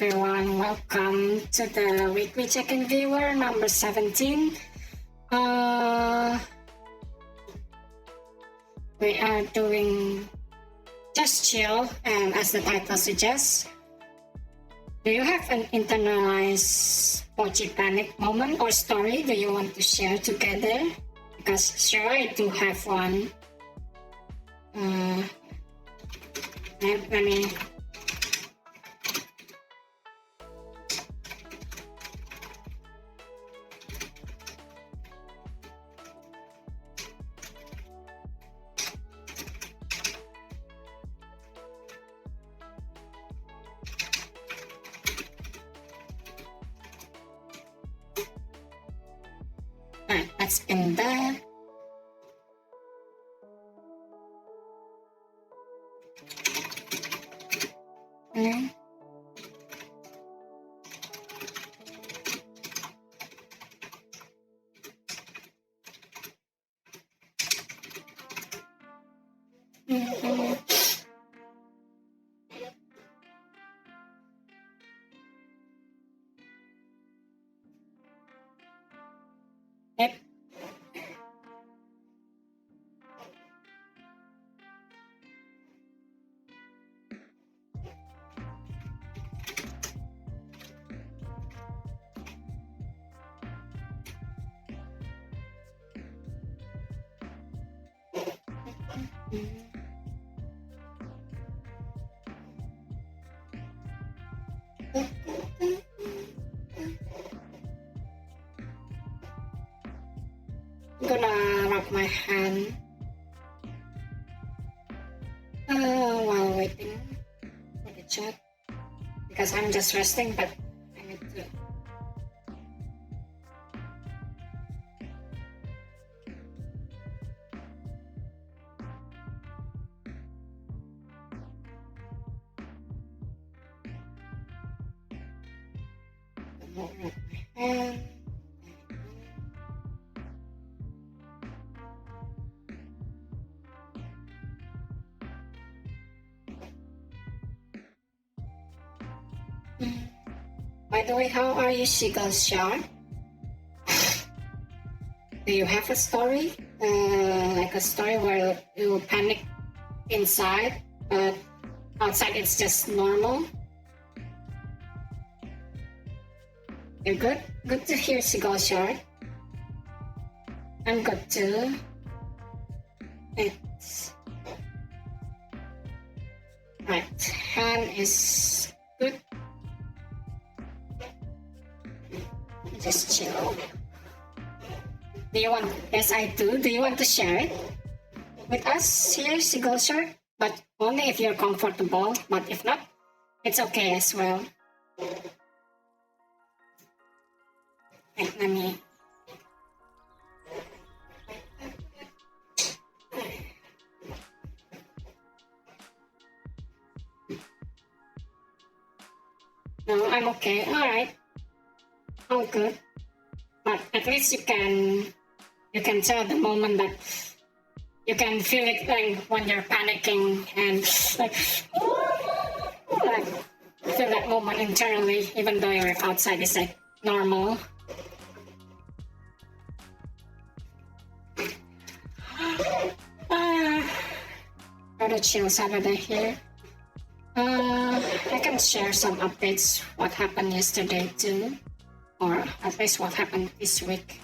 everyone, welcome to the weekly check-in viewer number 17. We are doing just chill, and as the title suggests, do you have an internalized Bocchi panic moment or story do you want to share together? Because sure, I do have one. Let me let's spin that. Okay. Yep. I'm gonna rub my hand while waiting for the chat because I'm just resting, but I need to. Rub my hand. By the way, how are you, Seagull Shark? Do you have a story? Like a story where you panic inside, but outside it's just normal? You're good? Good to hear, Seagull Shark. I'm good too. It's... Right, hand is good. Just chill. Do you want? Yes, I do. Do you want to share it with us here, Seagull Shark? But only if you're comfortable. But if not, it's okay as well. Wait, let me. No, I'm okay. All right. All good. But at least you can tell the moment that you can feel it like when you're panicking and like feel that moment internally, even though you're outside is like normal. Got a chill Saturday here. I can share some updates what happened yesterday too. Or at least what happened this week.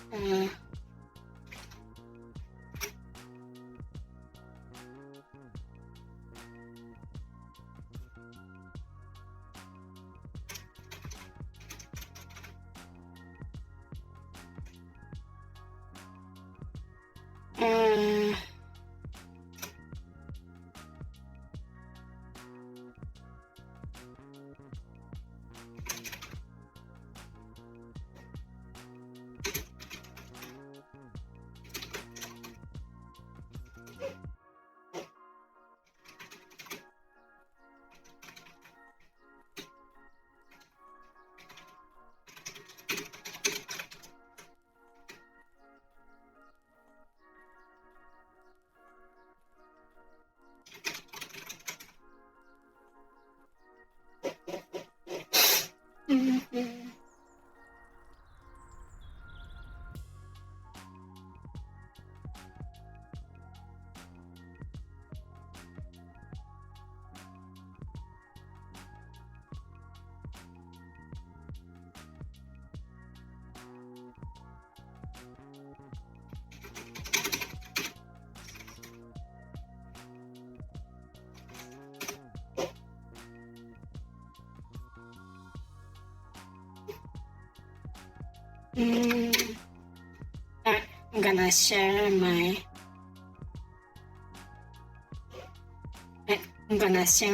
I'm gonna share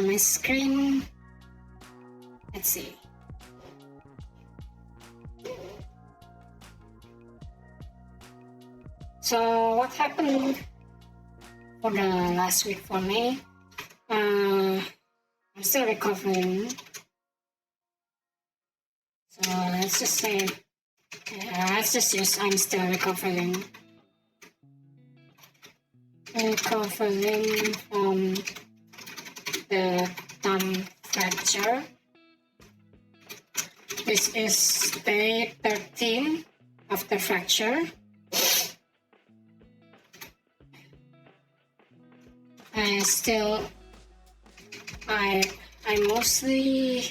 my screen. Let's see. So what happened for the last week for me? I'm still recovering. So let's just say, let's just use I'm still recovering. Recovering from the thumb fracture. This is day 13 of the fracture. I mostly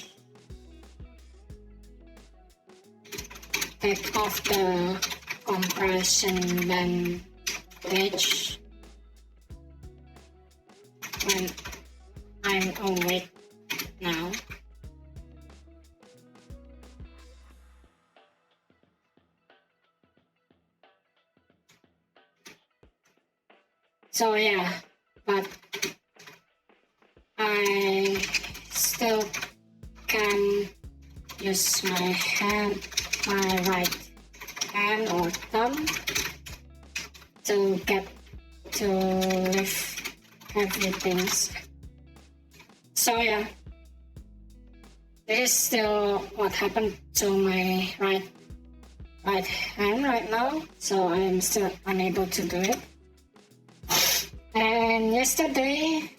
take off the compression bandage when I'm awake now. So yeah, but I still can use my right hand or thumb to lift heavy things. So yeah, this is still what happened to my right hand right now. So I am still unable to do it. And yesterday,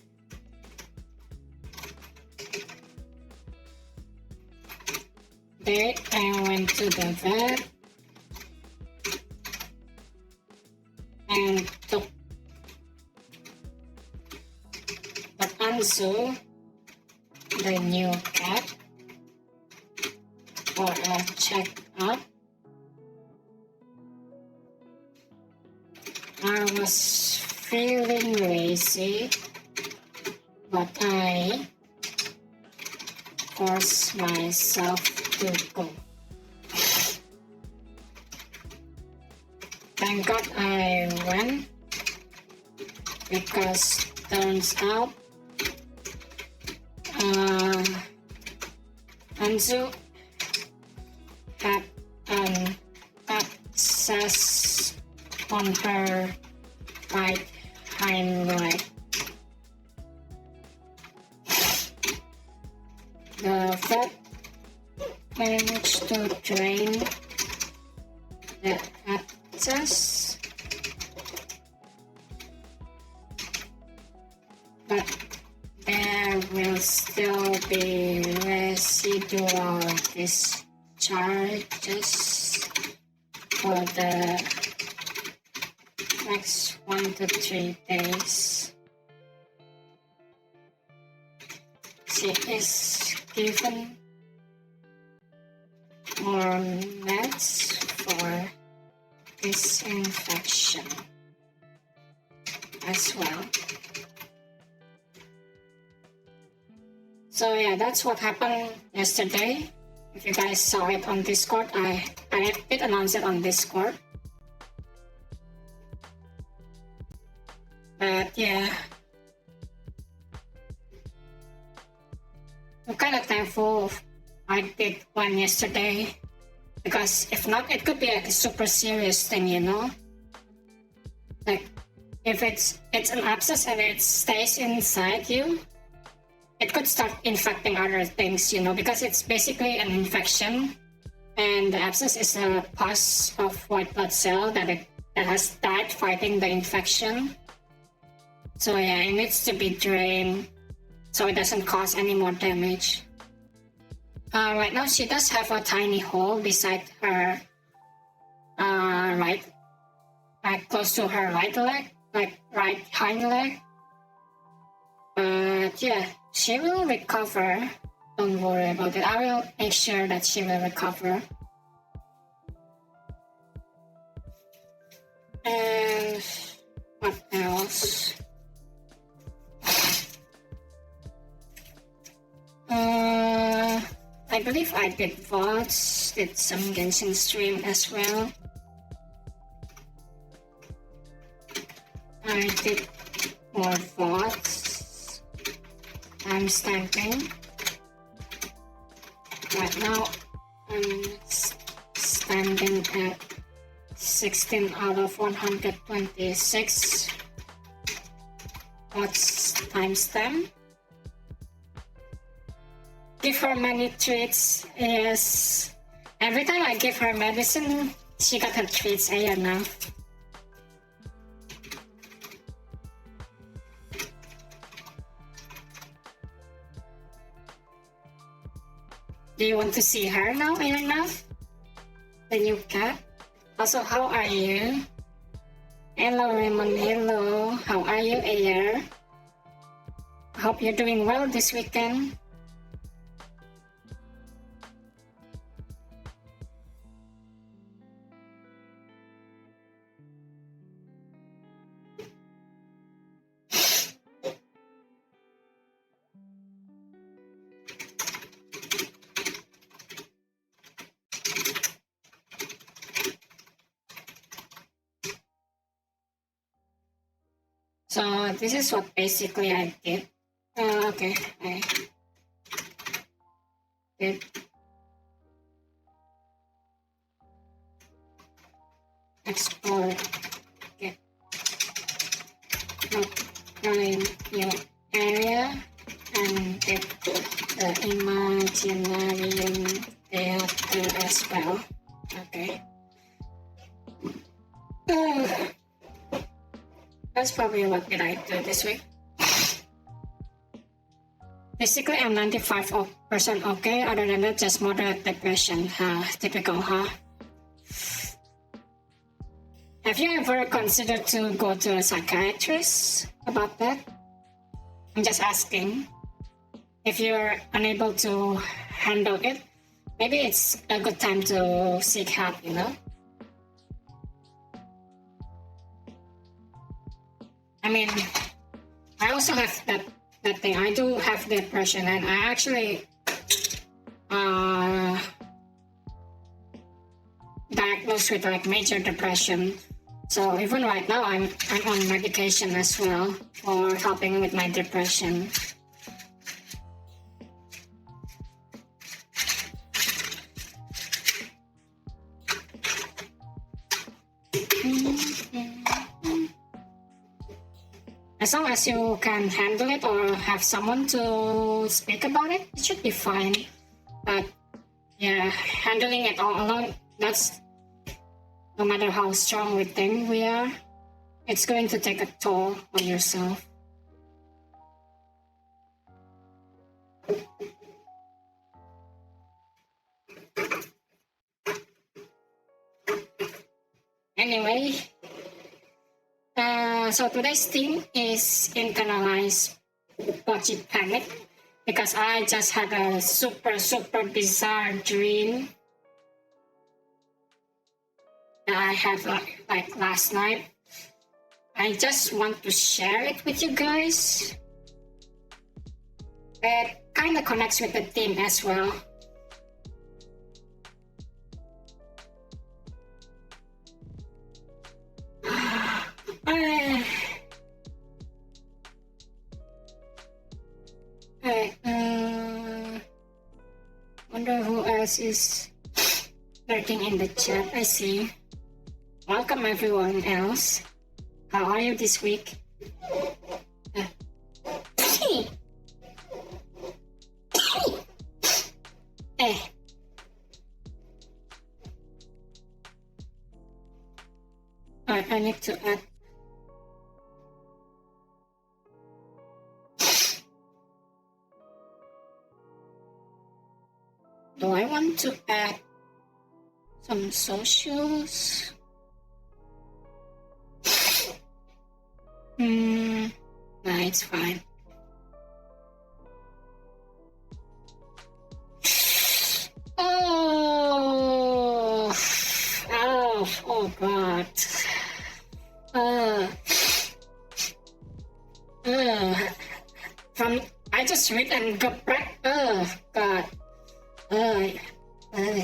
I went to the vet and took the Anzu, the new cat, for a check-up. I was feeling lazy, but I forced myself to go. Thank God I went, because turns out Anzu had an abscess on her right hind leg. The vet managed to drain the abscess, but there will still be residual discharges for the next 1 to 3 days. She is given more meds for this infection as well. So yeah, that's what happened yesterday. If you guys saw it on Discord, I did announce it on Discord. But yeah, I'm kind of thankful I did one yesterday, because if not, it could be like a super serious thing, you know? Like, if it's an abscess and it stays inside you, it could start infecting other things, you know, because it's basically an infection, and the abscess is a pus of white blood cell that has died fighting the infection. So yeah, it needs to be drained so it doesn't cause any more damage. Right now, she does have a tiny hole beside her right, like close to her right leg, like right hind leg. But yeah, she will recover. Don't worry about it. I will make sure that she will recover. And what else? I believe I did VODs, did some Genshin stream as well. I did more VODs. I'm stamping. Right now, I'm standing at 16 out of 126. What's timestamp? Give her many treats. Yes. Every time I give her medicine, she got her treats. Enough. Do you want to see her now, enough? The new cat? Also, how are you? Hello, Raymond. Hello. How are you, Ayer? Hope you're doing well this weekend. So this is what basically I did. Okay, I did explore, get in your area and get the Imaginarium Theater as well. Okay. That's probably what did I do this week. Basically, I'm 95% okay. Other than that, just moderate depression. Typical, huh? Have you ever considered to go to a psychiatrist about that? I'm just asking. If you're unable to handle it, maybe it's a good time to seek help, you know? I mean, I also have that thing. I do have depression, and I actually diagnosed with like major depression. So even right now, I'm on medication as well for helping with my depression. As long as you can handle it or have someone to speak about it, it should be fine. But yeah, handling it all alone, that's no matter how strong we think we are, it's going to take a toll on yourself. Anyway, so today's theme is internalized Bocchi panic, because I just had a super bizarre dream that I had like last night. I just want to share it with you guys. It kind of connects with the theme as well. Wonder who else is lurking in the chat. I see. Welcome everyone else. How are you this week? I need to add. Do I want to add some socials? Nah, it's fine. Oh God. I just read and got back. God. Uh, uh,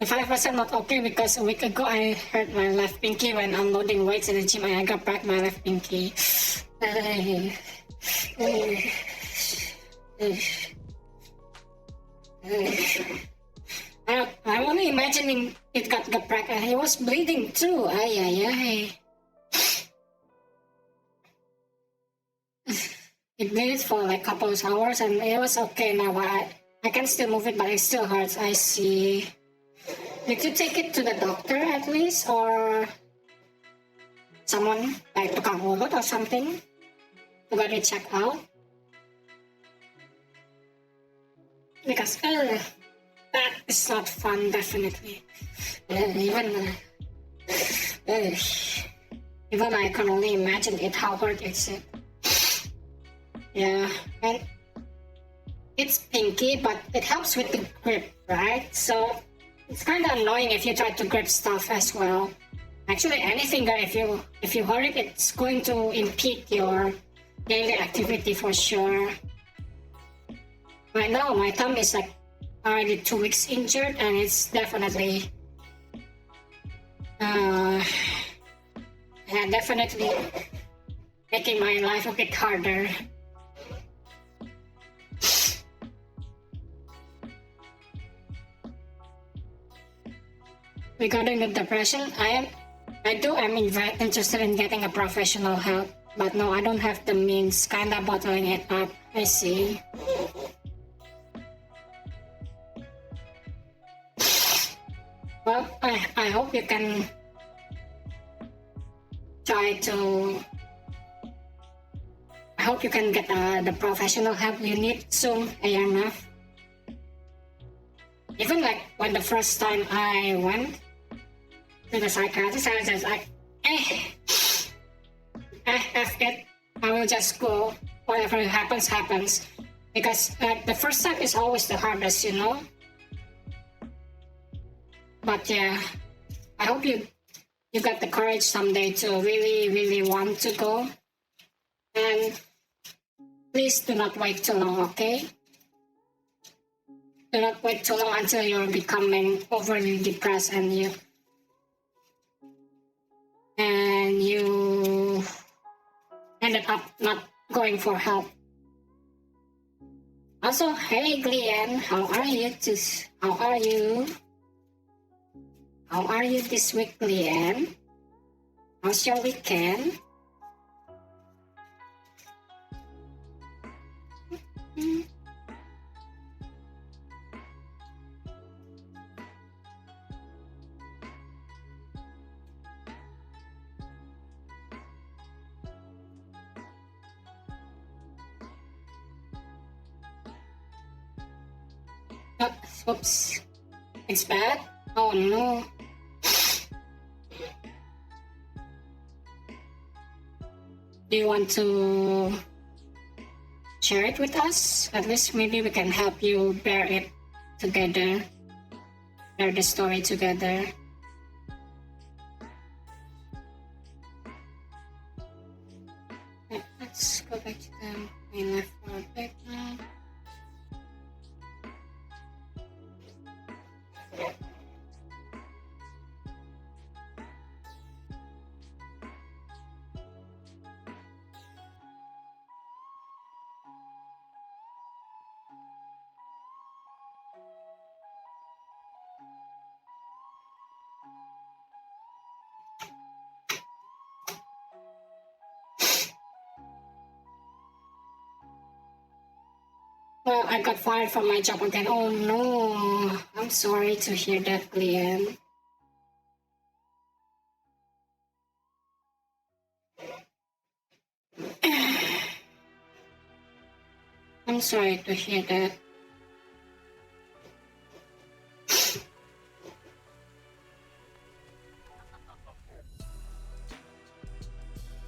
the 5% not okay because a week ago I hurt my left pinky when unloading weights in the gym and I got back my left pinky. I'm only imagining it got cracked and he was bleeding too. It bleeded for like a couple of hours and it was okay now. I can still move it, but it still hurts. I see. Did you take it to the doctor at least, or someone like tukang urut or something to get it checked out? Because that is not fun, definitely. Even I can only imagine it, how hard it's it. Yeah, and it's pinky, but it helps with the grip, right? So it's kind of annoying if you try to grip stuff as well. Actually, any finger, if you hurt it, it's going to impede your daily activity for sure. Right now, my thumb is like already 2 weeks injured, and it's definitely, definitely making my life a bit harder. Regarding the depression, I'm interested in getting a professional help, but no, I don't have the means. Kinda bottling it up. I see. Well, I hope you can I hope you can get the professional help you need soon, enough. Even like when the first time I went to the psychiatrist, I was just like, F it, I will just go, whatever happens, happens. Because the first step is always the hardest, you know? But yeah, I hope you got the courage someday to really, really want to go. And please do not wait too long, okay? Do not wait too long until you're becoming overly depressed and you ended up not going for help. Also, hey Glenn, how are you? How are you this week, Glenn? How's your weekend? Oops. It's bad? Oh no. Do you want to share it with us? At least maybe we can help you bear it together. Bear the story together. Let's go back to the main left for background. Well, I got fired from my job again. Oh no, I'm sorry to hear that, Glenn. I'm sorry to hear that.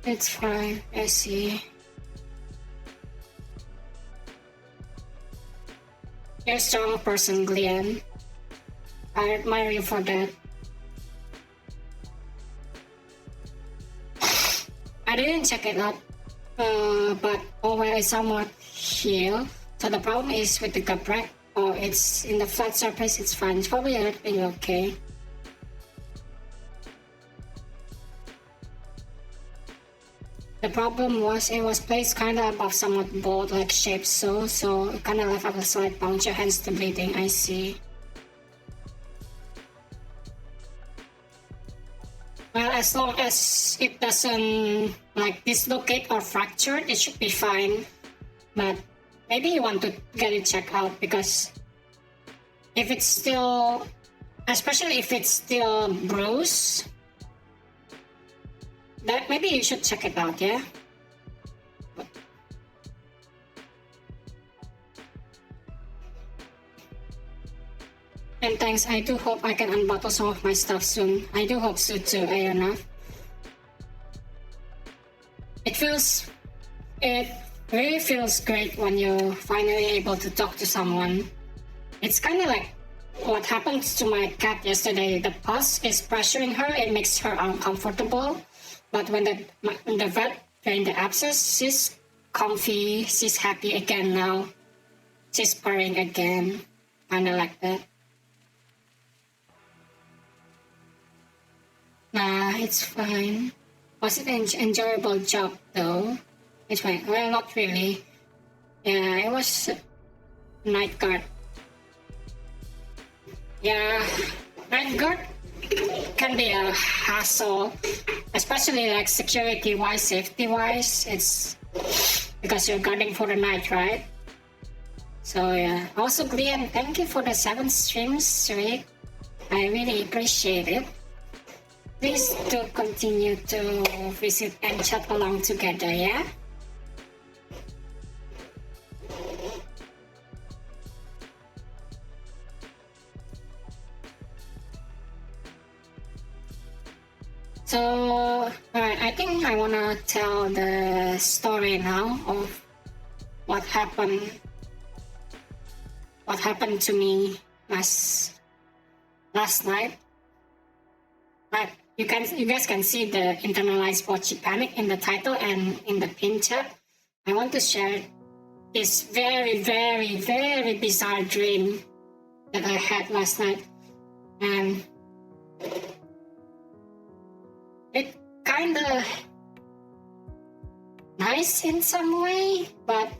It's fine, I see. You're a strong person, Glenn. I admire you for that. I didn't check it out, but Owen is somewhat healed So the problem is with the cup, right? Oh, it's in the flat surface, it's fine. It's probably everything okay. The problem was it was placed kind of above somewhat bowl-like shape, so it kind of left up a slight puncture, hence the bleeding. I see. Well, as long as it doesn't like dislocate or fracture, it should be fine. But maybe you want to get it checked out, because if it's still, especially if it's still bruised, that maybe you should check it out, yeah? And thanks, I do hope I can unbottle some of my stuff soon. I do hope so too, Ayana. It really feels great when you're finally able to talk to someone. It's kind of like what happened to my cat yesterday. The pus is pressuring her, it makes her uncomfortable. But when the vet drained the abscess, she's comfy, she's happy again now. She's purring again, kind of like that. Nah, it's fine. Was it an enjoyable job though? It's fine. Well, not really. Yeah, it was night guard. Yeah, night guard can be a hassle, especially like security-wise, safety-wise. It's because you're guarding for the night, right? So yeah. Also, Glenn, thank you for the 7 streams, Rick. I really appreciate it. Please do continue to visit and chat along together, yeah? So, alright, I think I wanna tell the story now of what happened to me last night. But you guys can see the internalized Bocchi panic in the title and in the pin chat. I want to share this very, very, very bizarre dream that I had last night. And it kind of nice in some way, but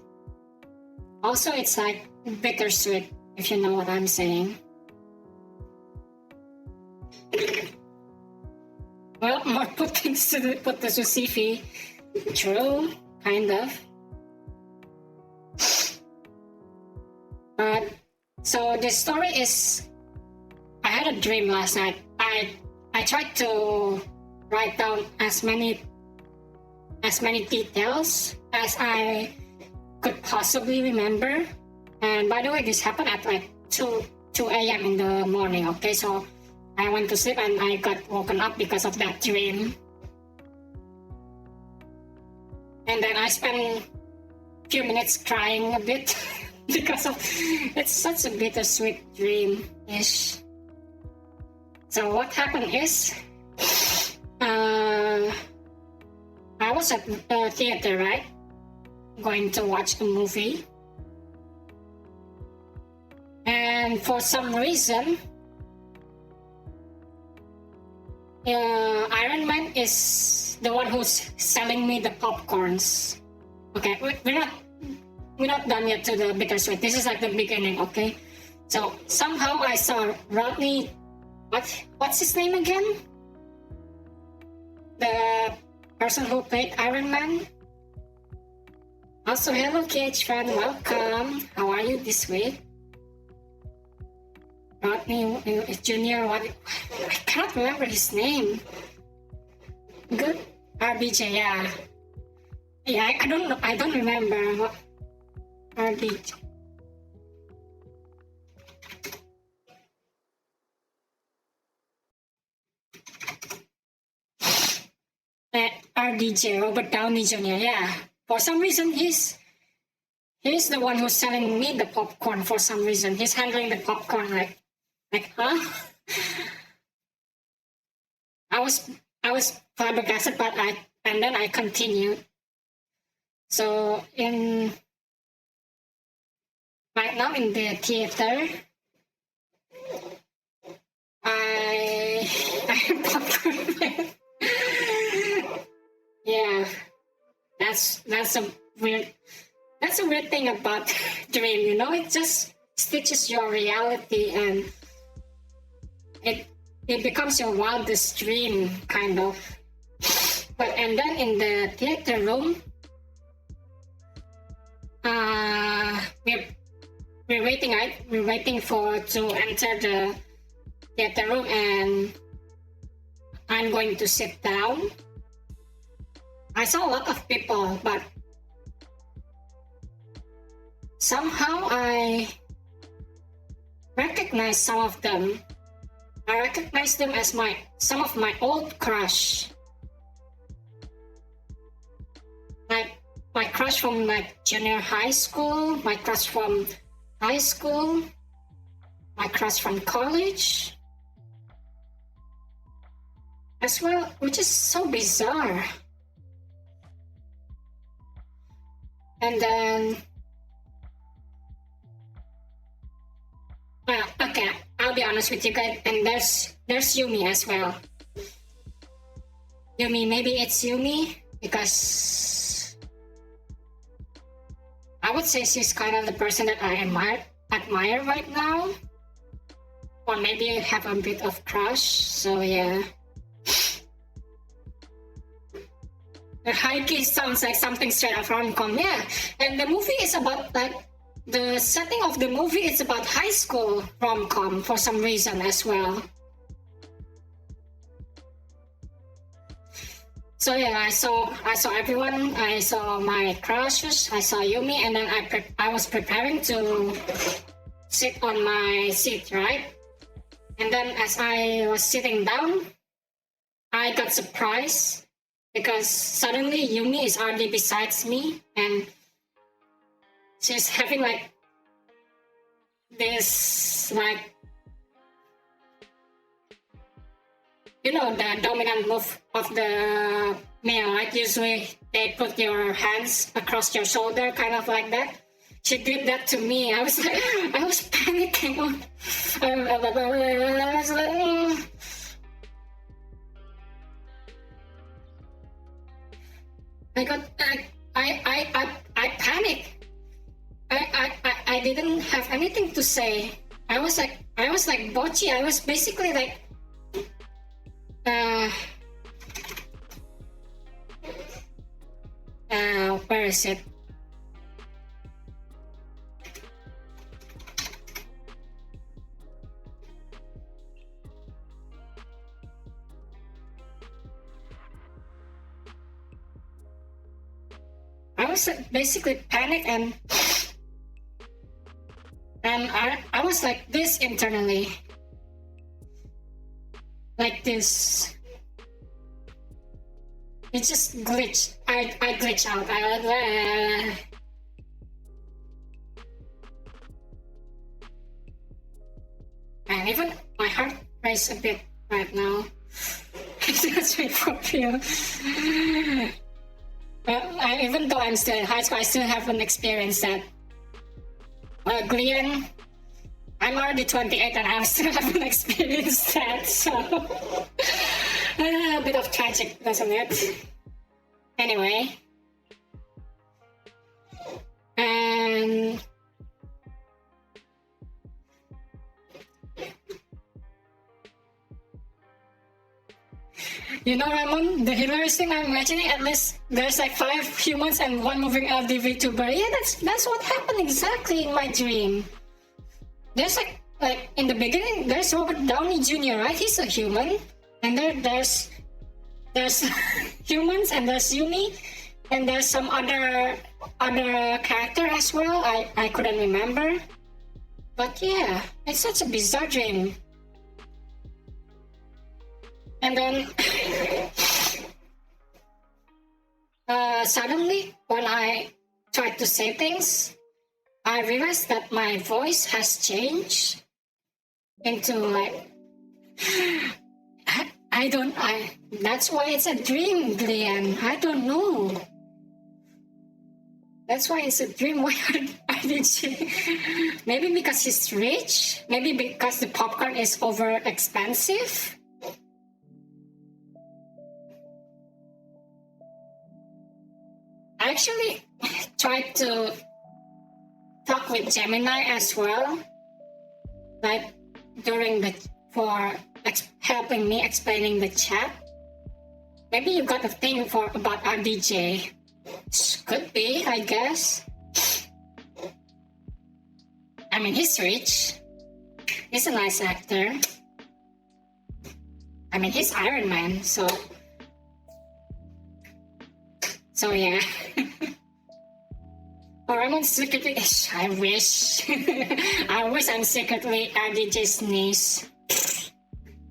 also it's like bittersweet, if you know what I'm saying. Well, more put the Susifi. True, kind of. But so the story is, I had a dream last night. I tried to write down as many details as I could possibly remember. And by the way, this happened at like 2 a.m. in the morning. Okay, so I went to sleep and I got woken up because of that dream. And then I spent a few minutes crying a bit because of it's such a bittersweet dream-ish. So what happened is, I was at the theater, right? Going to watch a movie. And for some reason, Iron Man is the one who's selling me the popcorns. Okay, we're not done yet to the bittersweet. This is like the beginning, okay? So somehow I saw Rodney. What's his name again? The person who played Iron Man. Also, hello KH fan, welcome. How are you this week? Rodney Junior. What? I can't remember his name. Good. RBJ. Yeah. Yeah. I don't know. I don't remember what RBJ. RDJ, Robert Downey Jr. Yeah. For some reason, he's the one who's selling me the popcorn. For some reason, he's handling the popcorn like, huh? I was flabbergasted, but then I continued. So right now in the theater. I am popcorn. Yeah, that's a weird thing about dream. You know, it just stitches your reality and it becomes your wildest dream, kind of. But and then in the theater room, we're waiting, right? We're waiting to enter the theater room, and I'm going to sit down. I saw a lot of people, but somehow I recognized some of them. I recognized them as some of my old crush. Like my crush from like junior high school, my crush from high school, my crush from college as well, which is so bizarre. And then, okay, I'll be honest with you guys, and there's Yumi as well. Yumi, maybe it's Yumi because I would say she's kind of the person that I admire right now, or maybe have a bit of crush. So yeah. The high-key sounds like something straight out from rom-com, yeah. And the movie is about, like, the setting of the movie is about high school rom-com for some reason as well. So yeah, I saw everyone. I saw my crushes. I saw Yumi, and then I was preparing to sit on my seat, right? And then as I was sitting down, I got surprised. Because suddenly Yumi is already besides me, and she's having like this, like, you know, the dominant move of the male, right? Usually they put your hands across your shoulder, kind of like that. She did that to me. I was panicking. I was like, I panicked. I didn't have anything to say. I was like Bocchi. I was basically like, where is it? I was basically panicked, and I was like this internally, like this. It just glitched. I glitched out. And even my heart races a bit right now. Just wait for you. Even though I'm still in high school, I still haven't experienced that. Glenn, I'm already 28 and I still haven't experienced that, so a bit of tragic, doesn't it? Anyway, and you know, Ramon, the hilarious thing I'm imagining, at least there's like 5 humans and 1 moving LD VTuber. Yeah, that's what happened exactly in my dream. There's like in the beginning, there's Robert Downey Jr., right? He's a human. And there's humans, and there's Yumi, and there's some other character as well. I couldn't remember. But yeah, it's such a bizarre dream. And then suddenly, when I tried to say things, I realized that my voice has changed into like, that's why it's a dream, Glenn. I don't know. That's why it's a dream. Why are RDJ. Maybe because he's rich. Maybe because the popcorn is over expensive. I actually tried to talk with Gemini as well, like helping me explaining the chat. Maybe you got a thing about RDJ. Could be, I guess. I mean, he's rich. He's a nice actor. I mean, he's Iron Man, so yeah. Or I'm secretly. I wish. I wish I'm secretly RDJ's niece.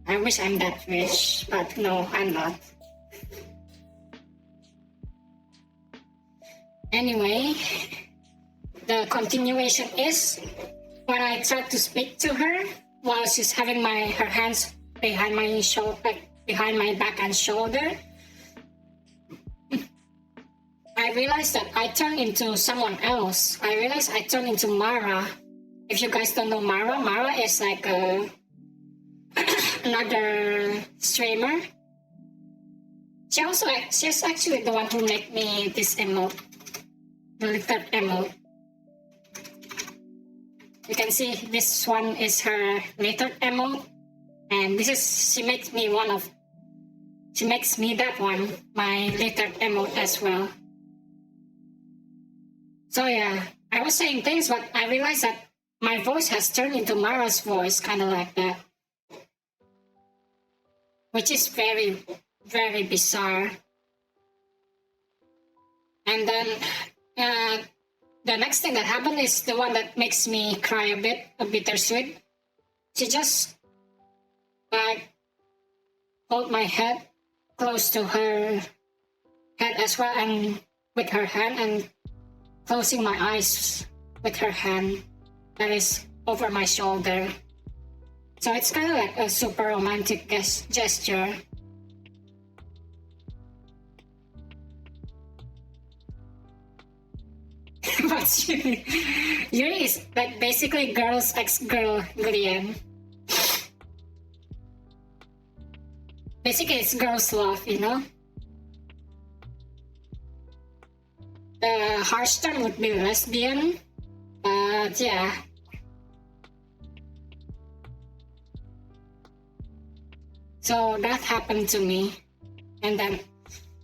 I wish I'm that rich, but no, I'm not. Anyway, the continuation is when I tried to speak to her while she's having her hands behind my back and shoulder. I realized that I turned into someone else. I realized I turned into Mara. If you guys don't know Mara is like another streamer. She's actually the one who made me this emote. The third emote. You can see this one is her later emote, and she makes me that one, my later emote as well. So yeah, I was saying things, but I realized that my voice has turned into Mara's voice, kind of like that, which is very, very bizarre. And then the next thing that happened is the one that makes me cry a bittersweet. She just hold my head close to her head as well, and with her hand, and closing my eyes with her hand that is over my shoulder. So it's kind of like a super romantic gesture. What's Yuri? Yuri is like basically girl's ex-girl Gillian. Basically, it's girl's love, you know? The harsh term would be lesbian, but yeah. So that happened to me. And then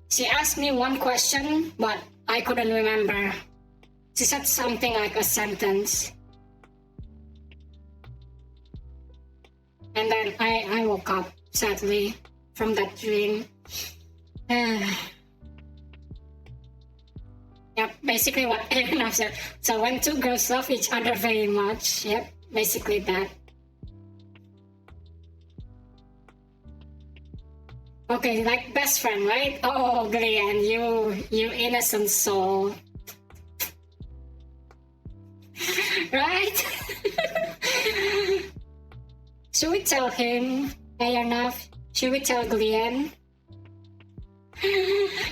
she asked me one question, but I couldn't remember. She said something like a sentence. And then I woke up, sadly, from that dream. Yep, basically what Aaron said. So when two girls love each other very much, yep, basically that. Okay, like best friend, right? Oh, Glenn, you innocent soul. Right? Should we tell him, hey enough? Should we tell Glenn?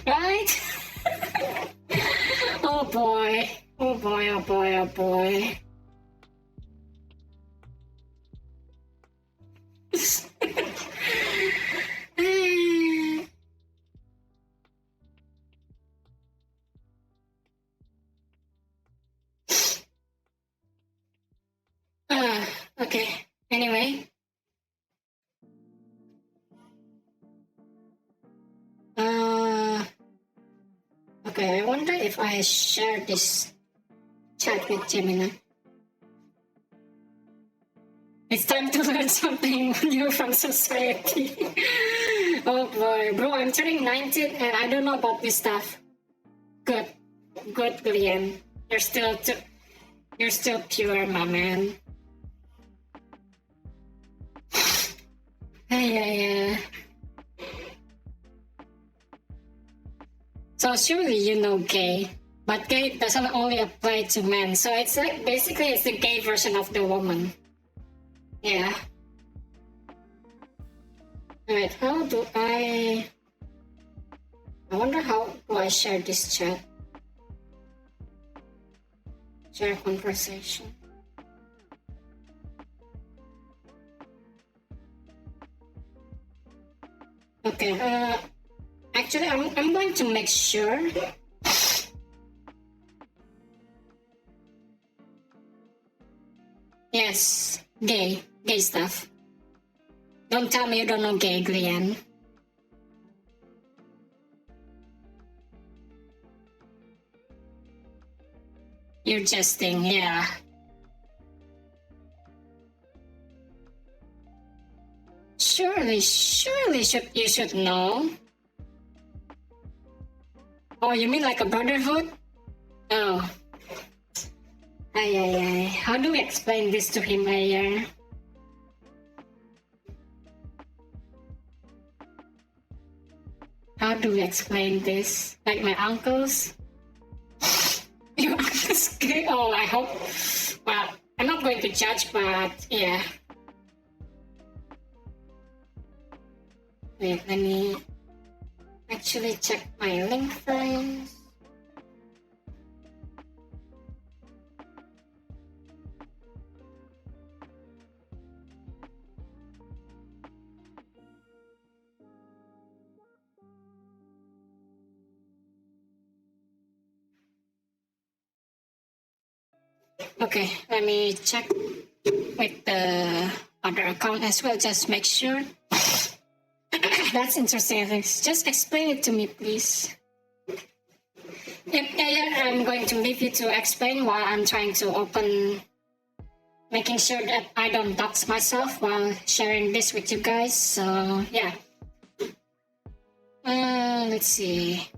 Right? Oh boy. Oh boy, oh boy, oh boy. Okay. Anyway. Okay, I wonder if I share this chat with Gemini. It's time to learn something new from society. Oh boy, bro, I'm turning 19 and I don't know about this stuff. Good, Gillian. You're still pure, my man. Yeah. So surely you know gay, but gay doesn't only apply to men. So it's like basically it's the gay version of the woman. Yeah. Alright, how do I wonder how do I share this chat? Share conversation. Okay, actually, I'm going to make sure. Yes, gay stuff. Don't tell me you don't know gay, Glenn. You're jesting, yeah. Surely you should know. Oh, you mean like a brotherhood? Oh. Ay. How do we explain this to him, Ayer? How do we explain this? Like my uncles? Your uncles? Oh, I hope. Well, I'm not going to judge, but yeah. Wait, let me actually check my link frames. Okay, let me check with the other account as well, just make sure. That's interesting. Just explain it to me, please. I'm going to leave you to explain while I'm trying to open, making sure that I don't dox myself while sharing this with you guys. So, yeah. Let's see.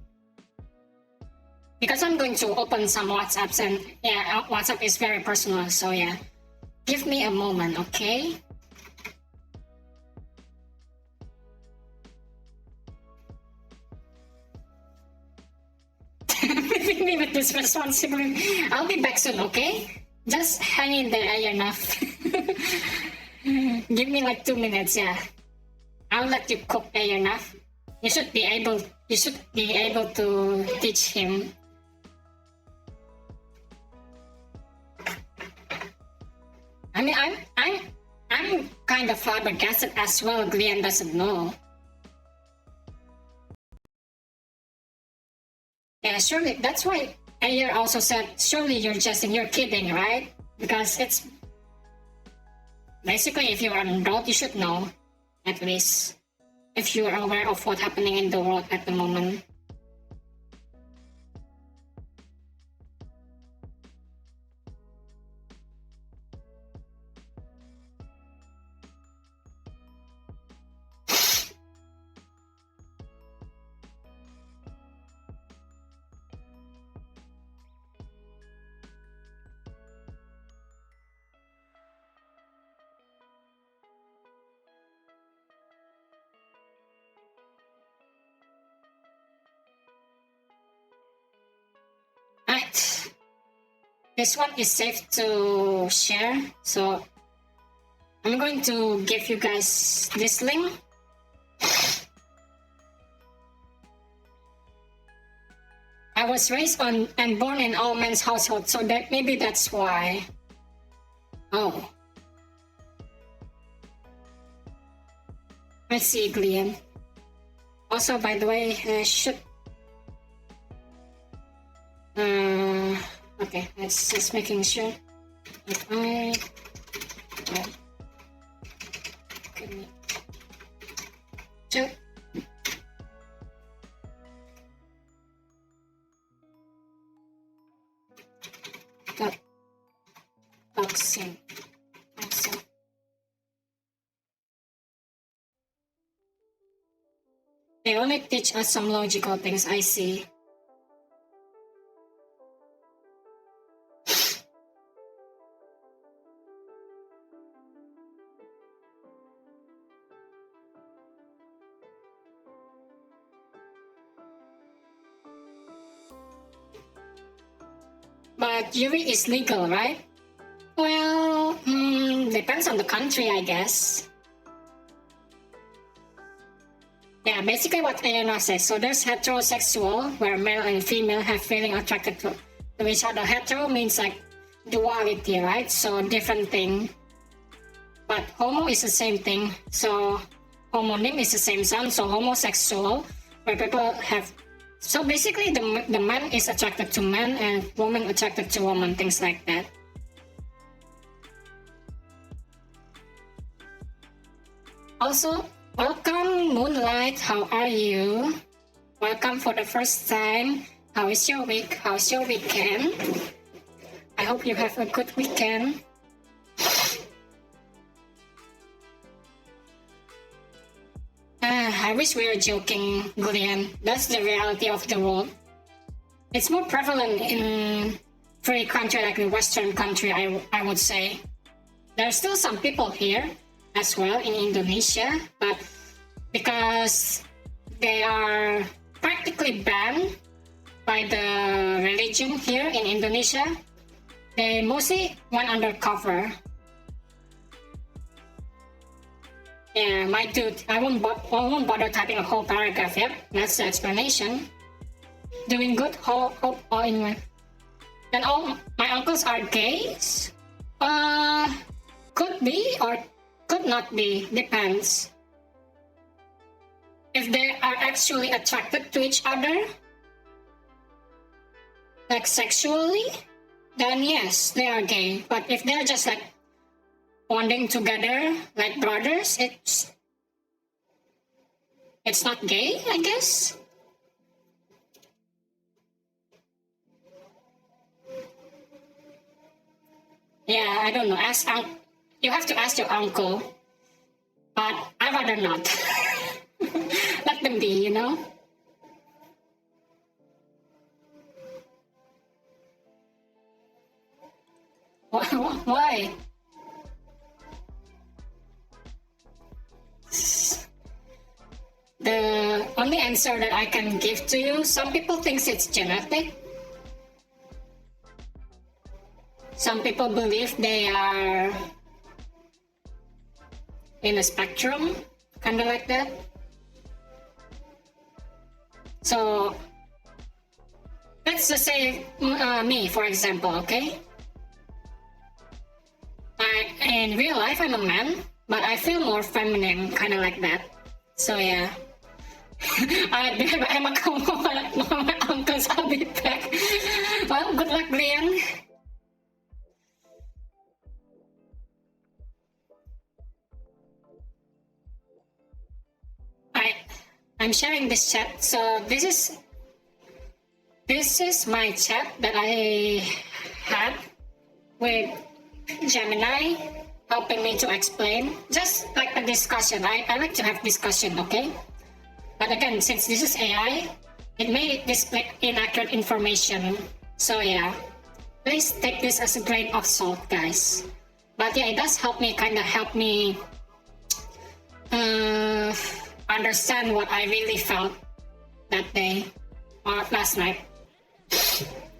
Because I'm going to open some WhatsApps, and yeah, WhatsApp is very personal, so yeah. Give me a moment, okay? Leaving me with this responsibility. I'll be back soon, okay? Just hang in there enough. Give me like 2 minutes, yeah. I'll let you cook enough. You should be able to teach him. I mean, I'm kind of flabbergasted as well. Glenn doesn't know. Yeah, surely that's why Ayer also said, surely you're kidding, right? Because it's basically, if you're an adult, you should know, at least, if you are aware of what's happening in the world at the moment. Right. This one is safe to share, so I'm going to give you guys this link. I was raised on and born in all men's household, so that maybe that's why. Oh. I see, Glenn. Also, by the way, okay, let's just making sure. If I check. Boxing. They only teach us some logical things, I see. But Yuri is legal, right? Well, depends on the country, I guess. Yeah, basically what Elena says. So there's heterosexual, where male and female have feeling attracted to each other. Hetero means like duality, right? So different thing. But homo is the same thing. So homonym is the same sound. So homosexual, where people have. So basically, the man is attracted to man and woman attracted to woman, things like that. Also, welcome Moonlight. How are you? Welcome for the first time. How is your week? How's your weekend? I hope you have a good weekend. I wish we were joking, Glenn. That's the reality of the world. It's more prevalent in free country like the Western country, I would say. There are still some people here as well in Indonesia, but because they are practically banned by the religion here in Indonesia, they mostly went undercover. Yeah, my dude, I won't bother typing a whole paragraph. Yep, that's the explanation. Doing good, hope all in one. And all my uncles are gays? Could be or could not be, depends. If they are actually attracted to each other, like sexually, then yes, they are gay. But if they're just like bonding together like brothers, it's not gay, I guess. Yeah, I don't know. You have to ask your uncle, but I'd rather not. Let them be, you know. Why? The only answer that I can give to you, some people think it's genetic. Some people believe they are in a spectrum, kind of like that. So, let's just say me, for example, okay? In real life, I'm a man, but I feel more feminine, kind of like that. So, yeah. I'm a couple my uncles, I'll be back. Well, good luck, Liam. I'm sharing this chat. So this is my chat that I had with Gemini helping me to explain. Just like a discussion. I like to have discussion, okay? But again, since this is AI, it may display inaccurate information. So yeah, please take this as a grain of salt, guys. But yeah, it does help me, understand what I really felt that day or last night.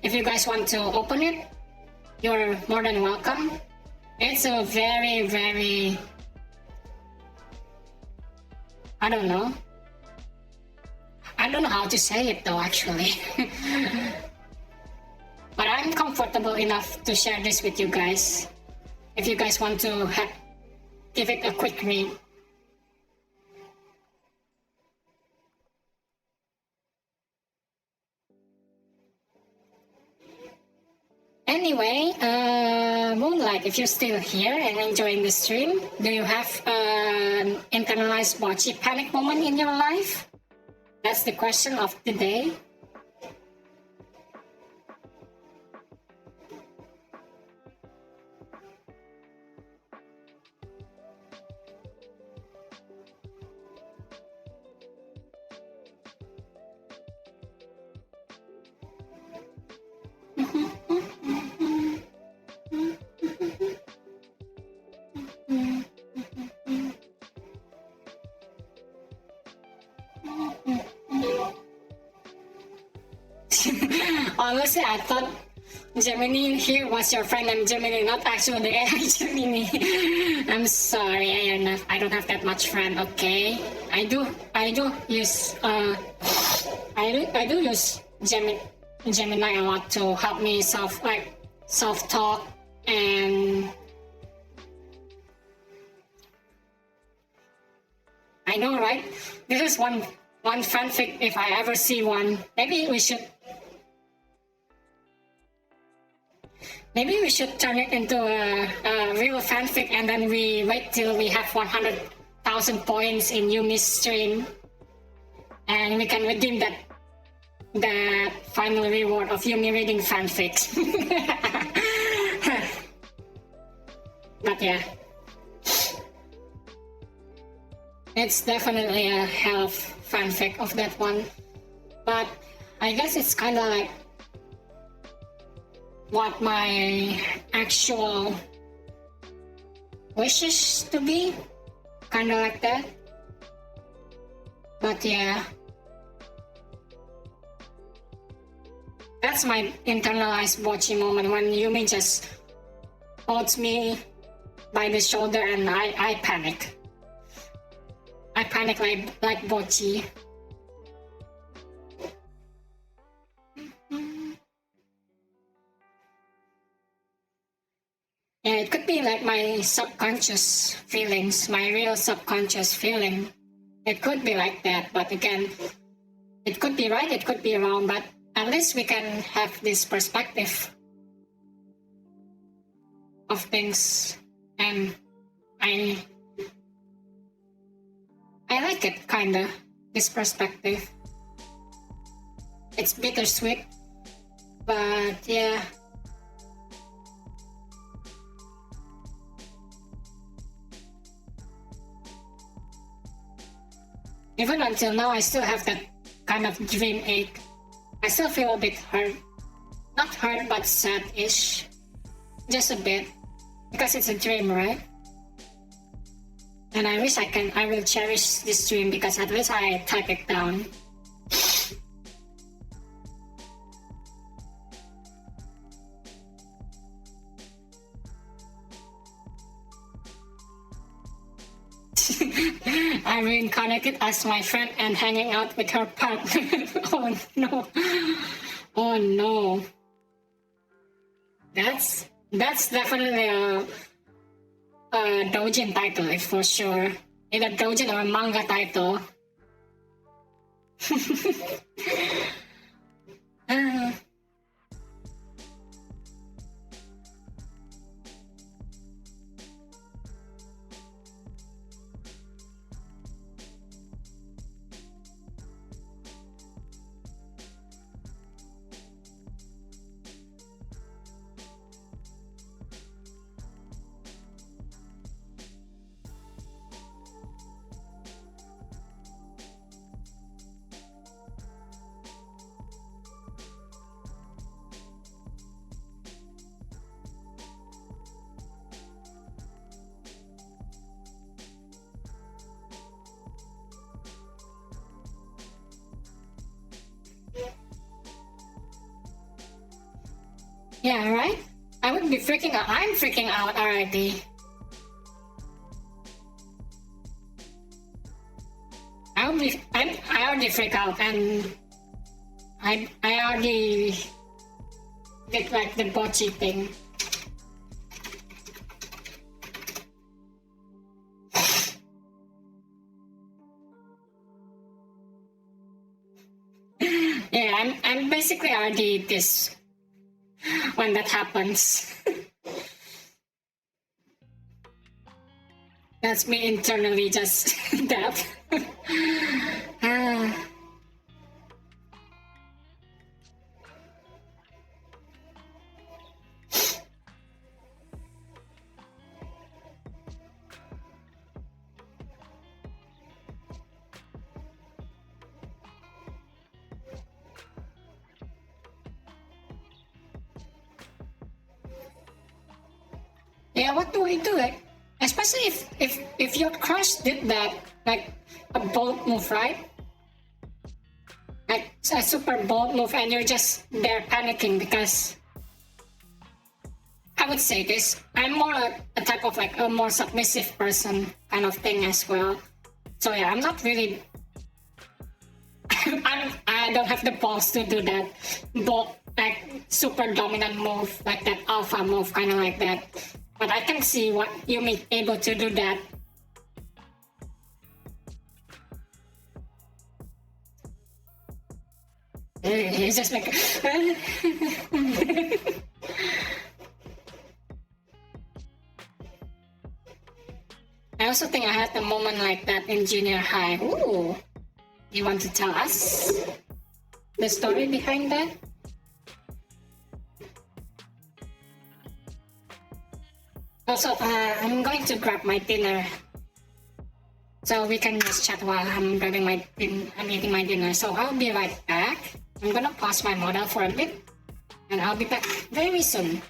If you guys want to open it, you're more than welcome. It's a very, very, I don't know how to say it though, actually. But I'm comfortable enough to share this with you guys. If you guys want to give it a quick read. Anyway, Moonlight, if you're still here and enjoying the stream, do you have an internalized Bocchi panic moment in your life? That's the question of the day. Honestly, I thought Gemini here was your friend and Gemini, not actually the AI Gemini. I'm sorry, I don't have that much friend, okay? I do use use Gemini a lot to help me self-talk And I know, right? This is one fanfic. If I ever see one, maybe we should turn it into a real fanfic, and then we wait till we have 100,000 points in Yumi's stream, and we can redeem that final reward of Yumi reading fanfics. But yeah, it's definitely a hell of fanfic of that one. But I guess it's kind of like what my actual wishes to be, kind of like that. But yeah, that's my internalized Bocchi moment, when Yumi just holds me by the shoulder and I panic. I panic like Bocchi. Yeah, it could be like my subconscious feelings, my real subconscious feeling. It could be like that, but again, it could be right, it could be wrong, but at least we can have this perspective of things, and I like it, kinda, this perspective. It's bittersweet, but yeah. Even until now, I still have that kind of dream ache. I still feel a bit hurt. Not hurt, but sad-ish. Just a bit. Because it's a dream, right? And I wish I will cherish this dream, because at least I type it down. I reincarnated as my friend and hanging out with her partner. Oh no. Oh no. That's definitely a doujin title, for sure. Either doujin or a manga title. Yeah, right? I would be freaking out. I'm freaking out already. I already freak out, and I already did like the Bocchi thing. Yeah, I'm basically already this when that happens. That's me internally just that. Yeah, what do we do? Like, especially if your crush did that, like a bold move, right? Like a super bold move, and you're just there panicking, because I would say this. I'm more a type of like a more submissive person kind of thing as well. So yeah, I'm not really. I don't have the balls to do that like super dominant move, like that alpha move, kind of like that. But I can see what you may able to do that. He's just like. I also think I had a moment like that in junior high. Ooh, you want to tell us the story behind that? Also, I'm going to grab my dinner, so we can just chat while I'm eating my dinner. So I'll be right back. I'm gonna pause my model for a bit, and I'll be back very soon.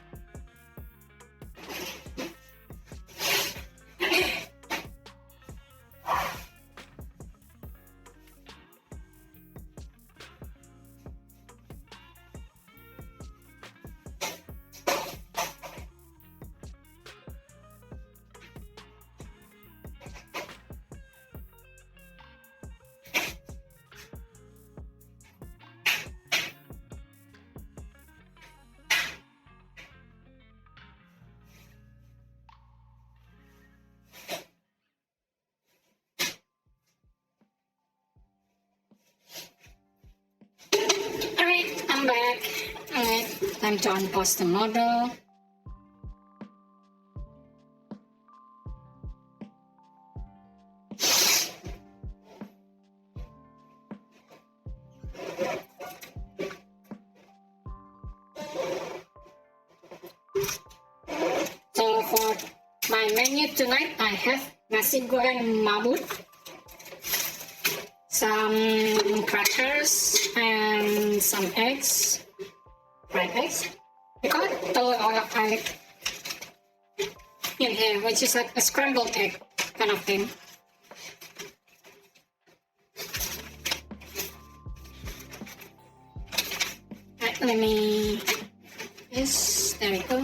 Alright, I'm back. Alright, time to unpause the model. So for my menu tonight, I have nasi goreng mabut, some crackers, and some eggs, fried eggs. We call it telur orak-arik in here, which is like a scrambled egg kind of thing. Right, let me. Yes, there we go.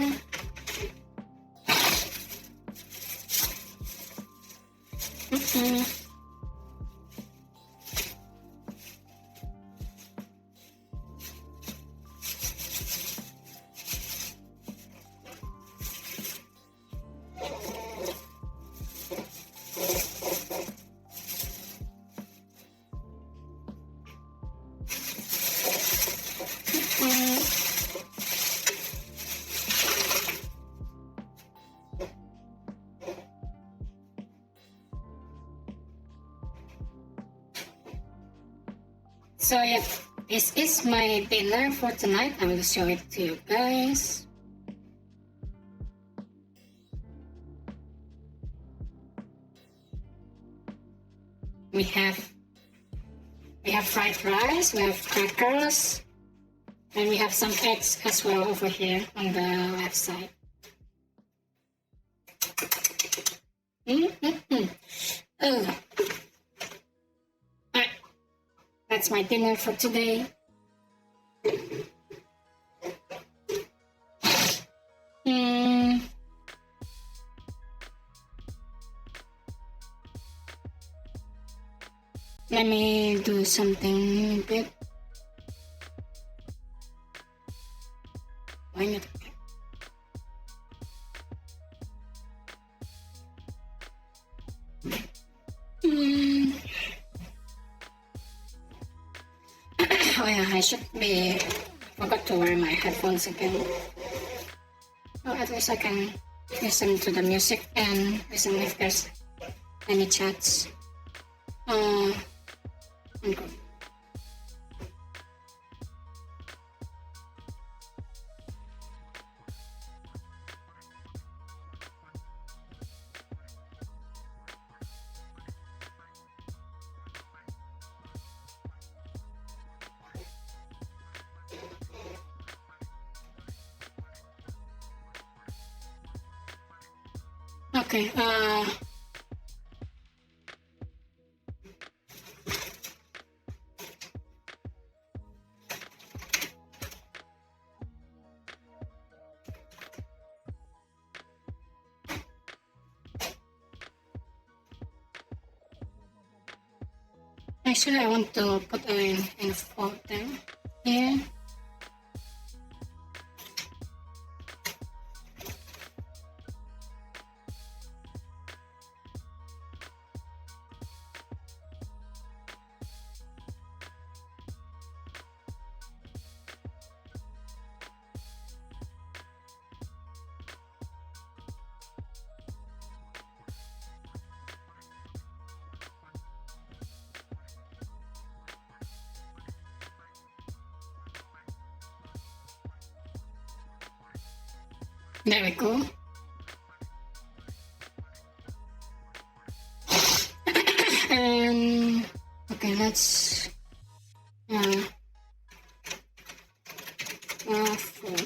So yeah, this is my dinner for tonight. I will show it to you guys. We have fried rice, we have crackers, and we have some eggs as well over here on the left side. Oh. Alright, that's my dinner for today. Let me do something a bit. Why not? Oh yeah, I forgot to wear my headphones again. Oh, at least I can listen to the music and listen if there's any chats. Okay, actually I want to put in photo here. Very cool. And okay, let's four.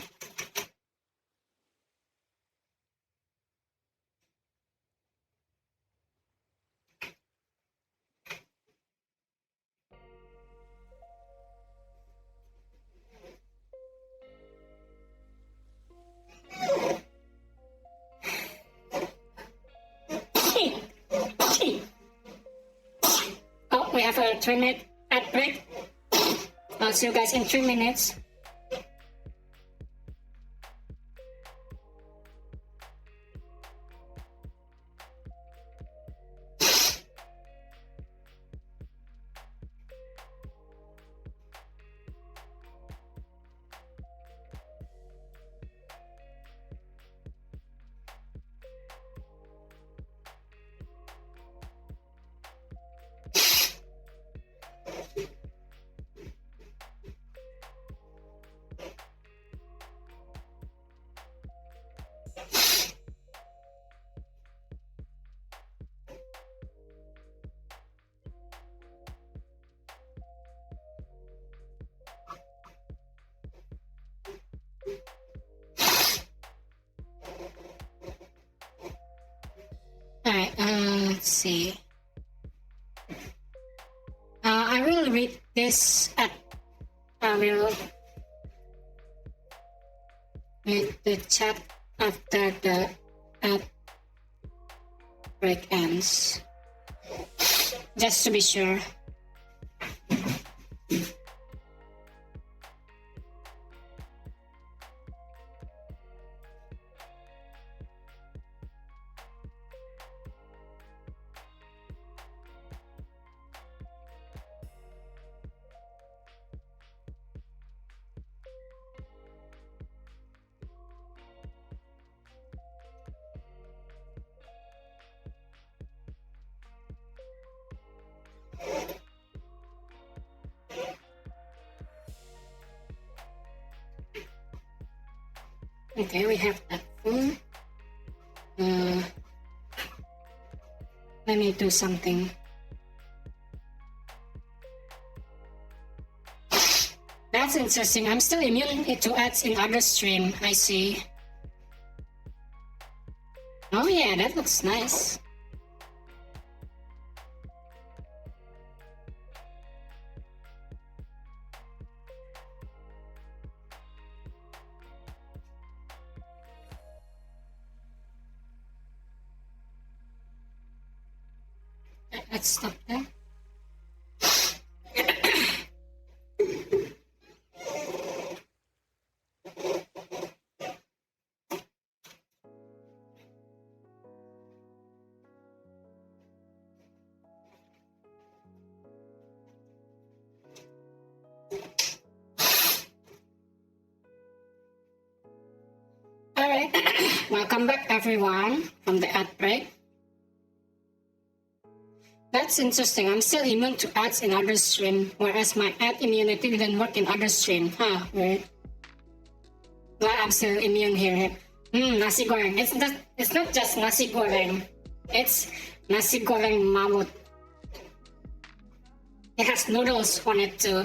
Oh, we have a 3-minute ad break. I'll see you guys in 3 minutes. Alright, let's see. I will read this at. I will read the chat after the ad break ends. Just to be sure. Okay, we have that full. Let me do something. That's interesting. I'm still immune to ads in other stream. I see. Oh yeah, that looks nice. Let's stop there. Alright, welcome back everyone from the ad break. That's interesting. I'm still immune to ads in other stream, whereas my ad immunity didn't work in other stream. Huh, weird. Well, I'm still immune here. Nasi goreng. It's not just nasi goreng. It's nasi goreng mamut. It has noodles on it too.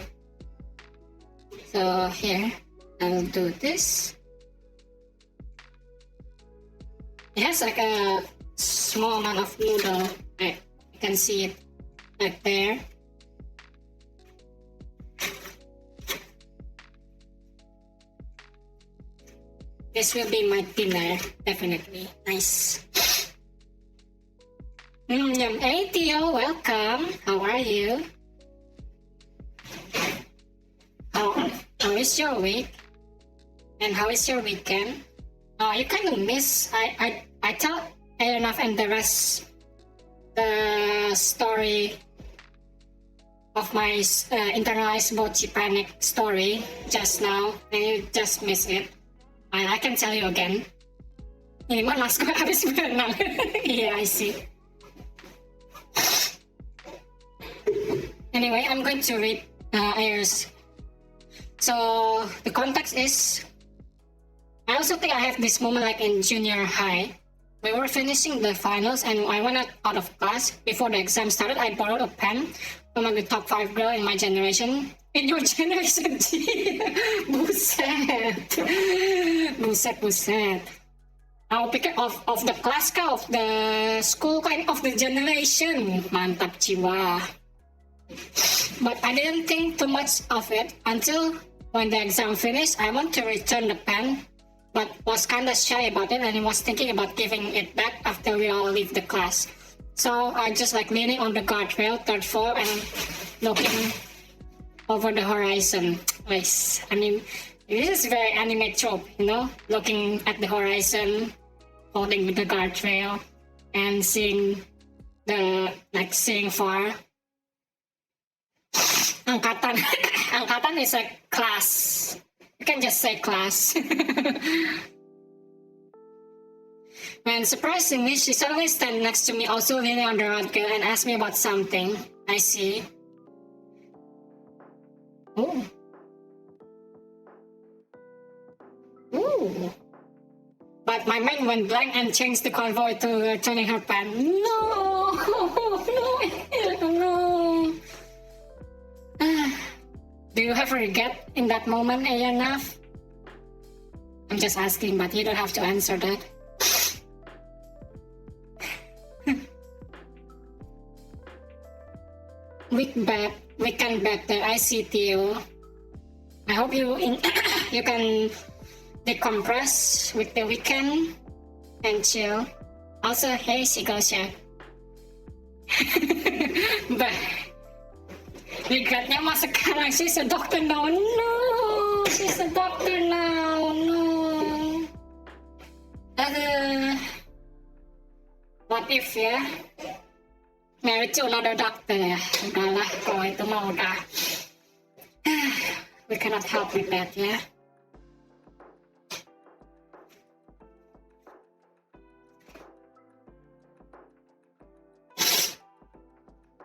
So here, I'll do this. It has like a small amount of noodle. Right. You can see it right there. This will be my dinner, definitely. Nice. Hey Theo, welcome. How are you? How is your week? And how is your weekend? You kind of miss. I tell enough and the rest the story of my internalized Bocchi panic story just now, and you just miss it. I can tell you again. Ini mah mas gue habis berenang. Yeah, I see. Anyway, I'm going to read Ayers. So the context is I also think I have this moment like in junior high. We were finishing the finals and I went out of class. Before the exam started, I borrowed a pen from like the top 5 girl in my generation. In your generation, buset. Buset. I'll pick it of the class ka, of the school kind of the generation. Mantap jiwa. But I didn't think too much of it until when the exam finished. I want to return the pen, but was kind of shy about it and was thinking about giving it back after we all leave the class. So I just like leaning on the guardrail, third floor, and looking over the horizon. Nice. I mean, this is very anime trope, you know, looking at the horizon, holding the guardrail, and seeing far. Angkatan. Angkatan is like class. You can just say class. And surprisingly, she suddenly stand next to me, also leaning on the guardrail, and asked me about something. I see. Ooh. Ooh. But my mind went blank and changed the convoy to returning her pen. No! No! Do you have regret in that moment, Ayanaf? I'm just asking, but you don't have to answer that. Weekend better. I see you. I hope you you can decompress with the weekend and chill. Also, hey, Sigosha. But regretnya mah sekarang, she's a doctor now. No, she's a doctor now. No. What if ya? Married to another doctor ya. Udahlah, kalau itu mah udah. We cannot help with that ya.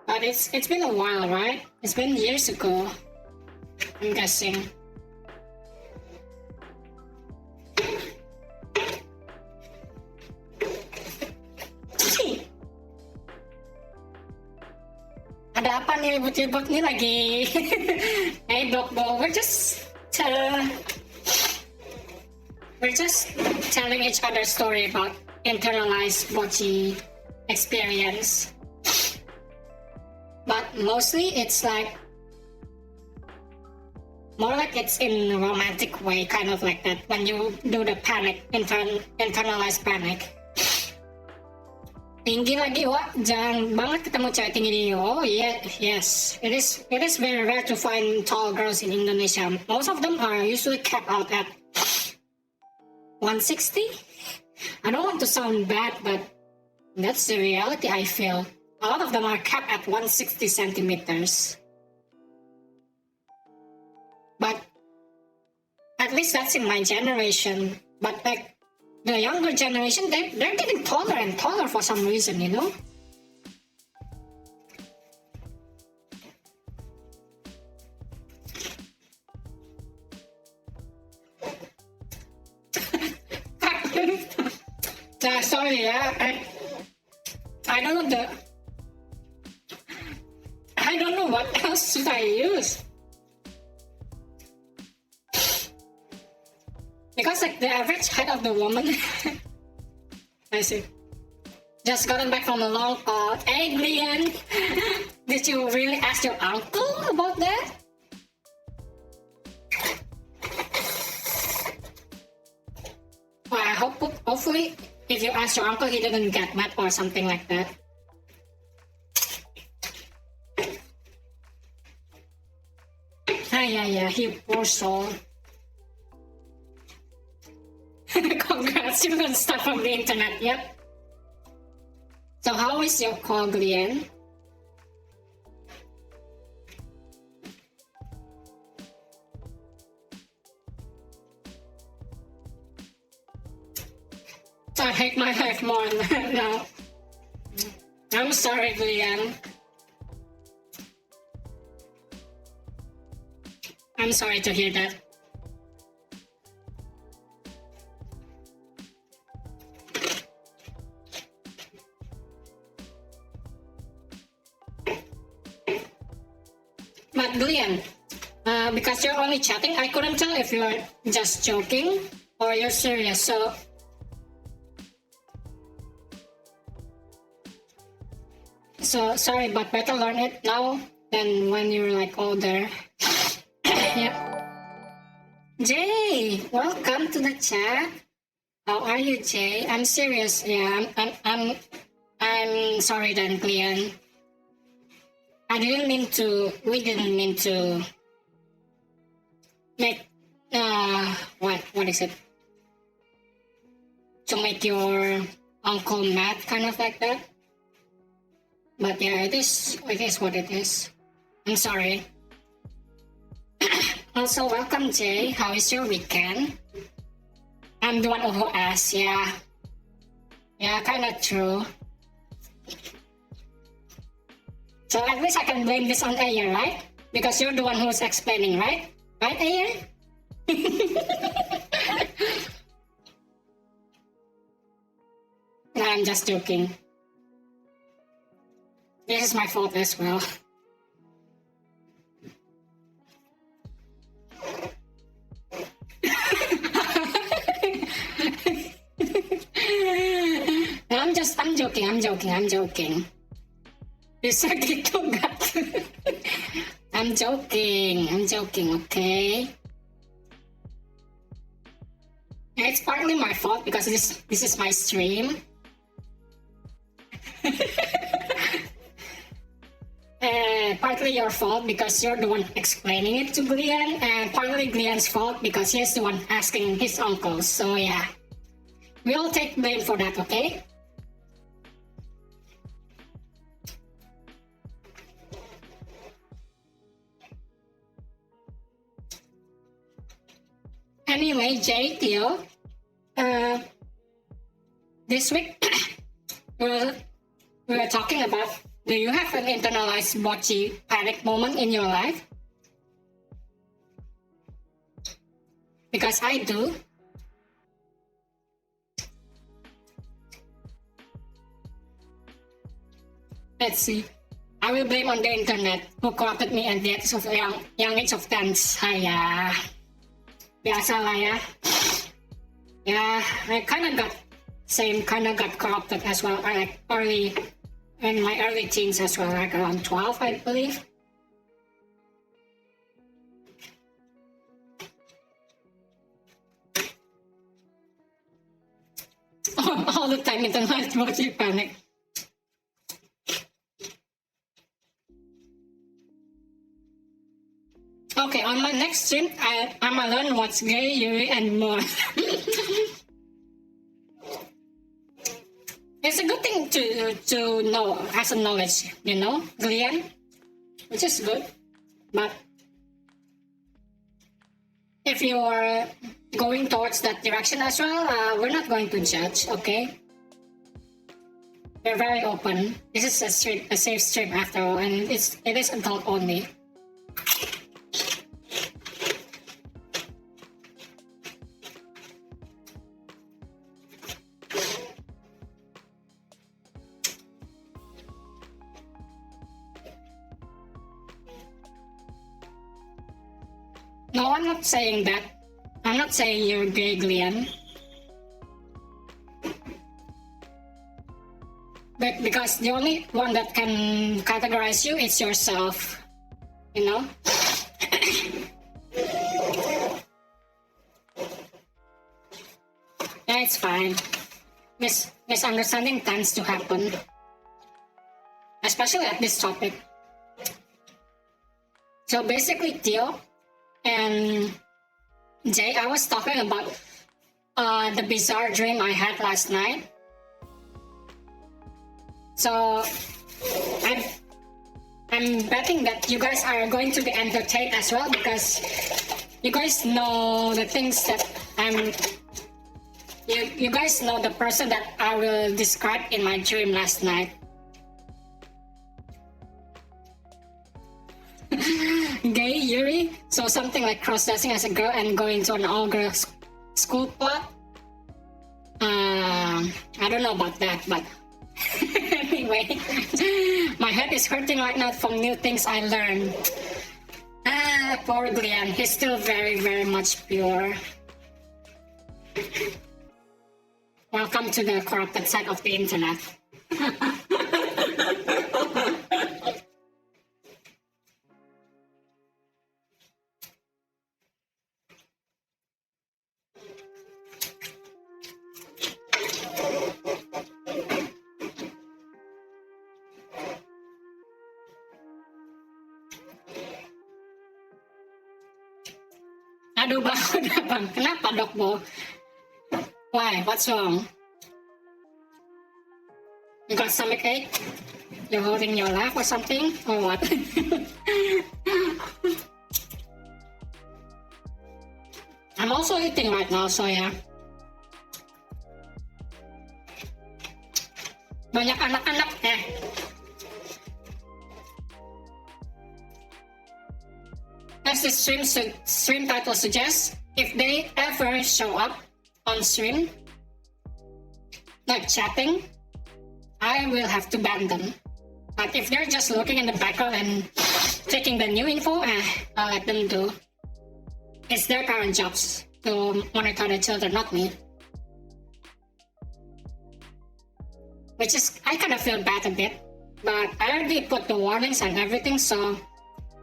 But it's been a while, right? It's been years ago, I'm guessing. Ada apa nih ribut-ribut nih lagi? Hey dok, we're just telling each other story about internalized Bocchi experience. But mostly it's like more like it's in a romantic way, kind of like that. When you do the panic, internalized panic. Tinggi lagi, wah, jarang banget ketemu cewek tinggi di. Oh yeah, yes, it is very rare to find tall girls in Indonesia. Most of them are usually capped out at 160. I don't want to sound bad, but that's the reality I feel. A lot of them are capped at 160 centimeters. But at least that's in my generation. But like the younger generation, they're getting taller and taller for some reason, you know? Sorry, yeah. I don't know what else should I use. Because like the average height of the woman, I see. Just gotten back from a long call. Hey, Glenn, did you really ask your uncle about that? Well, hopefully, if you ask your uncle, he didn't get mad or something like that. Yeah, he poor soul. Congrats, you learned stuff from the internet, yep. So how is your call, Glenn? I hate my life more now. I'm sorry, Glenn. I'm sorry to hear that. But Glenn, because you're only chatting, I couldn't tell if you're just joking or you're serious. So sorry, but better learn it now than when you're like older. Yeah. Jay, welcome to the chat. How are you, Jay? I'm serious. Yeah, I'm sorry then, Glenn. We didn't mean to make, what is it? To make your uncle mad, kind of like that. But yeah, it is what it is. I'm sorry. Also, welcome, Jay. How is your weekend? I'm the one who asked, yeah. Yeah, kind of true. So at least I can blame this on Ayer, right? Because you're the one who's explaining, right? Right, Ayer? No, I'm just joking. This is my fault as well. I'm joking. You said it too good. I'm joking, okay? It's partly my fault because this is my stream. Partly your fault because you're the one explaining it to Glenn, and partly Glenn's fault because he's the one asking his uncles. So yeah, we all take blame for that, okay? Anyway, Jay, Theo, this week we were talking about, do you have an internalized Bocchi panic moment in your life? Because I do. Let's see. I will blame on the internet who corrupted me at the age of young age of 10. Biasa lah ya. Yeah, I kind of got corrupted as well. Like in my early teens as well, like around 12, I believe. All the time, internalized Bocchi panic. Okay, on my next stream, I'ma learn what's gay, Yuri, and more. It's a good thing to know as a knowledge, Glenn, which is good. But if you're going towards that direction as well, we're not going to judge, okay? We're very open. This is a safe stream after all, and it is adult only. No, I'm not saying that. I'm not saying you're gay, Glenn. But because the only one that can categorize you is yourself, Yeah, it's fine. Misunderstanding tends to happen, especially at this topic. So basically, Theo and Jay, I was talking about the bizarre dream I had last night. So I'm betting that you guys are going to be entertained as well, because you guys know the things that you guys know the person that I will describe in my dream last night. Gay, Yuri? So something like cross-dressing as a girl and going to an all-girl school plot? I don't know about that, but anyway, my head is hurting right now from new things I learned. Poor Glenn. He's still very, very much pure. Welcome to the corrupted side of the internet. Aduh bang, kenapa dok Bo? Why? What's wrong? You got stomach ache? You're holding your laugh or something? Or what? I'm also eating right now, so yeah. Banyak anak-anak As the stream title suggests, if they ever show up on stream, like chatting, I will have to ban them. But if they're just looking in the background and taking the new info, I'll let them do. It's their current jobs to monitor the children, not me. Which is, I kind of feel bad a bit, but I already put the warnings and everything, so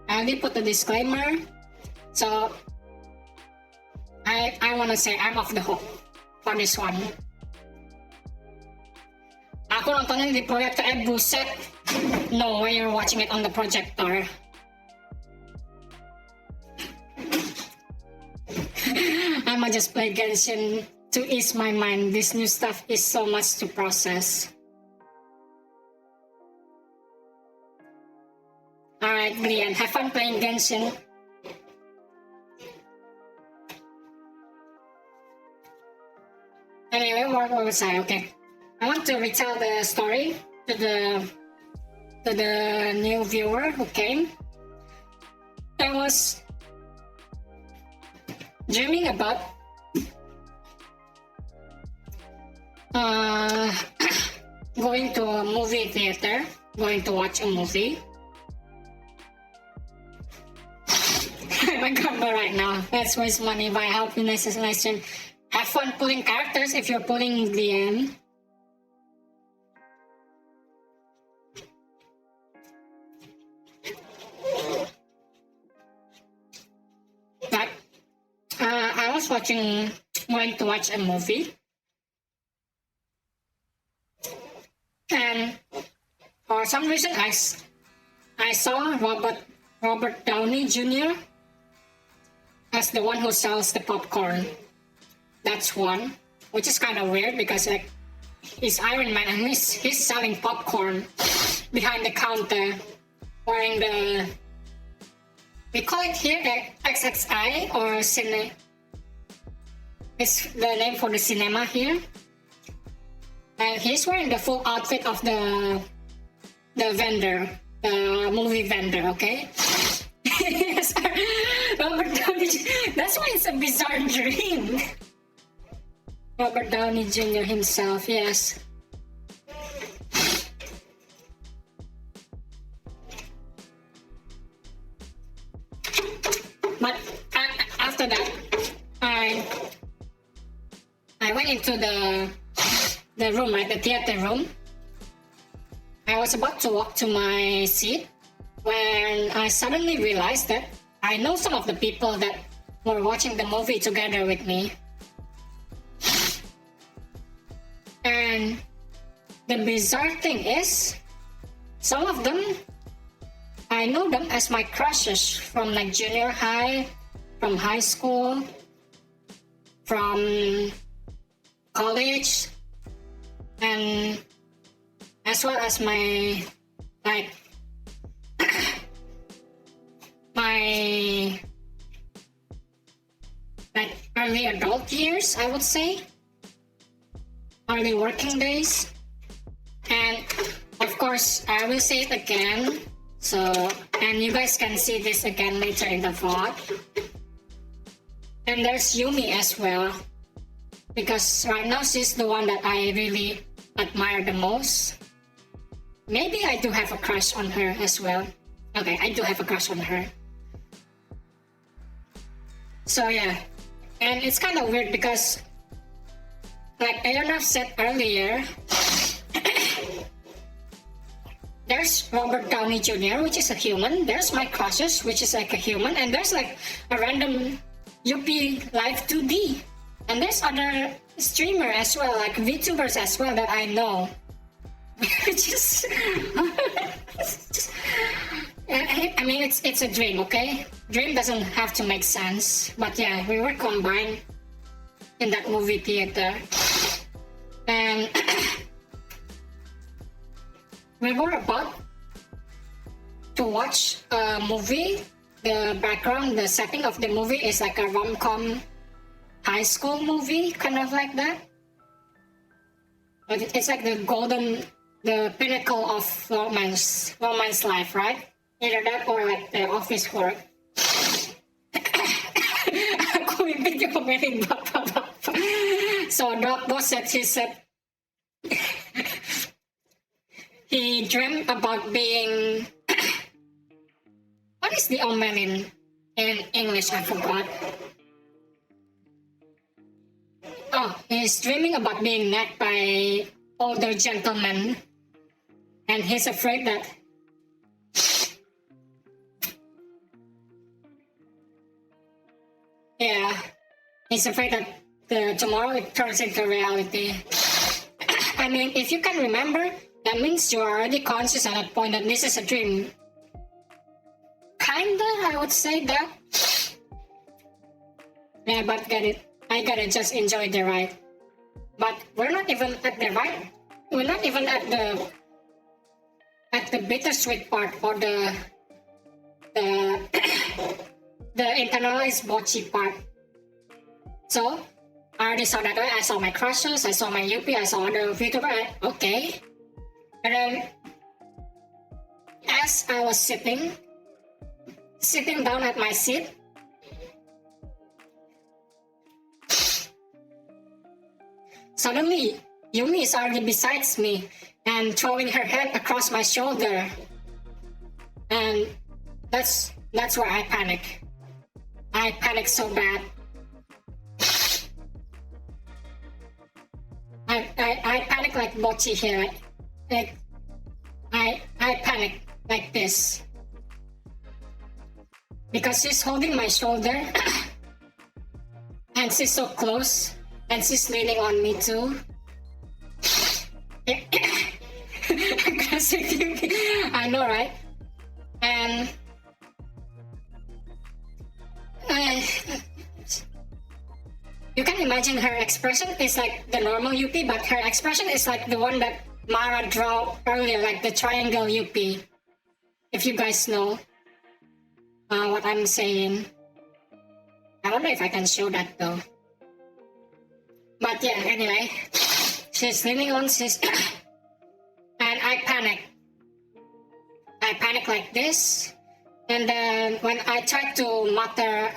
I already put the disclaimer. So I want to say I'm off the hook for this one. Aku nontonnya di proyektor, buset. No way you're watching it on the projector. I might just play Genshin to ease my mind. This new stuff is so much to process. Alright, Brian, have fun playing Genshin. Anyway, what was I? Okay. I want to retell the story to the new viewer who came. I was dreaming about going to a movie theater, going to watch a movie. My combo right now. Let's waste money by helping assassination. Have fun pulling characters if you're pulling the end. But I was going to watch a movie, and for some reason I saw Robert Downey Jr. as the one who sells the popcorn. That's one, which is kind of weird because like he's Iron Man and he's selling popcorn behind the counter, wearing the, we call it here XXI or Cine. It's the name for the cinema here. And he's wearing the full outfit of the vendor, the movie vendor, okay? Yes, Robert Downey, that's why it's a bizarre dream. Robert Downey Jr. himself, yes. But after that, I went into the room, right, the theater room. I was about to walk to my seat when I suddenly realized that I know some of the people that were watching the movie together with me. And the bizarre thing is, some of them, I know them as my crushes from like junior high, from high school, from college, and as well as my like my like early adult years, I would say, early working days. And of course I will say it again, so, and you guys can see this again later in the vlog. And there's Yumi as well, because right now she's the one that I really admire the most. Maybe I do have a crush on her as well. Okay, I do have a crush on her. So yeah, and it's kind of weird because, like Ayana said earlier, there's Robert Downey Jr., which is a human. There's Mike Crosses, which is like a human, and there's like a random UP Live 2D, and there's other streamer as well, like VTubers as well that I know. Which is, I mean, it's a dream, okay? Dream doesn't have to make sense, but yeah, we were combined in that movie theater, and we were about to watch a movie. The background, the setting of the movie is like a rom-com high school movie, kind of like that. But it's like the pinnacle of romance life, right? Either that or like the office work. Aku mimpi dia komenin bapak-bapak. So Doc Boss said he dreamt about being what is the omelin in English? I forgot. Oh, he's dreaming about being nagged by older gentlemen, and he's afraid that he's afraid that tomorrow it turns into reality. I mean, if you can remember, that means you're already conscious at that point that this is a dream. Kinda, I would say that. Yeah, but I gotta just enjoy the ride. But we're not even at the ride. We're not even at the bittersweet part or the internalized Bocchi part. So I already saw that. I saw my crushes, I saw my UP, I saw other VTuber. Okay. And then as I was sitting down at my seat, suddenly Yumi is already beside me and throwing her head across my shoulder, and that's where I panic. I panic so bad. I panic like Bocchi here. Like I panic like this because she's holding my shoulder and she's so close and she's leaning on me too. I know, right? And you can imagine her expression is like the normal UP, but her expression is like the one that Mara drew earlier, like the triangle UP. If you guys know what I'm saying. I don't know if I can show that though. But yeah, anyway, she's leaning on and I panic. I panic like this, and then when I try to mutter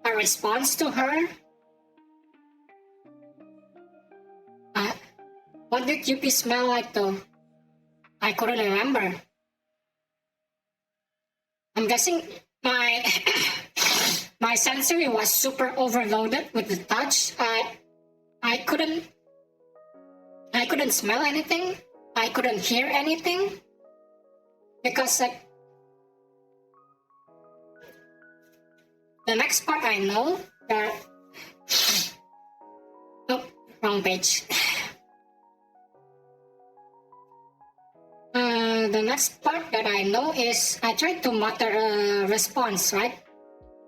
a response to her, what did UP smell like though? I couldn't remember. I'm guessing my my sensory was super overloaded with the touch. I couldn't smell anything. I couldn't hear anything because like the next part I know that oh, wrong page. The next part that I know is I tried to mutter a response, right,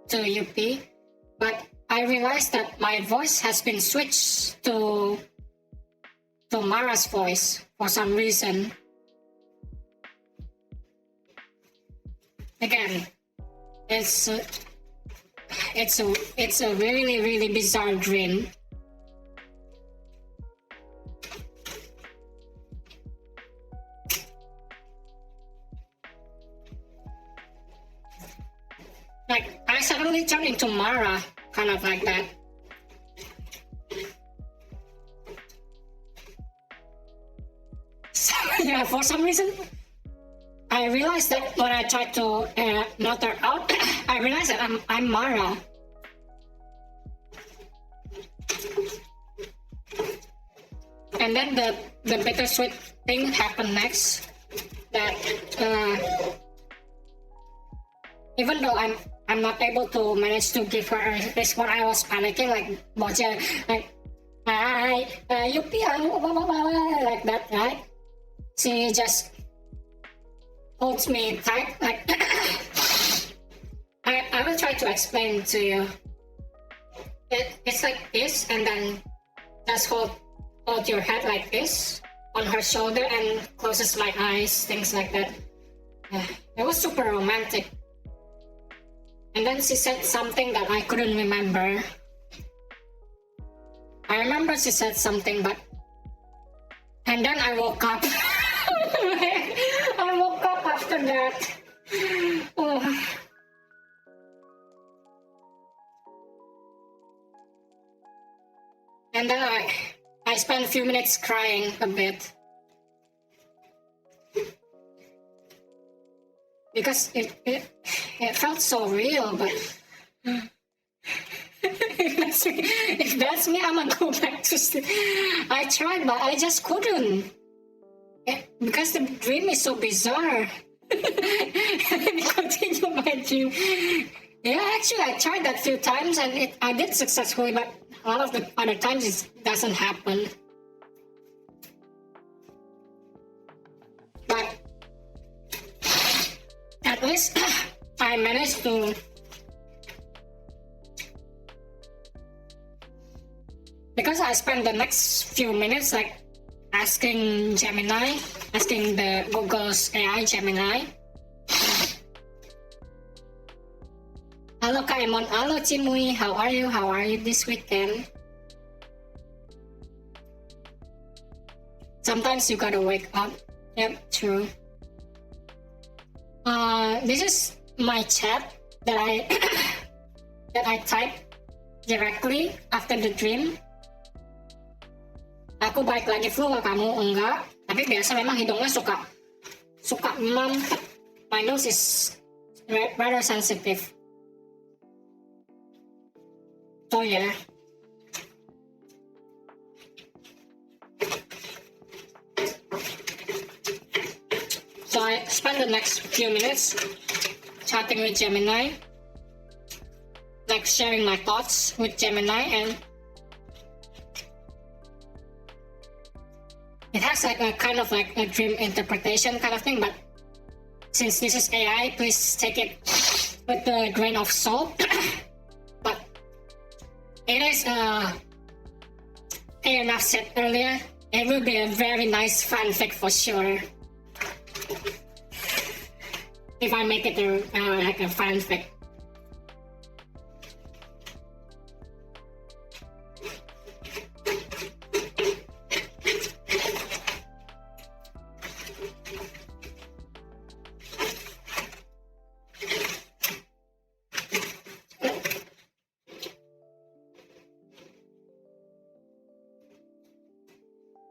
to UP, but I realized that my voice has been switched to Mara's voice for some reason. Again, it's a really, really bizarre dream. Like, I suddenly turned into Mara, kind of like that. So, yeah, for some reason, I I realized that when I tried to not her out, I realized that I'm Mara. And then the bittersweet thing happened next. That even though I'm not able to manage to give her a response, I was panicking like Bocchi, like hi, yuppie, like that, right? She just holds me tight, like I will try to explain to you. It's like this, and then just hold your head like this on her shoulder and closes my eyes, things like that. It was super romantic. And then she said something that I couldn't remember. I remember she said something, but... And then I woke up. I woke up after that. Oh. And then I spent a few minutes crying a bit. Because it felt so real, but if that's me, I'm gonna go back to sleep. I tried, but I just couldn't. Because the dream is so bizarre. Let me continue my dream. Yeah, actually, I tried that few times and I did successfully, but a lot of the other times it doesn't happen. But at least I managed to. Because I spent the next few minutes like asking Gemini, asking the Google's AI Gemini. Hello Kaimon, hello Chimui, how are you? How are you this weekend? Sometimes you gotta wake up. Yep, true. This is my chat that I that I type directly after the dream. Aku balik lagi flu, kamu enggak. Tapi biasa memang hidungnya suka emam. My nose is rather sensitive. So yeah. So I spent the next few minutes chatting with Gemini, like sharing my thoughts with Gemini, and it has like a kind of like a dream interpretation kind of thing, but since this is AI, please take it with a grain of salt. But it is, enough said earlier, it will be a very nice fanfic for sure. If I make it like a fanfic.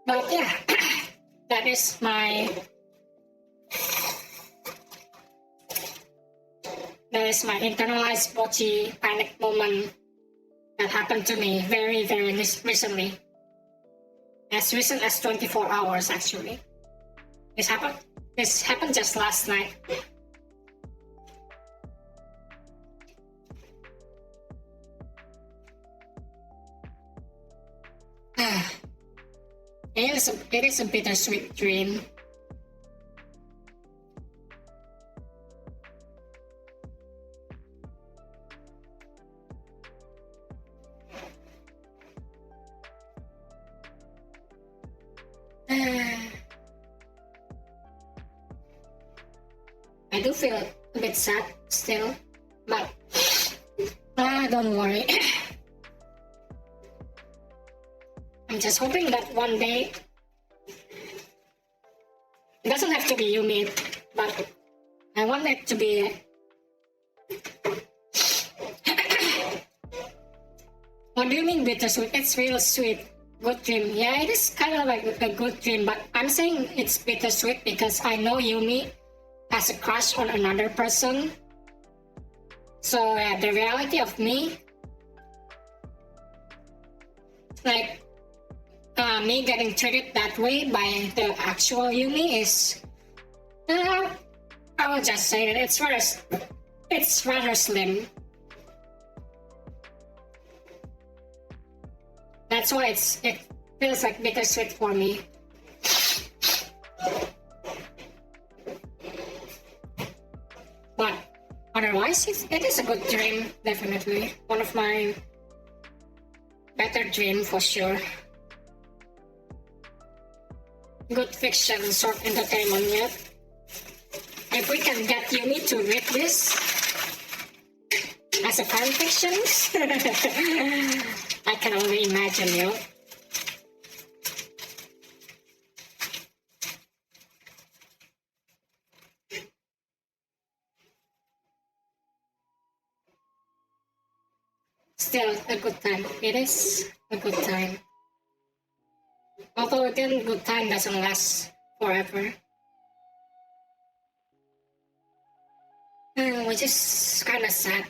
But yeah, that is my internalized Bocchi panic moment that happened to me very, very recently. As recent as 24 hours actually. This happened just last night. It is a bittersweet dream. I do feel a bit sad still, but don't worry. I'm just hoping that one day, it doesn't have to be Yumi, but I want it to be. What do you mean bittersweet? It's real sweet. Good dream. Yeah, it is kind of like a good dream, but I'm saying it's bittersweet because I know Yumi has a crush on another person. So the reality of me, like me getting treated that way by the actual Yumi is, I will just say that it's rather slim. That's why it feels like bittersweet for me. But otherwise, it is a good dream, definitely. One of my better dream for sure. Good fiction, short entertainment yet. If we can get Yumi to read this as a fan fiction, I can only imagine, yo. Still a good time. It is a good time. Although again, good time doesn't last forever. Which is kind of sad.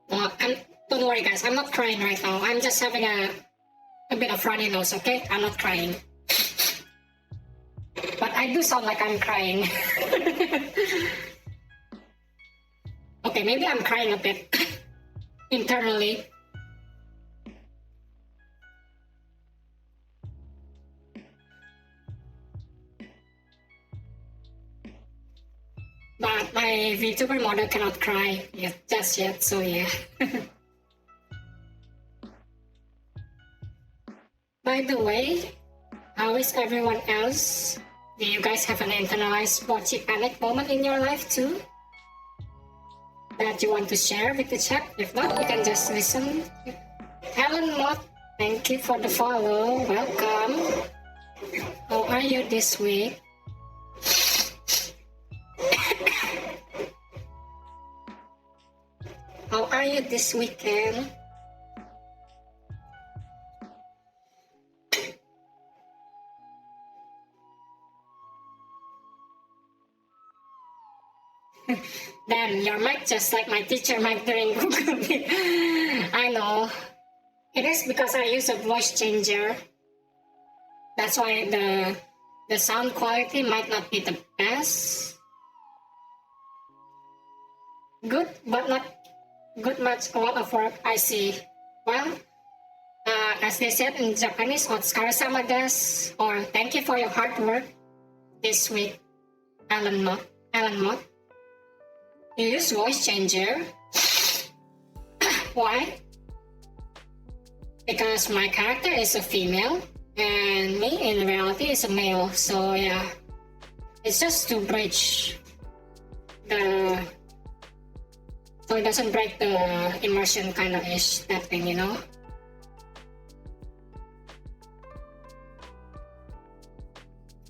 Well, don't worry guys, I'm not crying right now. I'm just having a bit of runny nose, okay? I'm not crying. But I do sound like I'm crying. Okay, maybe I'm crying a bit internally. But my VTuber model cannot cry just yet, so yeah. By the way, how is everyone else? Do you guys have an internalized bocchi panic moment in your life too? That you want to share with the chat? If not, you can just listen. Helen Mott, thank you for the follow. Welcome. How are you this week? How are you this weekend? Damn, your mic just like my teacher mic during Google Meet. I know. It is because I use a voice changer. That's why the sound quality might not be the best. Good, but not good much, a lot of work, I see. Well, as they said in Japanese, otsukaresama desu, or thank you for your hard work this week, Alan Mott. You use voice changer. Why? Because my character is a female, and me in reality is a male, so yeah. It's just to bridge so it doesn't break the immersion kind of ish, that thing, you know?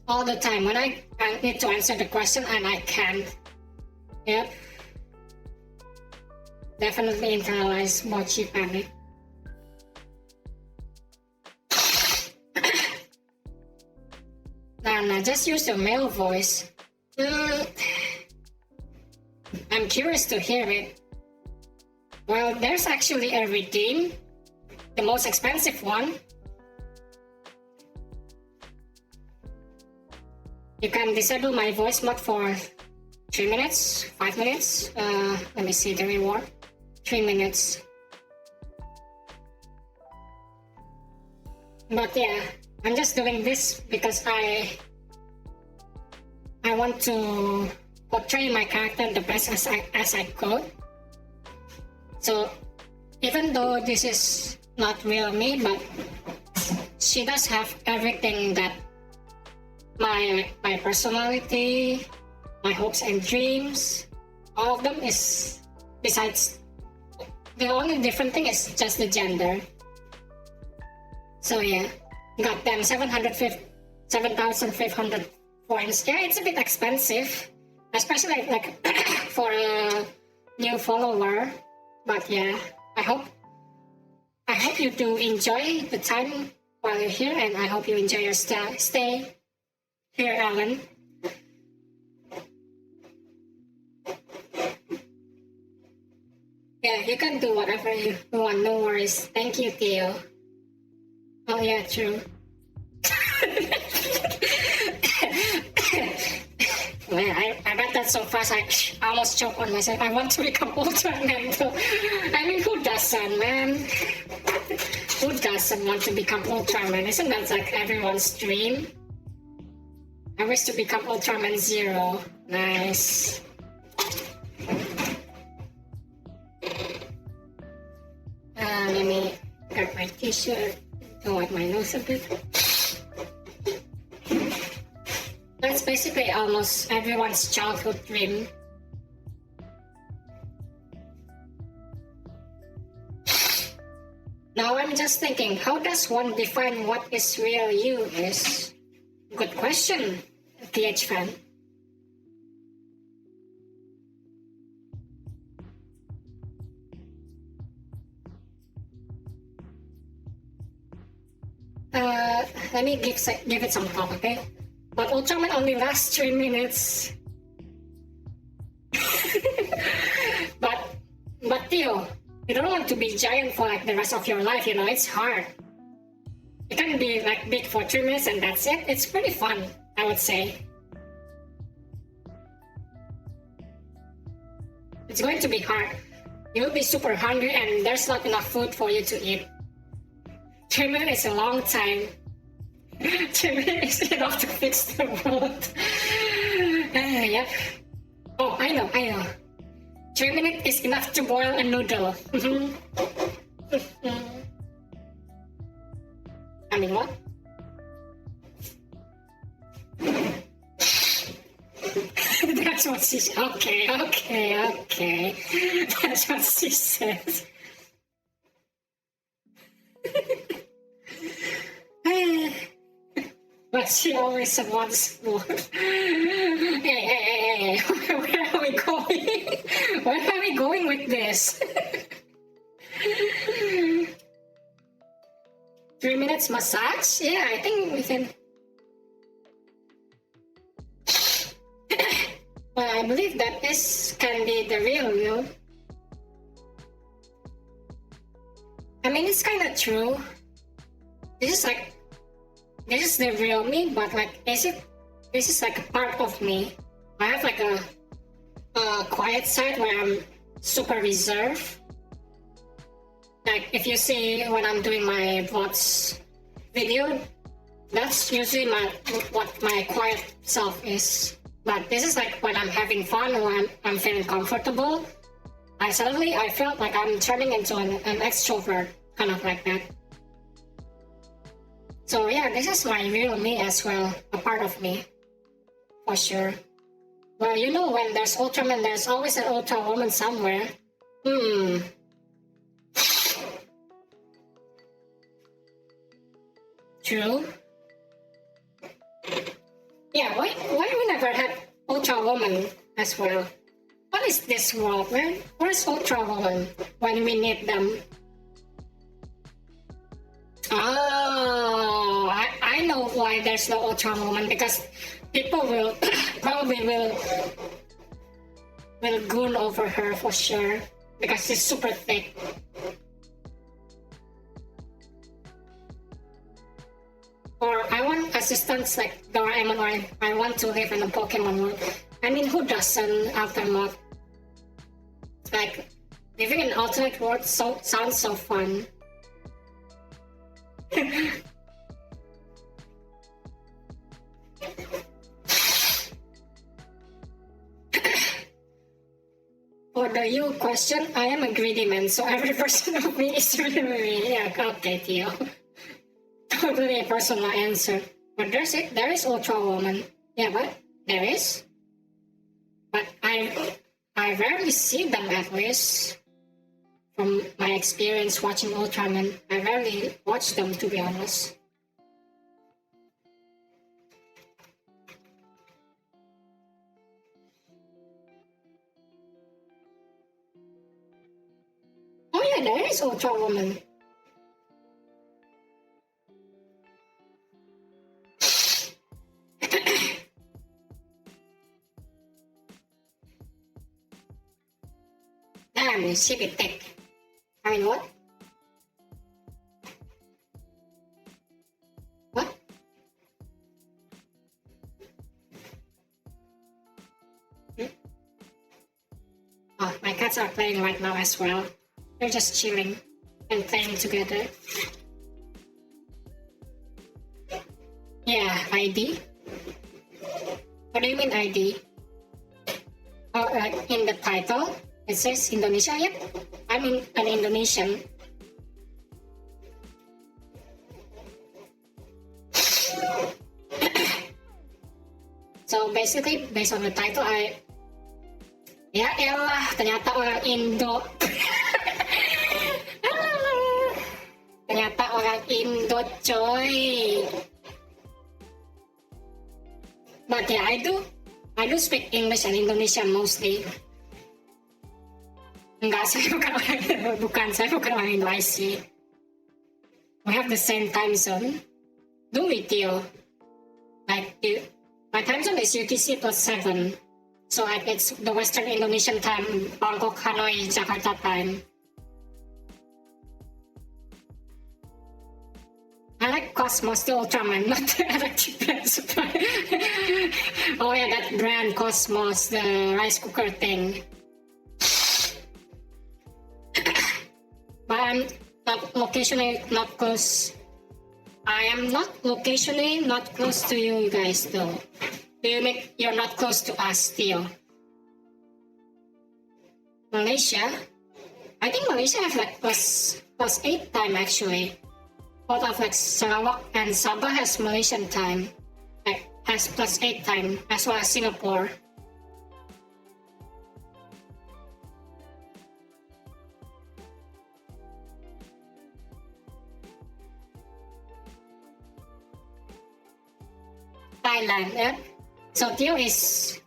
All the time when I need to answer the question and I can't. Yep. Definitely internalized bocchi panic. And I just use the male voice. I'm curious to hear it. Well, there's actually a redeem, the most expensive one. You can disable my voice mod for 3 minutes, 5 minutes. Let me see the reward. 3 minutes. But yeah, I'm just doing this because I want to portray my character the best as I could. So even though this is not real me, but she does have everything that my personality, my hopes and dreams, all of them is, besides, the only different thing is just the gender. So yeah, got them 7,500 points. Yeah, it's a bit expensive, especially like for a new follower. But yeah, I hope you do enjoy the time while you're here, and I hope you enjoy your stay here, Alan. Yeah, you can do whatever you want, no worries. Thank you, Theo. Oh yeah, true. Man, I read that so fast, I almost choked on myself. I want to become Ultraman too. I mean, who doesn't, man? Who doesn't want to become Ultraman? Isn't that like everyone's dream? I wish to become Ultraman Zero. Nice. Let me grab my t-shirt, wipe my nose a bit. That's basically almost everyone's childhood dream. Now I'm just thinking, how does one define what is real you is? Good question, TH fan. Let me give it some thought, okay? But Ultraman only lasts 3 minutes. but Theo, you don't want to be giant for like the rest of your life, you know, it's hard. You can be like big for 3 minutes and that's it. It's pretty fun, I would say. It's going to be hard. You'll be super hungry and there's not enough food for you to eat. 3 minutes is a long time. 3 minutes is enough to fix the world. Yeah. Oh, I know. 3 minutes is enough to boil a noodle. I mean, what? That's what she said. Okay. That's what she says. But she always wants more. Hey, where are we going? Where are we going with this? 3 minutes massage? Yeah, I think we can. Well, I believe that this can be the real you. I mean, it's kind of true. This is the real me, but like, this is like a part of me. I have like a quiet side where I'm super reserved. Like, if you see when I'm doing my VODs video, that's usually what my quiet self is. But this is like when I'm having fun or I'm feeling comfortable. I felt like I'm turning into an extrovert, kind of like that. So yeah, this is my real me as well, a part of me, for sure. Well, you know, when there's Ultraman, there's always an Ultra woman somewhere. True. Yeah, why we never had Ultra woman as well? What is this world, man? Where's Ultra woman when we need them? Oh, I know why there's no Ultra woman, because people will probably will goon over her for sure, because she's super thick. Or I want assistants like Doraemon, or I want to live in a Pokemon world. I mean, who doesn't after mod? Like, living in an alternate world sounds so fun. For the you question, I am a greedy man, so every person of me is really me. Yeah, okay, Theo. Totally a personal answer. But there is Ultra Woman. Yeah, but there is. But I rarely see them, at least. From my experience watching Ultraman, I rarely watch them, to be honest. Oh yeah, there is Ultra Woman. time, ship it take. I mean, what? What? Oh, my cats are playing right now as well. They're just chilling and playing together. Yeah, ID. What do you mean ID? Oh, in the title, it says Indonesia. Yep, I'm an Indonesian. So basically, based on the title, ya elah, ternyata orang Indo. Ternyata orang Indo, coy. But yeah, I do speak English and Indonesian mostly. Enggak, saya bukan orang Indo, I see. We have the same time zone. Do we, Theo? Like, my time zone is UTC plus 7. So like it's the Western Indonesian time, Bangkok, Hanoi, Jakarta time. I like Cosmos, the Ultraman, not the electric pen supply. Oh yeah, that brand Cosmos, the rice cooker thing. But I'm not locationally not close. I am not locationally not close to you guys though. You're not close to us, Theo. Malaysia? I think Malaysia have like plus 8 time actually. Both of like Sarawak and Sabah has Malaysian time. Like has plus 8 time, as well as Singapore. Thailand, yeah. So Theo is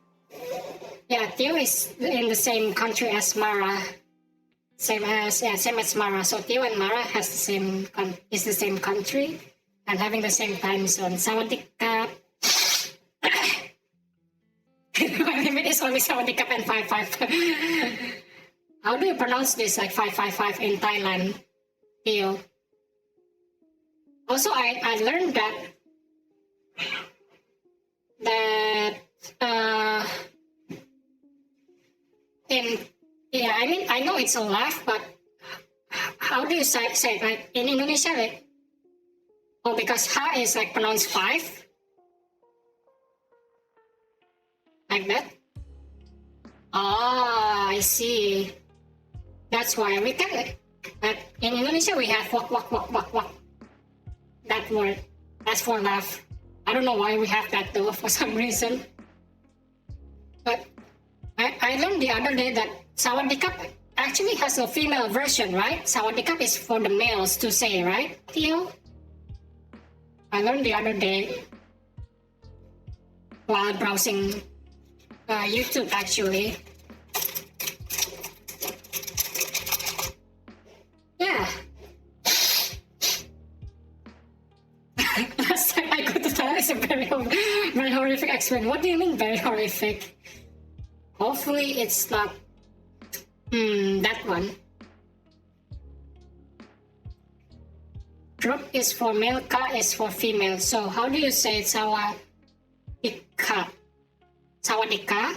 in the same country as Mara, same as Mara. So Theo and Mara has is the same country and having the same time zone. Sawadika. My limit is only Sawadika and 555. How do you pronounce this like 555 in Thailand, Theo? Also, I learned that I know it's a laugh, but how do you say it? Like in Indonesia, like, oh, because ha is like pronounced 5, like that. Ah, I see. That's why we can like in Indonesia we have wak. That word. That's for laugh. I don't know why we have that though for some reason. But I learned the other day that Sawadikap actually has a female version, right? Sawadikap is for the males to say, right, Theo? I learned the other day while browsing YouTube actually. Yeah. Last time I go to Thailand is a very horrific experience. What do you mean very horrific? Hopefully it's not that one. Group is for male, ka is for female. So how do you say sawadika? Sawadika?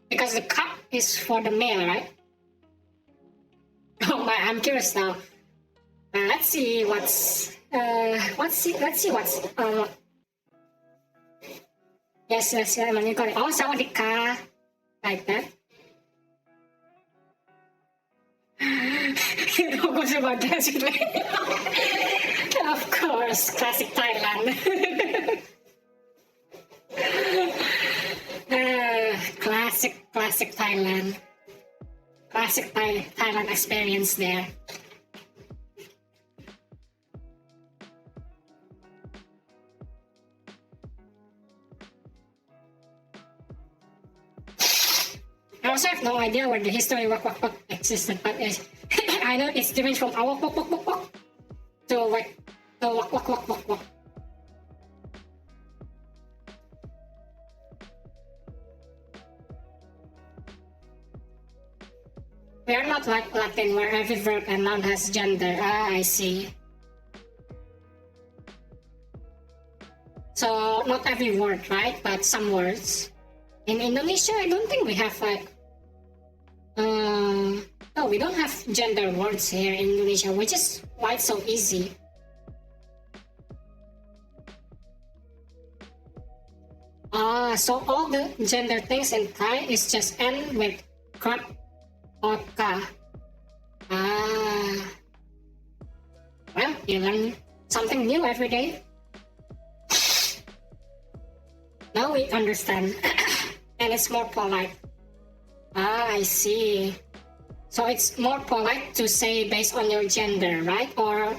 Because the ka is for the male, right? Oh my, I'm curious now. Let's see what's yes, you got it. Oh, sawadika, like that. You know what about that? Of course, classic Thailand. Classic Thailand. Classic Thailand experience there. I also have no idea where the history wak existed, but I know it's different from awak wak to wak. We are not like Latin where every verb and noun has gender. Ah, I see. So not every word, right? But some words. In Indonesia, I don't think we have like. No, we don't have gender words here in Indonesia, which is why it's so easy. Ah, so all the gender things in Thai is just end with krap or ka. Ah. Well, you learn something new every day. Now we understand. And it's more polite. Ah, I see. So it's more polite to say based on your gender, right? Or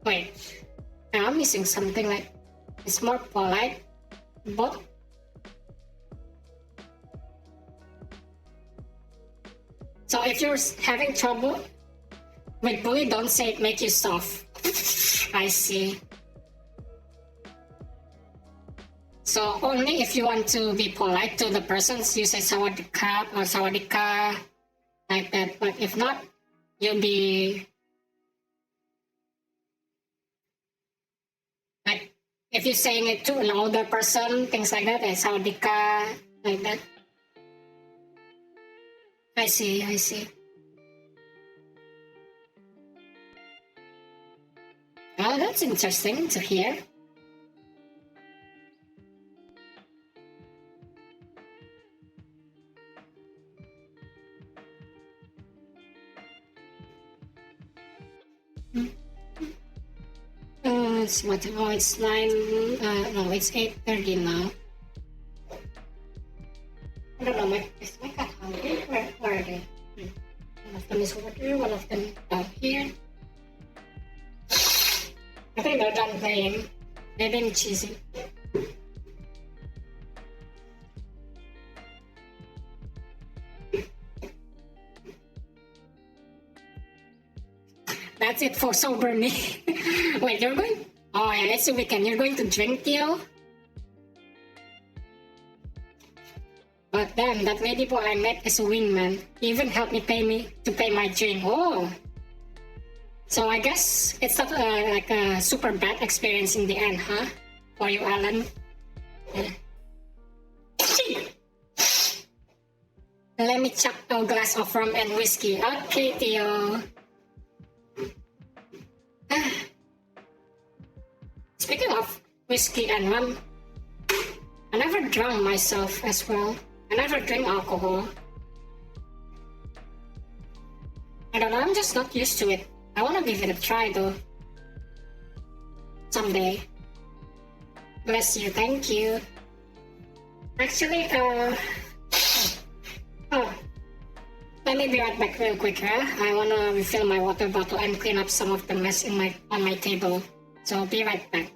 wait, I'm missing something like it's more polite, but so if you're having trouble with bully, don't say it make you soft. I see. So only if you want to be polite to the persons, you say sawadika or sawadika, like that. But if not, you'll be like if you're saying it to an older person, things like that, sawadika, like that. I see, I see. Oh, that's interesting to hear. It's what? Oh, it's 9. No, it's 8:30 now. I don't know. Is my cat hungry? Where are they? One of them is over here. One of them down here. I think they're done playing. They're being cheesy. That's it for sober me. Wait, you're going? Oh yeah, it's a weekend. You're going to drink, Theo? But then that lady boy I met is a wingman. He even helped me pay my drink. Oh. So I guess it's not like a super bad experience in the end, huh? For you, Alan. Yeah. Let me chuck a glass of rum and whiskey. Okay, Theo. Speaking of whiskey and rum, I never drunk myself as well. I never drink alcohol. I don't know, I'm just not used to it. I want to give it a try though. Someday. Bless you, thank you. Actually, let me be right back real quick, huh? I want to refill my water bottle and clean up some of the mess on my table. So I'll be right back.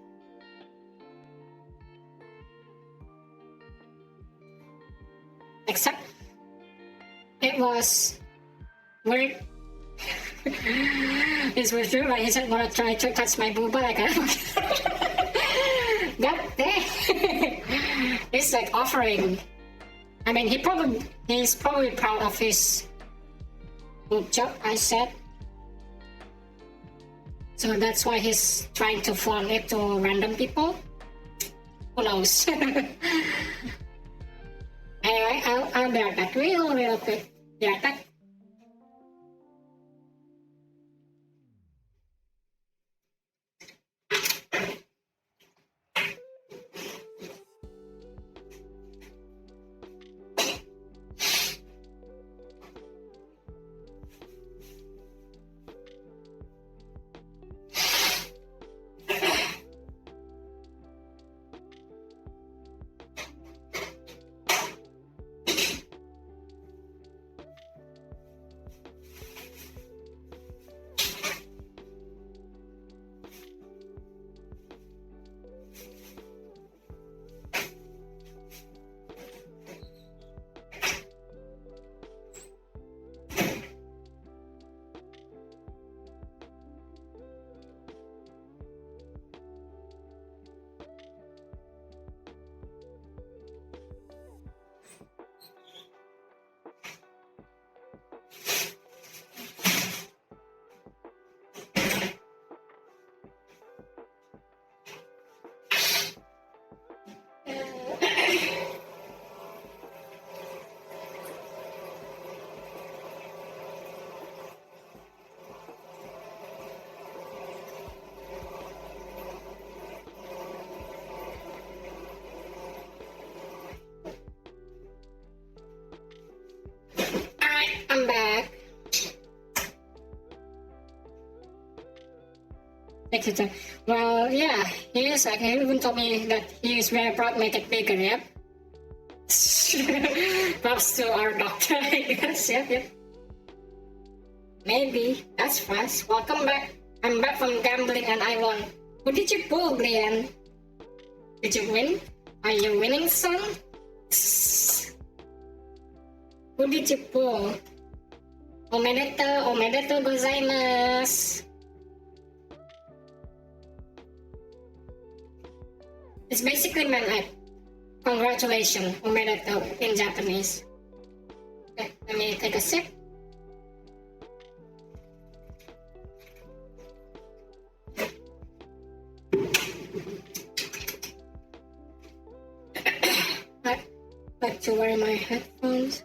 Except it was weird. It's weird too, right? He said wanna try to touch my booba like God damn. It's like offering. I mean he's probably proud of his good job, I said. So that's why he's trying to flaunt it to random people. Who knows? Anyway, I'll be right back real quick. Be right back. Take your time. Well, yeah, he is like, he even told me that he is very proud, make it bigger, yep. Props to our doctor, I guess, yep. Maybe, that's fast. Welcome back. I'm back from gambling and I won. Who did you pull, Glenn? Did you win? Are you winning, son? Who did you pull? Omedetou gozaimasu. It's basically meant like congratulations, omedetou in Japanese. Okay, let me take a sip. Like to wear my headphones.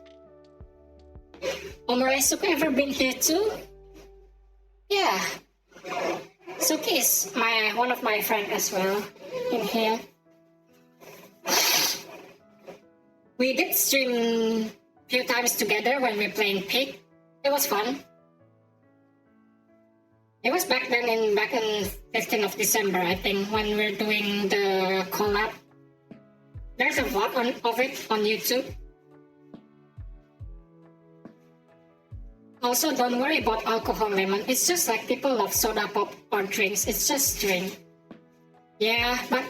Omar Suki ever been here too? Yeah. Suki is one of my friends as well in here. We did stream a few times together when we were playing Pig. It was fun. It was back in 15th of December, I think, when we were doing the collab. There's a vlog of it on YouTube. Also, don't worry about alcohol, Lemon. It's just like people love soda pop or drinks. It's just drink. Yeah, but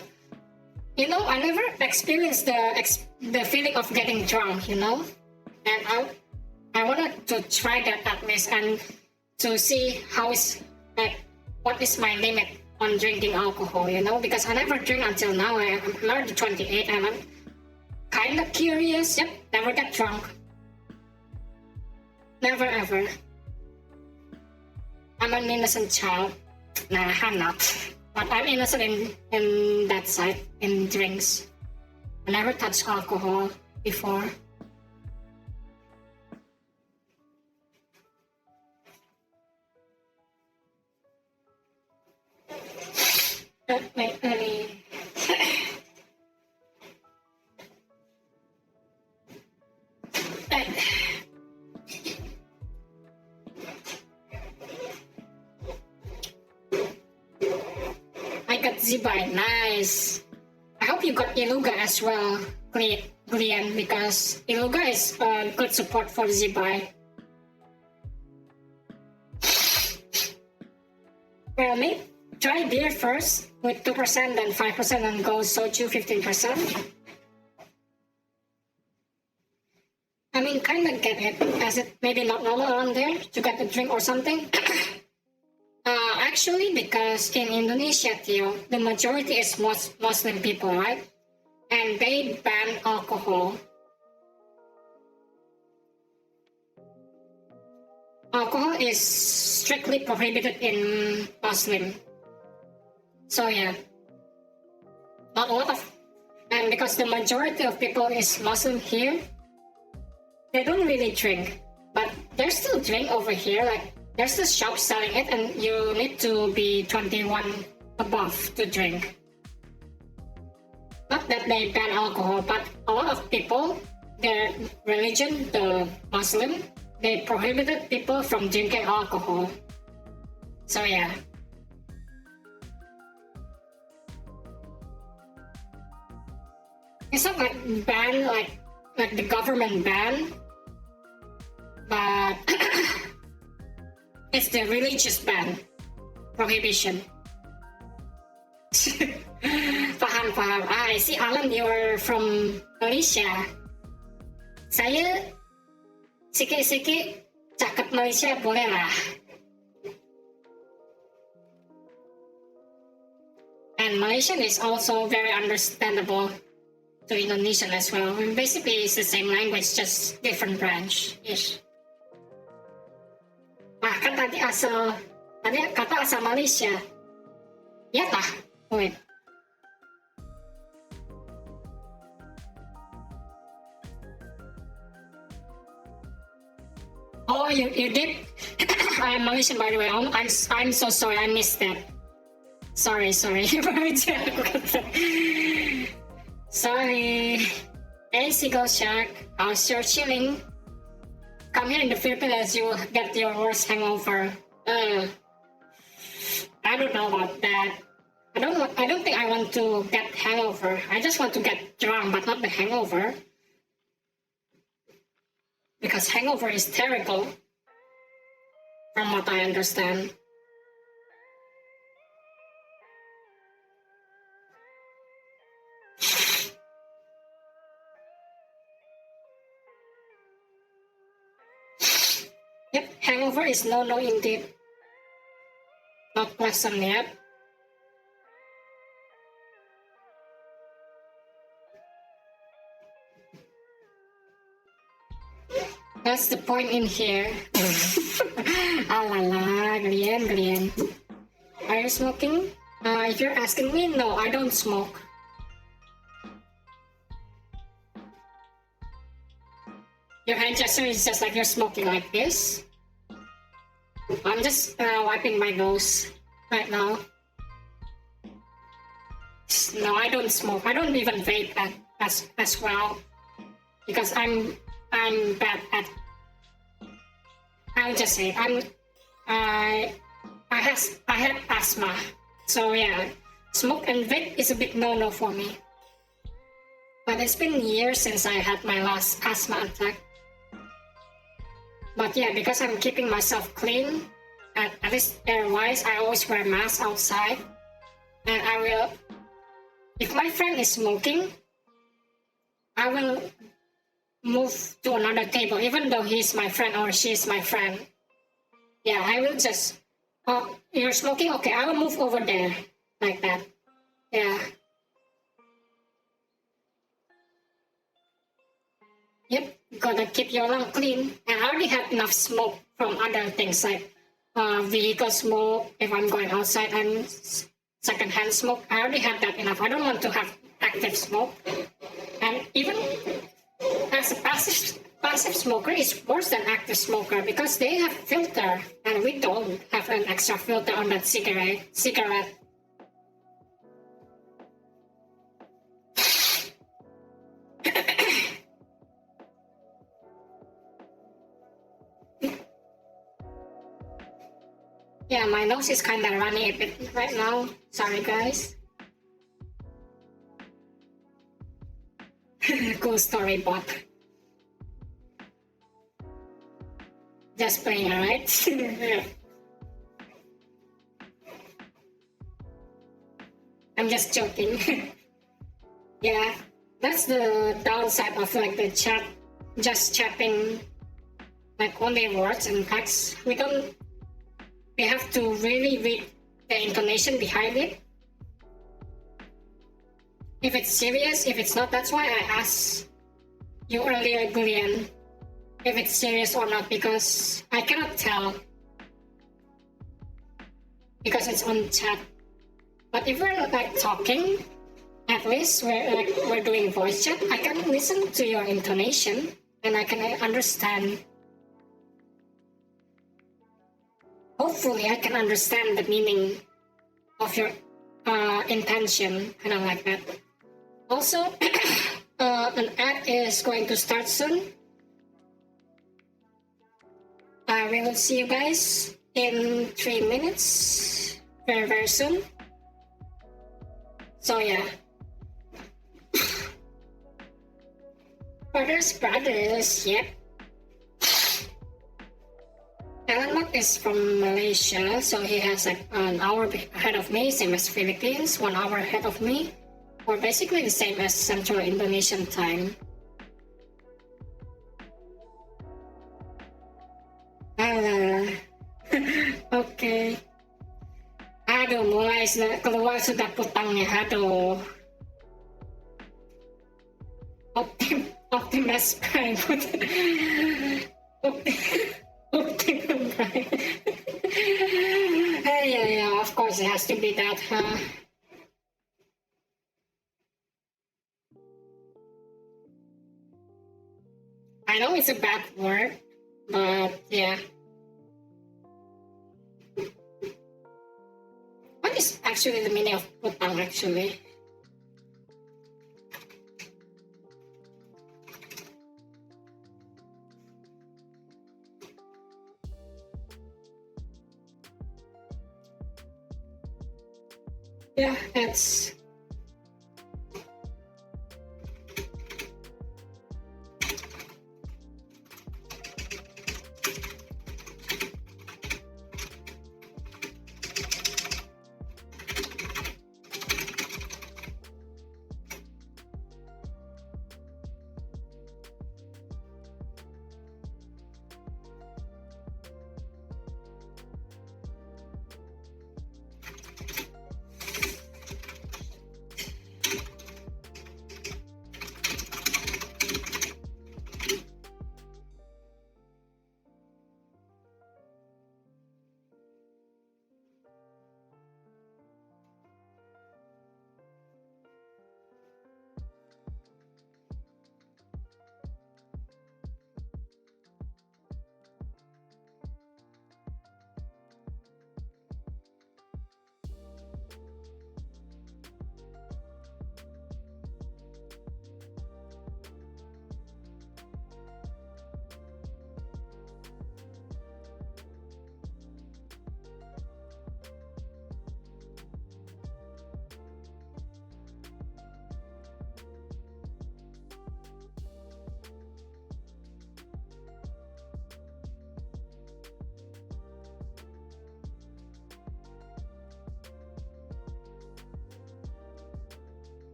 you know, I never experienced the feeling of getting drunk, you know, and I wanted to try that at least and to see what is my limit on drinking alcohol, you know, because I never drink until now. I'm already 28 and I'm kind of curious. Yep, never get drunk. Never ever. I'm an innocent child. Nah, I'm not. But I'm innocent in that side, in drinks. I never touched alcohol before. Wait, let me... I got Zibai, nice. I hope you got Iluga as well, Glenn, because Iluga is good support for Zibai. Well, maybe try beer first with 2%, then 5%, and go soju 15%. I mean, kind of get it, as it maybe not normal around there to get a drink or something. Actually, because in Indonesia, Theo, the majority is Muslim people, right? And they ban alcohol. Alcohol is strictly prohibited in Muslim. So yeah, not a lot of, and because the majority of people is Muslim here, they don't really drink, but there's still drink over here. Like there's this shop selling it, and you need to be 21 above to drink. Not that they ban alcohol, but a lot of people, their religion, the Muslim, they prohibited people from drinking alcohol. So yeah. It's not like ban, like the government ban, but it's the religious ban, prohibition. Paham. I see, Alan, you're from Malaysia. Saya sikit-sikit cakap Malaysia boleh lah. And Malaysian is also very understandable to Indonesian as well. Basically, it's the same language, just different branch-ish. Kan tadi kata asal Malaysia. Ya tah? Wait. Oh, you did? I am Malaysian, by the way. I'm so sorry, I missed that. Sorry. Sorry. Hey, Seagull Shark, how's your chilling? Come here in the Philippines as you get your worst hangover. I I don't know about that. I don't think I want to get hangover. I just want to get drunk, but not the hangover. Because hangover is terrible, from what I understand. Yep, hangover is no indeed. Not pleasant yet. That's the point in here. Ah la la, Glenn. Are you smoking? If you're asking me, no, I don't smoke. Your hand gesture is just like you're smoking like this. I'm just wiping my nose right now. No, I don't smoke. I don't even vape as well because I'm bad at. I'll just say I have asthma, so yeah, smoke and vape is a bit no for me. But it's been years since I had my last asthma attack. But yeah, because I'm keeping myself clean, at least air-wise, I always wear a mask outside. And I will, if my friend is smoking, I will move to another table, even though he's my friend or she's my friend. Yeah, I will just, oh, you're smoking? Okay, I will move over there, like that. Yeah. Yep, gotta keep your lung clean. And I already have enough smoke from other things like vehicle smoke. If I'm going outside and secondhand smoke, I already have that enough. I don't want to have active smoke. And even as a passive smoker is worse than active smoker because they have filter and we don't have an extra filter on that cigarette. Yeah, my nose is kind of running a bit right now. Sorry, guys. Cool story, Bob. Just playing, alright? I'm just joking. Yeah, that's the downside of like the chat, just chatting like only words and text. We have to really read the intonation behind it. If it's serious, if it's not, that's why I asked you earlier, Gillian, if it's serious or not, because I cannot tell. Because it's on chat. But if we're like talking, at least we're doing voice chat, I can listen to your intonation and I can understand. Hopefully I can understand the meaning of your intention, kind of like that. Also, an ad is going to start soon. We will see you guys in 3 minutes, very soon. So yeah. Brothers, yep. Alan is from Malaysia, so he has like an hour ahead of me, same as Philippines, 1 hour ahead of me, or basically the same as Central Indonesian time. Okay. Aduh, mulai keluar sudah putangnya, aduh. Optimus Prime. Optimus Prime. Yeah, of course it has to be that, huh? I know it's a bad word, but yeah. What is actually the meaning of putang actually? Yeah, it's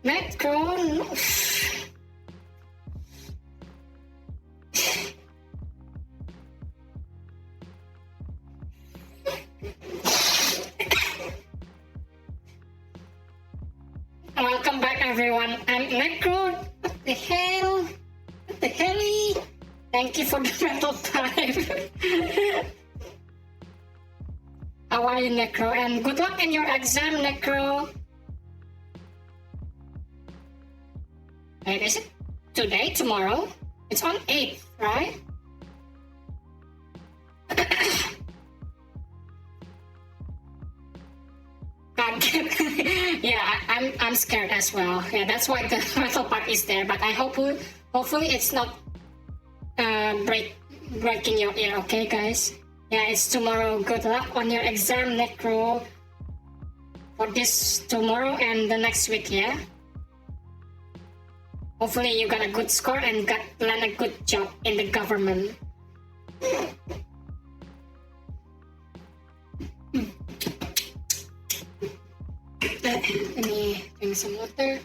Macron. Welcome back, everyone. I'm Macron. What the hell? What the hell? Thank you for the metal pipe. How are you, Necro? And good luck in your exam, Necro. Wait, is it today, tomorrow? It's on 8th, right? Yeah, I'm scared as well. Yeah, that's why the metal part is there. But I hopefully it's not breaking your ear. Okay, guys. Yeah, it's tomorrow. Good luck on your exam, Necro. For this tomorrow and the next week. Yeah. Hopefully you got a good score and land a good job in the government. Let me drink some water.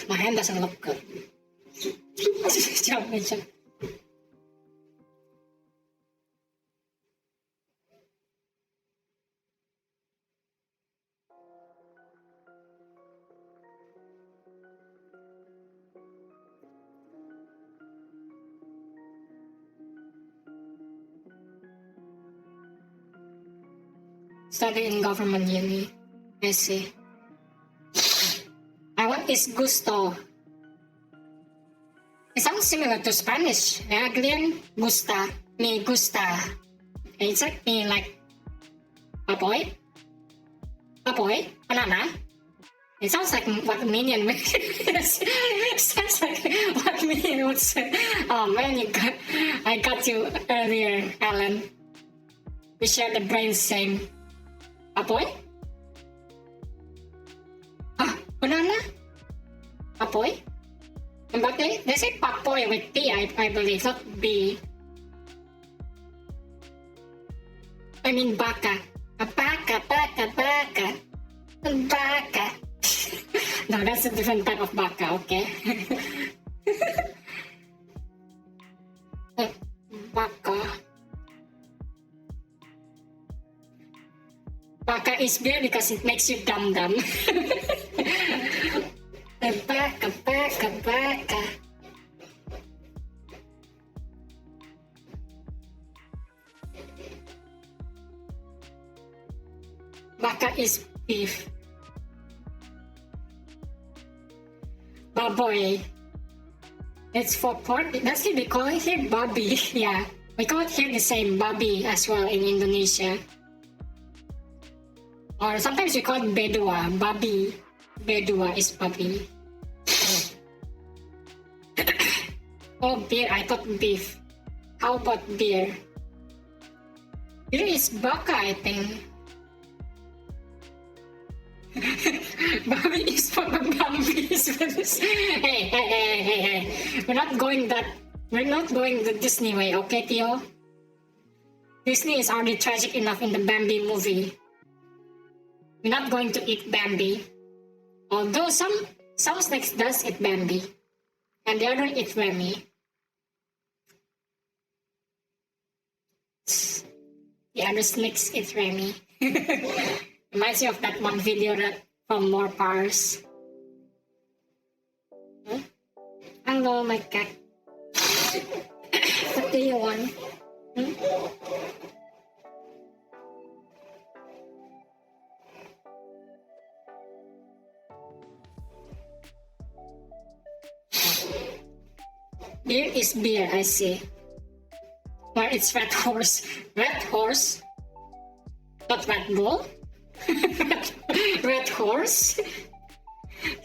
My hand doesn't look good. Study in government uni. I see. What is gusto? It sounds similar to Spanish. Yeah, Glenn? Gusta. Me gusta. It's like me like apoy? Apoy? Banana? It sounds like what Minion would It sounds like what Minion would say. Oh man, I got you earlier, Alan. We share the brain same. Apoy? Banana? Apoy? But they say papoy with P, I believe, not B. I mean baka. A baka. Baka. No, that's a different type of baka, okay? Baka. Baka is beer because it makes you dumb. Baka, baka, baka. Baka is beef. Baboy. It's for pork. That's it. We call it here babi. Yeah. We call it here the same babi as well in Indonesia. Or sometimes we call it bedua. Babi. Bedua is babi. Oh, beer. I thought beef. How about beer? Beer is baka, I think. Babi is for the Bambi's. Hey. We're not going the Disney way, okay, Theo? Disney is already tragic enough in the Bambi movie. We're not going to eat Bambi. Although some snakes does eat Bambi. And the other eat Remy. The other snakes eat Remy. Reminds me of that one video from More Powers. Hello, my cat. What do you want? Beer is beer, I see. Or it's Red Horse. Red Horse? Not Red Bull? Red Horse?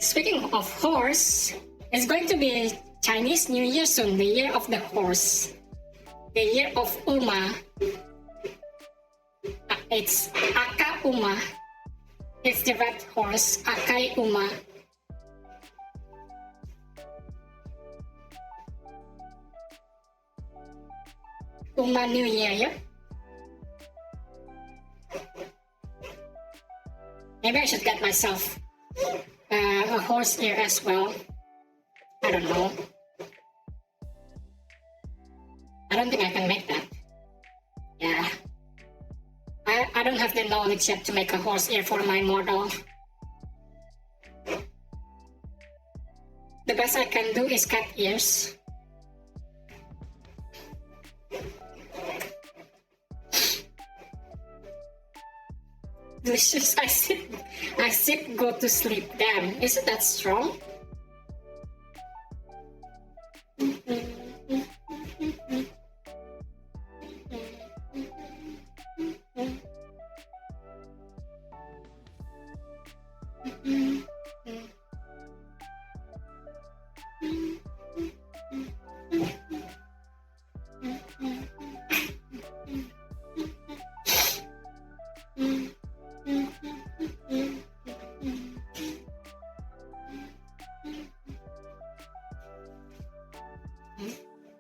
Speaking of horse, it's going to be Chinese New Year soon, the year of the horse. The year of Uma. It's Aka Uma. It's the red horse, Akai Uma. Uma New Year, yeah? Maybe I should get myself a horse ear as well. I don't know. I don't think I can make that. Yeah. I don't have the knowledge yet to make a horse ear for my model. The best I can do is cat ears. Delicious. I sit, go to sleep. Damn, isn't that strong?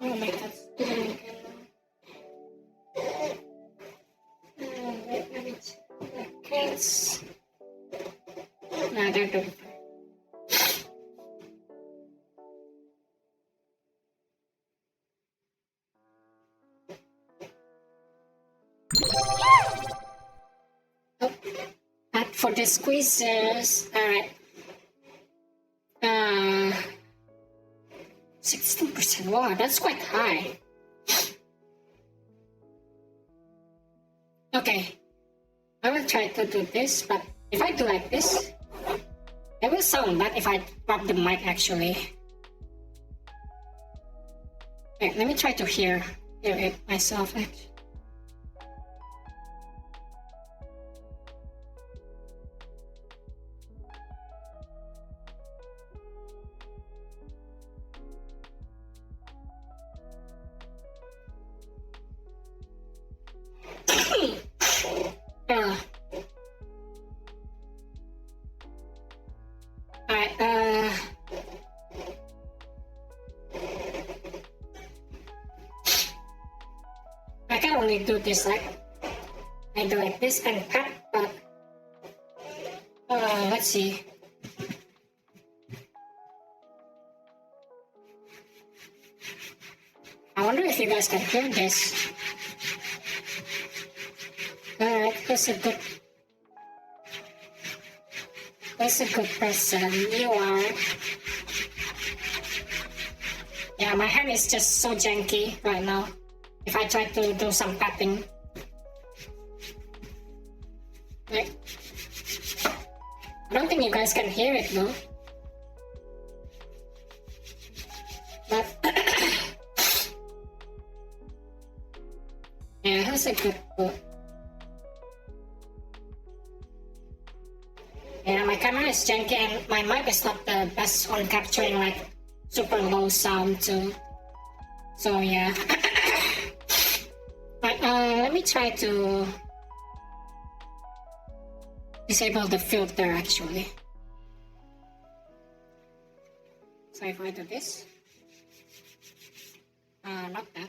Oh my God. Cats. No, they're doing fine. Oh, that for the squeezers. Alright. 16%. Wow, that's quite high. Okay. I will try to do this, but if I do like this, it will sound bad if I drop the mic actually. Okay, let me try to hear it myself actually. I can only do this like I do like this and cut, but Let's see. I wonder if you guys can hear this. Alright, who's a good person? You are. Yeah, my hand is just so janky right now. If I try to do some tapping. Like, I don't think you guys can hear it though. But yeah, who's a good book? Yeah, my camera is janky and my mic is not the best on capturing like super low sound too. So yeah. But let me try to disable the filter actually. So if I do this, not that.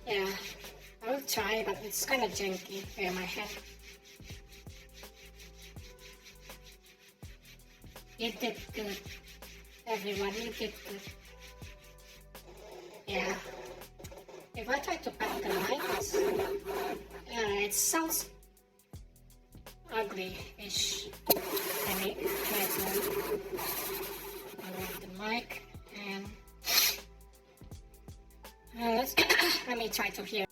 Yeah, I will try, but it's kind of janky. Yeah, my head. You did good. Everyone, you did good. Yeah. If I try to pat the mic, it sounds ugly-ish. Let me try to move the mic and let me try to hear.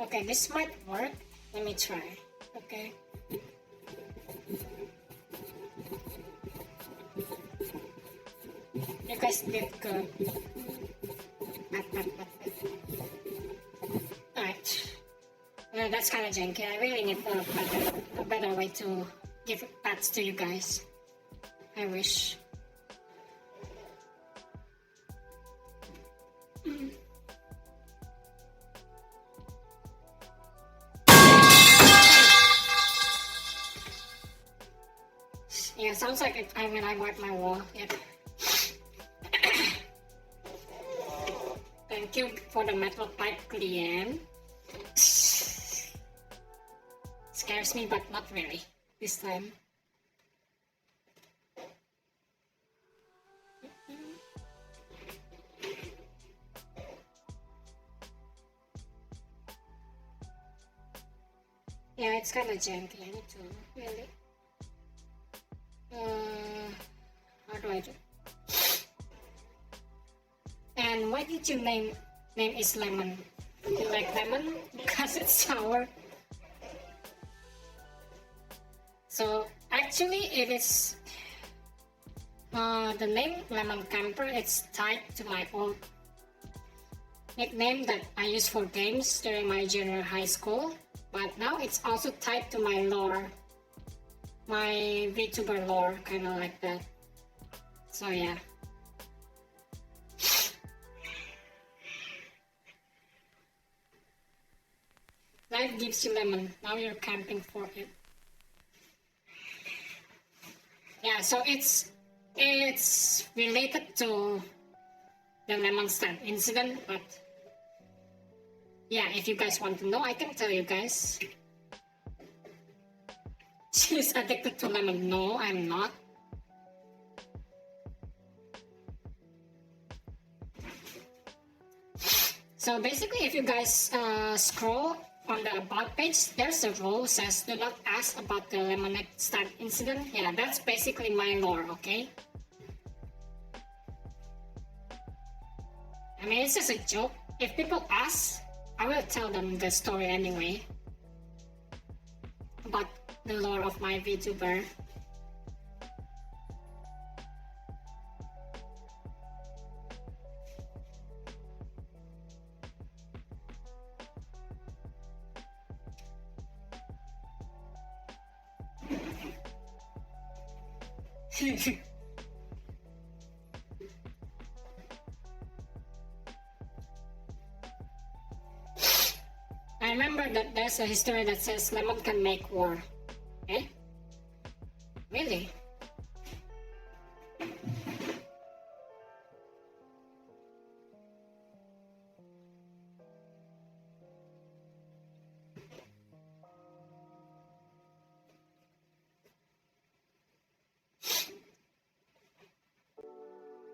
Okay, this might work. Let me try. Okay. You guys did good. Alright. That's kind of janky. I really need a better way to give pats to you guys. I wish. Yeah, sounds like when I wipe my wall. Yep. Thank you for the metal pipe, Liam. Scares me, but not really this time. Yeah, it's kind of janky. I need to really. How do I do? And why did you name is lemon? You like lemon because it's sour. So actually, it is the name Lemon Camper. It's tied to my old nickname that I used for games during my junior high school. But now it's also tied to my lore, my VTuber lore, kind of like that. So yeah. Life gives you lemon. Now you're camping for it. Yeah, so it's related to the lemon stand incident, but yeah, if you guys want to know, I can tell you guys. She's addicted to lemon. No, I'm not. So basically, if you guys scroll on the about page, there's a rule says do not ask about the lemonade stand incident. Yeah, that's basically my lore, okay? I mean, it's just a joke. If people ask, I will tell them the story anyway. About the lore of my VTuber. I remember that there's a history that says lemon can make war. Eh? Really?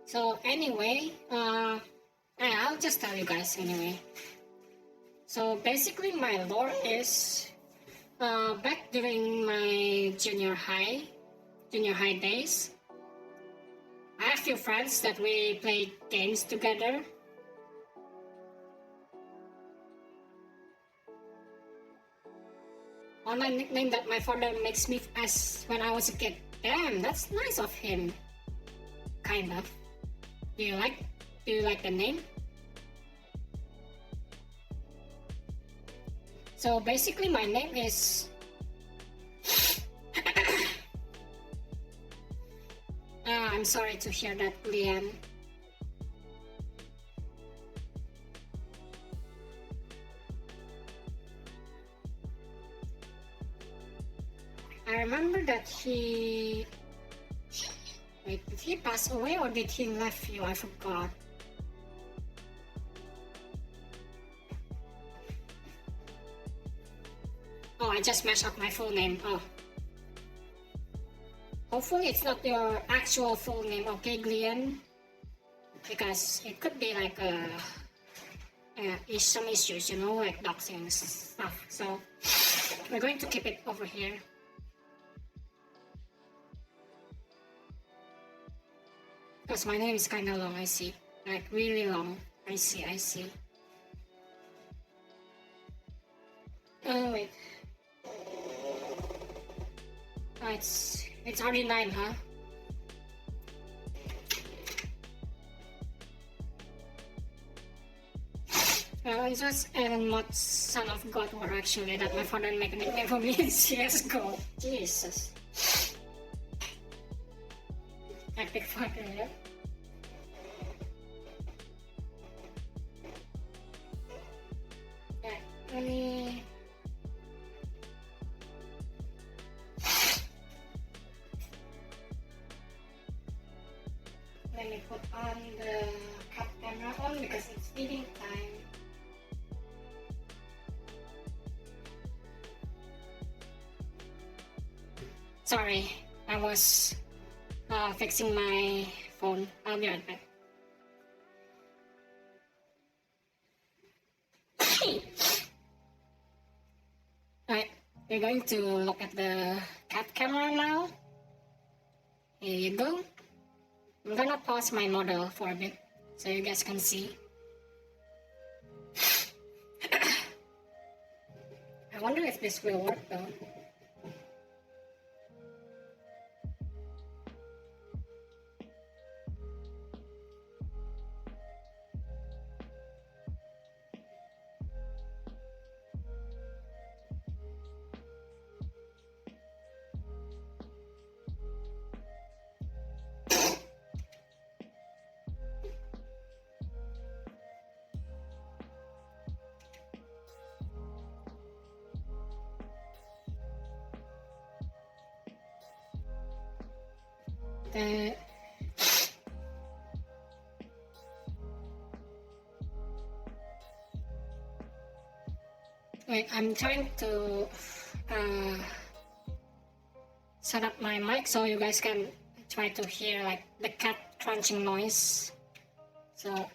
So anyway, I'll just tell you guys anyway. So basically my lore is back during my junior high days. I have a few friends that we played games together. Online nickname that my father makes me as when I was a kid. Damn, that's nice of him. Kind of. Do you like the name? So basically my name is I'm sorry to hear that, Leanne. I remember that he... Wait, did he pass away or did he left you? I forgot. Oh, I just messed up my full name. Oh. Hopefully it's not your actual full name, okay, Glenn? Because it could be like some issues, you know, like doxing stuff. So we're going to keep it over here. Because my name is kind of long, I see. Like really long. I see. Oh wait. Oh, it's already 9, huh? It was Aaron Mott's Son of God War actually that my father made a nickname for me in CSGO. Jesus. Epic fucker, yeah? Yeah, let me put on the camera on because it's feeding time. Sorry, I was fixing my phone. I'll be right back. Alright, we're going to look at the cat camera now. Here you go. I'm gonna pause my model for a bit so you guys can see. I wonder if this will work though. Wait, I'm trying to set up my mic so you guys can try to hear like the cat crunching noise. So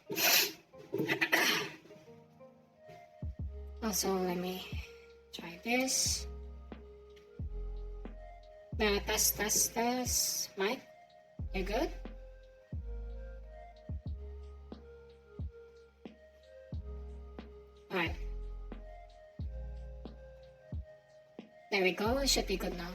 also let me try this. Test mic. You good? Alright. There we go, it should be good now.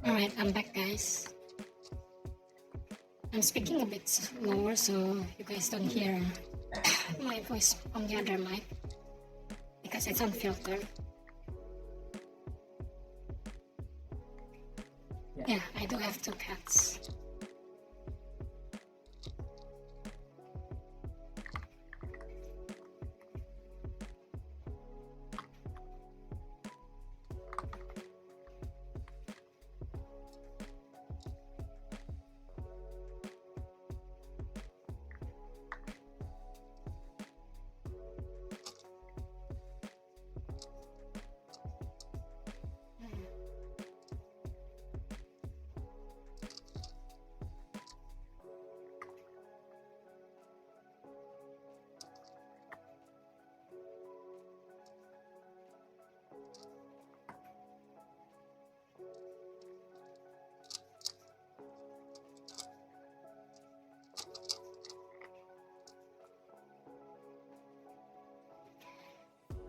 Alright, I'm back, guys. I'm speaking a bit slower so you guys don't hear my voice on the other mic because it's unfiltered. Yeah, I do have 2 cats.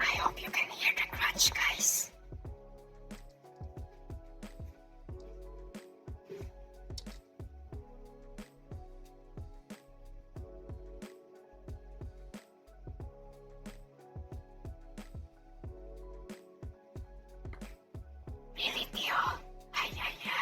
I hope you can hear the crunch, guys. Really, Theo? Ay, ay, ay.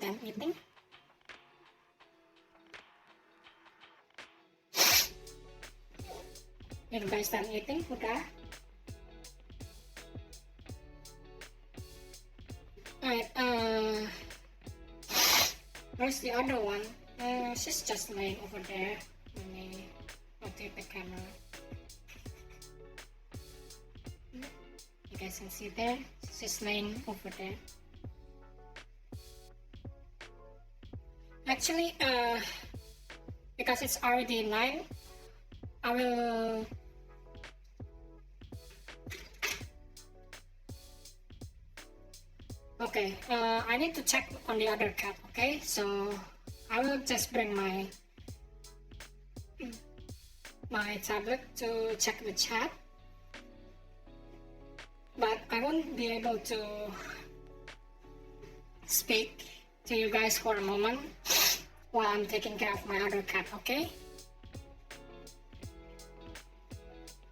Done eating? You guys done eating? Okay. Alright, where's the other one? She's just laying over there. Let me rotate the camera. You guys can see there. She's laying over there. Actually, because it's already 9, I will okay, I need to check on the other cat, okay? So I will just bring my tablet to check the chat, but I won't be able to speak to you guys for a moment while I'm taking care of my other cat, okay?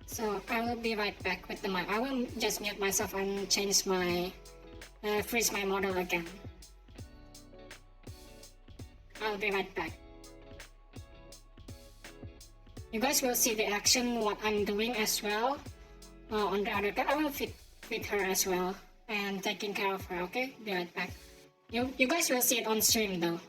So I will be right back with the mic. I will just mute myself and change my freeze my model again. I'll be right back. You guys will see the action what I'm doing as well on the other cat. I will feed her as well and taking care of her, okay? Be right back. You guys will see it on stream though.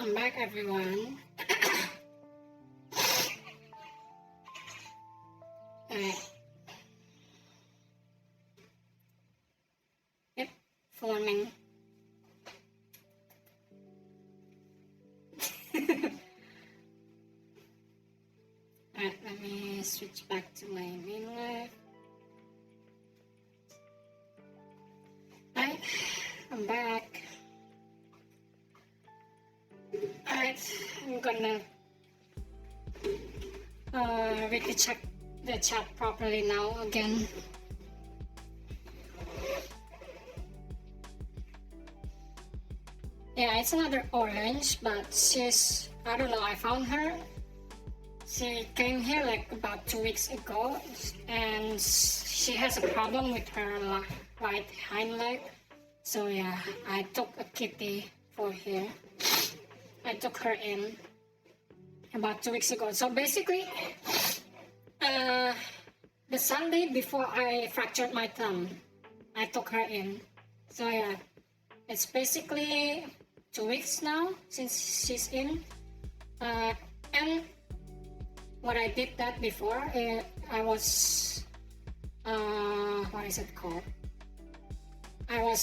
I'm back, everyone. Alright. Yep, forming. Alright, let me switch back to my main live. Alright, I'm back. Alright, I'm gonna really check the chat properly now again. Yeah, it's another orange, but she's, I don't know, I found her. She came here like about 2 weeks ago, and she has a problem with her right hind leg. So yeah, I took a kitty for her. I took her in about 2 weeks ago. So basically, the Sunday before I fractured my thumb, I took her in. So yeah, it's basically 2 weeks now since she's in. And what I did that before, I was, what is it called? I was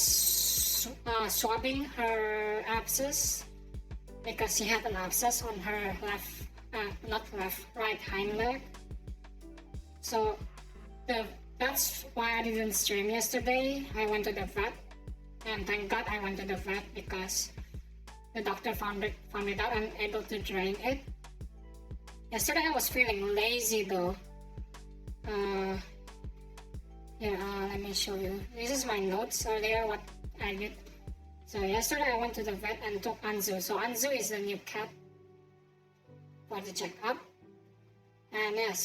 swabbing her abscess because she had an abscess on her right hind leg. So that's why I didn't stream yesterday. I went to the vet, and thank God I went to the vet because the doctor found it out and able to drain it. Yesterday I was feeling lazy though. Let me show you. This is my notes earlier what I did. So yesterday I went to the vet and took Anzu. So Anzu is the new cat for the checkup. And yeah,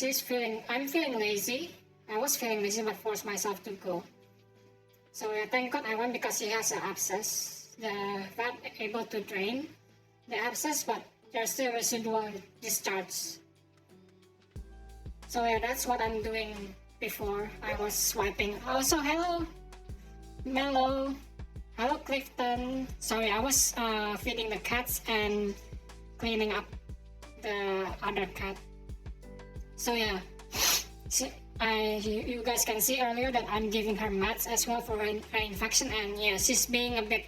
I'm feeling lazy. I was feeling lazy but forced myself to go. So yeah, thank God I went because she has an abscess. The vet able to drain the abscess, but there's still residual discharge. So yeah, that's what I'm doing before I was swiping. Also, hello, Mellow. Hello, Clifton. Sorry, I was feeding the cats and cleaning up the other cat. So yeah, you guys can see earlier that I'm giving her meds as well for her infection, and yeah, she's being a bit,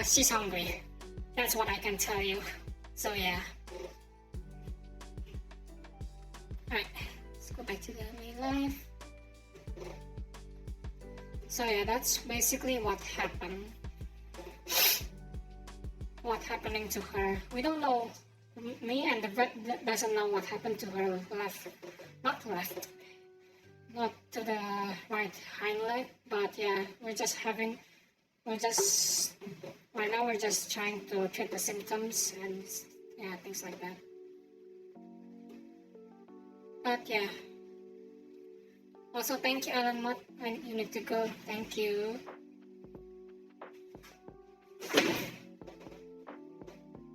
she's hungry. That's what I can tell you. So yeah. Alright, let's go back to the main live. So yeah, that's basically what happened. What happening to her. We don't know. Me and the vet doesn't know what happened to her not to the right hind leg, but yeah, right now we're just trying to treat the symptoms and yeah, things like that. But yeah. Also, thank you, Alan Mott. You need to go. Thank you.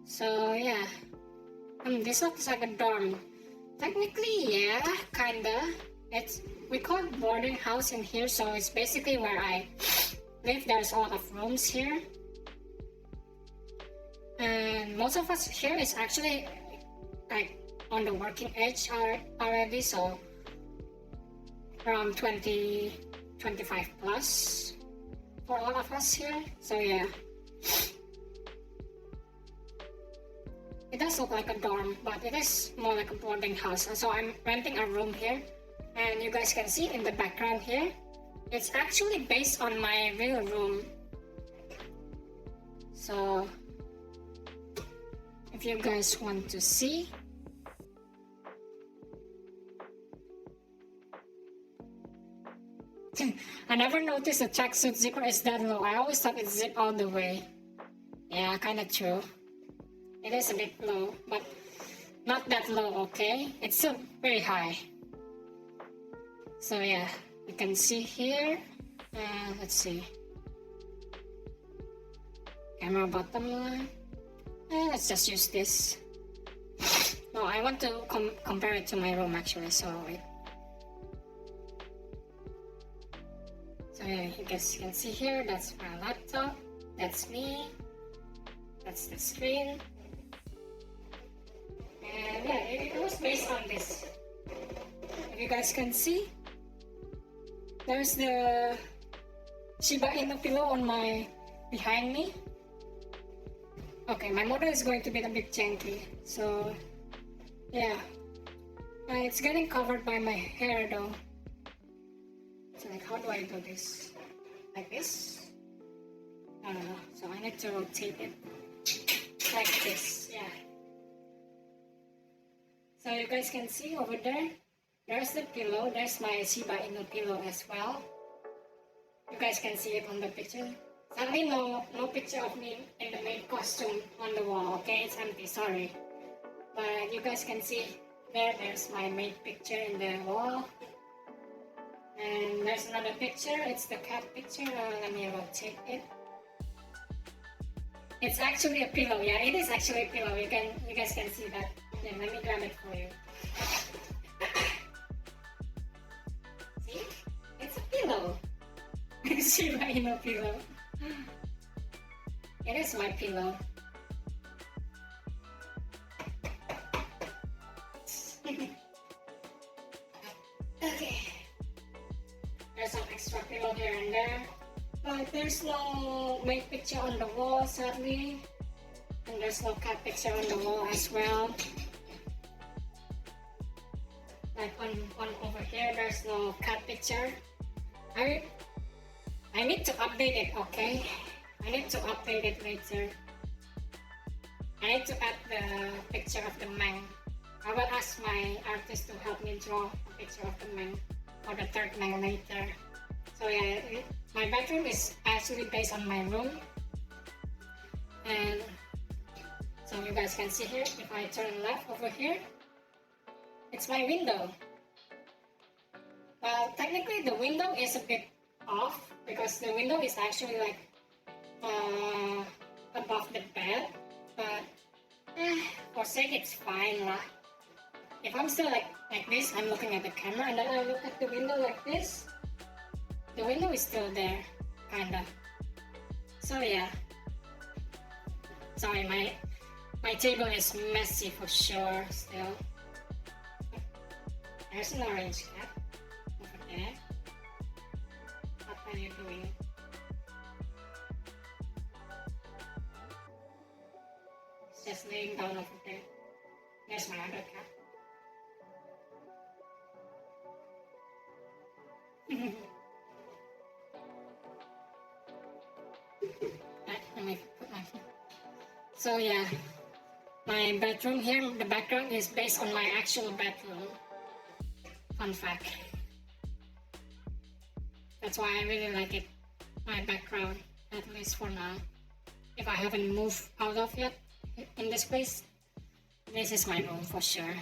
So yeah. This looks like a dorm. Technically, yeah, kinda. We call it boarding house in here, so it's basically where I live. There's a lot of rooms here. And most of us here is actually like on the working age already, so around 20, 25 plus for a lot of us here. So yeah. It does look like a dorm, but it is more like a boarding house. So I'm renting a room here, and you guys can see in the background here, it's actually based on my real room. So if you guys want to see, I never noticed the tracksuit zipper is that low. I always thought it's zipped all the way. Yeah, kinda true. It is a bit low, but not that low, okay? It's still very high. So yeah, you can see here. Let's see. Camera bottom line. Let's just use this. No, I want to compare it to my room actually, so wait. So yeah, you guys can see here, that's my laptop. That's me. That's the screen. And yeah, it was based on this. If you guys can see, there's the Shiba Inu pillow on my behind me. Okay, my model is going to be a bit janky, so yeah. It's getting covered by my hair though. So like, how do I do this? Like this? I don't know. So I need to rotate it like this. Yeah. So you guys can see over there. There's the pillow. There's my Shiba Inu pillow as well. You guys can see it on the picture. Sadly, no picture of me in the main costume on the wall. Okay, it's empty. Sorry. But you guys can see there's my main picture in the wall. And there's another picture. It's the cat picture. Let me rotate it. It's actually a pillow. Yeah, it is actually a pillow. You guys can see that. Yeah, let me grab it for you. See? It's a pillow. Shiba Inu pillow. It is my pillow. Okay. There's some extra pillow here and there. But there's no main picture on the wall, sadly. And there's no cat picture on the wall as well. Like on over here, there's no cat picture. I need to update it, okay? I need to update it later. I need to add the picture of the man. I will ask my artist to help me draw a picture of the man or the third man later. So yeah, my bedroom is actually based on my room. And so you guys can see here, if I turn left over here, it's my window. Well, technically the window is a bit off because the window is actually like above the bed, but for sake it's fine lah. If I'm still like this, I'm looking at the camera and then I look at the window like this, the window is still there, kinda. So yeah. Sorry, my table is messy for sure still. There's an orange cat over there. What are you doing? It's just laying down over there. There's my other cat. Let me put my phone. So yeah, my bedroom here, the background is based on my actual bedroom. Fun fact. That's why I really like it, my background, at least for now. If I haven't moved out of yet in this place, this is my room for sure.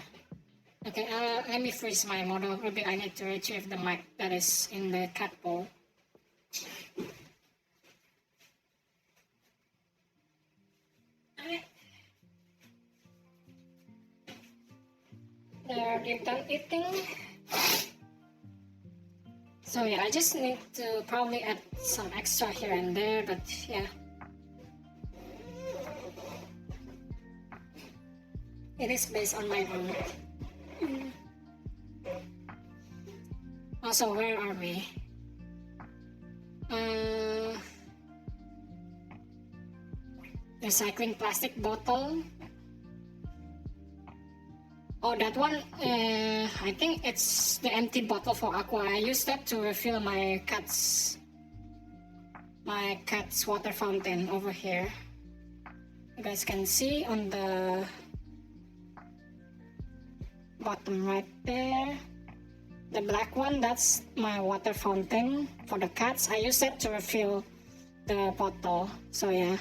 Okay, let me freeze my model. Maybe I need to retrieve the mic that is in the cat bowl. They're done eating. So yeah, I just need to probably add some extra here and there, but yeah. It is based on my room. Also, where are we? Recycling plastic bottle. Oh, that one, I think it's the empty bottle for aqua. I use that to refill my cat's water fountain over here. You guys can see on the bottom right there. The black one, that's my water fountain for the cats. I use that to refill the bottle. So yeah.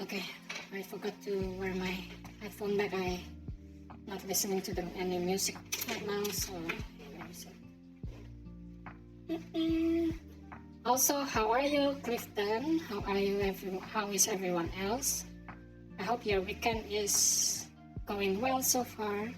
Okay, I forgot to wear my headphone back. I'm not listening to any music right now, so Also, how are you, Clifton? How are you? How is everyone else? I hope your weekend is going well so far.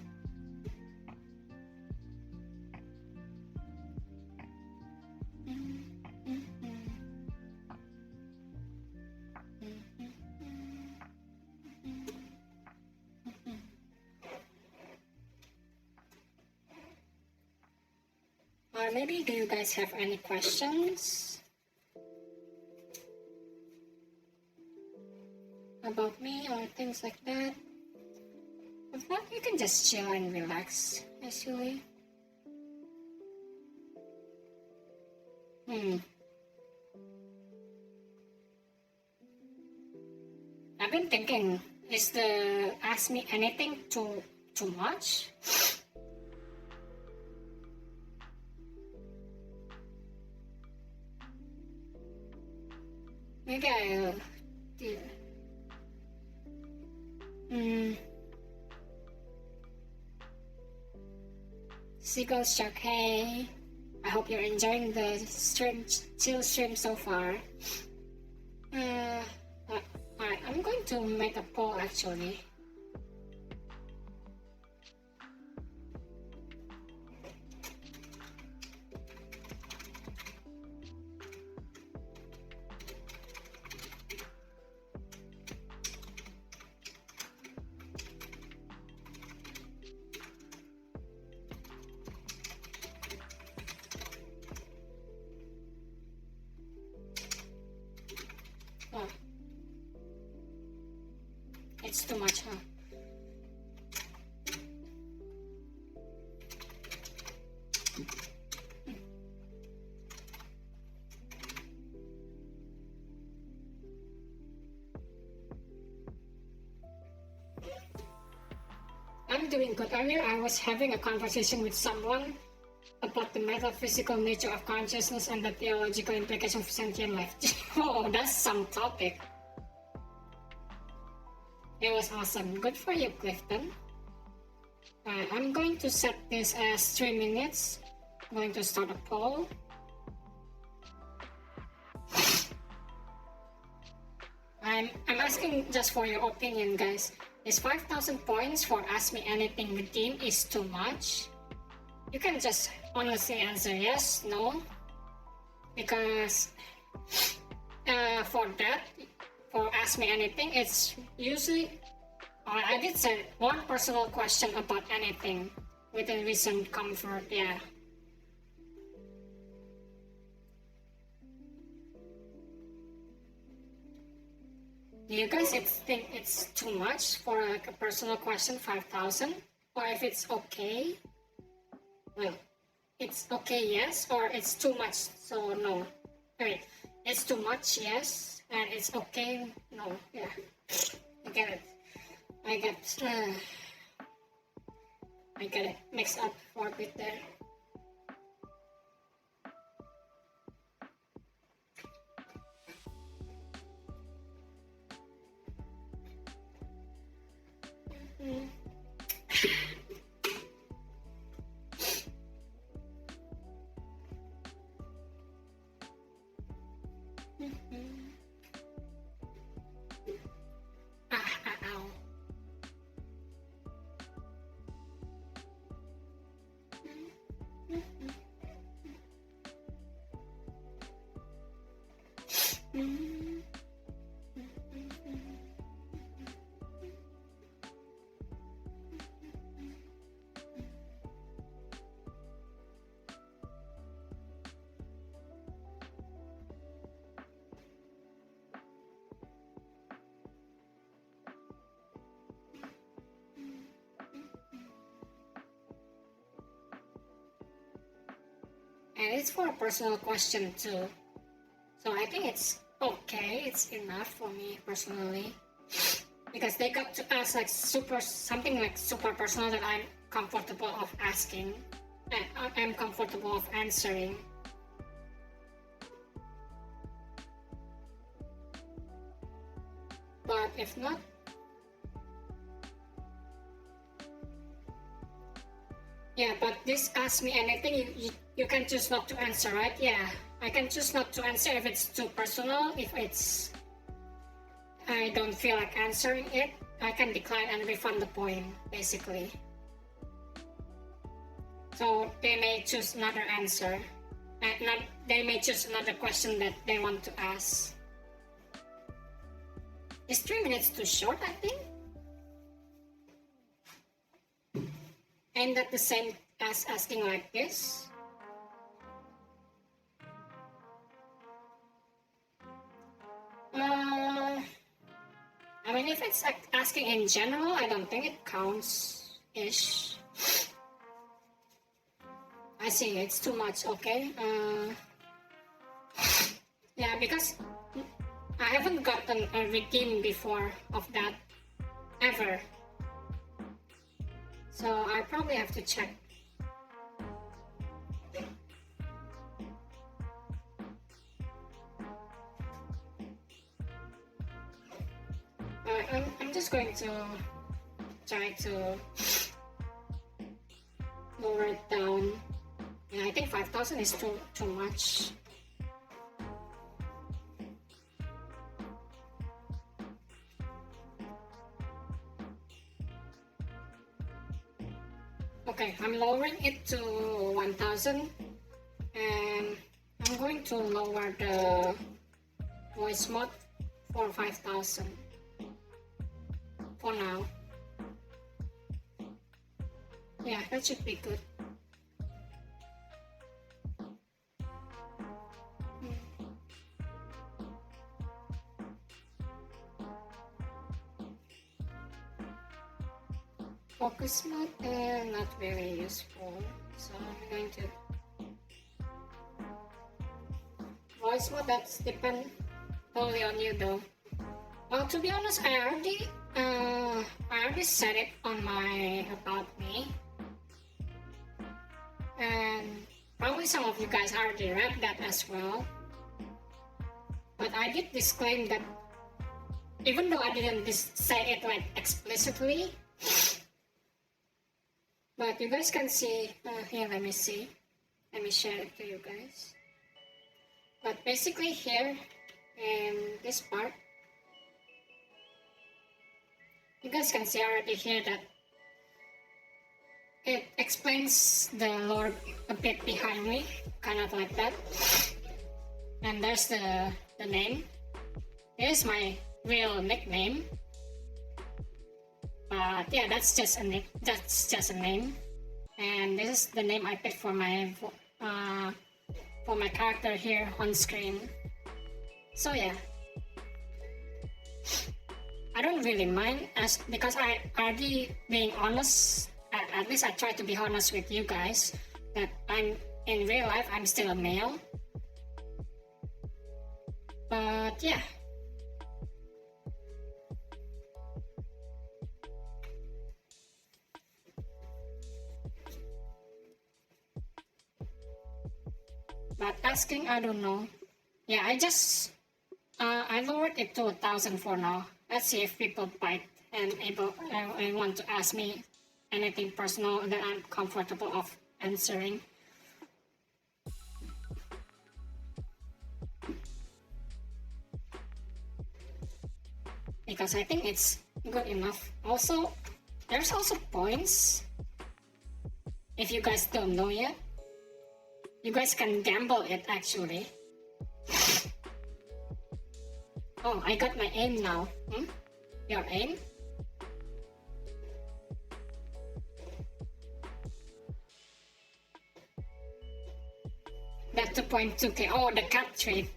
Or maybe do you guys have any questions about me or things like that? If not, you can just chill and relax, actually. I've been thinking, is the ask me anything too much? Maybe I'll do. Seagulls Shark, hey. I hope you're enjoying the chill stream so far. I'm going to make a poll actually. Oh. It's too much, huh? I'm doing good. Earlier, I was having a conversation with someone about the metaphysical nature of consciousness and the theological implication of sentient life. Oh, that's some topic. It was awesome. Good for you, Clifton. I'm going to set this as 3 minutes. I'm going to start a poll. I'm asking just for your opinion, guys. Is 5,000 points for Ask Me Anything redeem is too much? You can just honestly answer yes, no. Because for Ask Me Anything, it's usually, I did say one personal question about anything within recent comfort, yeah. Do you guys think it's too much for like a personal question, 5,000? Or if it's okay? Well, it's okay, yes, or it's too much, so no. Wait, it's too much, yes, and it's okay, no, yeah. I get it. I get it mixed up for a bit there. Ow. And it's for a personal question too. So I think it's okay, it's enough for me personally. Because they got to ask like something like super personal that I'm comfortable of asking. And I'm comfortable of answering. But if not, yeah, but this Ask Me Anything, You can choose not to answer, right? Yeah, I can choose not to answer if it's too personal. If I don't feel like answering it, I can decline and refund the point, basically. So they may choose another answer. They may choose another question that they want to ask. Is 3 minutes too short, I think? Ain't that the same as asking like this? I mean, if it's like asking in general, I don't think it counts-ish. I see, it's too much, okay. Yeah, because I haven't gotten a redeem before of that, ever. So I probably have to check. I'm just going to try to lower it down. Yeah, I think 5,000 is too much. Okay, I'm lowering it to 1,000, and I'm going to lower the voice mode for 5,000 for now. Yeah, that should be good. Focus mode, not very useful, so I'm going to voice mode. That's depend totally on you though. Well, to be honest, I already set it on my about me, and probably some of you guys already read that as well. But I did disclaim that even though I didn't say it like explicitly. But you guys can see, here, let me see. Let me share it to you guys. But basically here, in this part, you guys can see already here that it explains the lore a bit behind me, kind of like that. And there's the name. Here's my real nickname. But yeah, that's just a name, and this is the name I picked for my character here on screen. So yeah, I don't really mind because I already being honest. At least I try to be honest with you guys that I'm in real life I'm still a male. But yeah. But asking, I don't know. Yeah, I lowered it to 1,000 for now. Let's see if people bite and want to ask me anything personal that I'm comfortable of answering. Because I think it's good enough. Also, there's also points. If you guys don't know yet, you guys can gamble it actually. Oh, I got my aim now. Your aim? That 2.2k. Oh, the cut trade.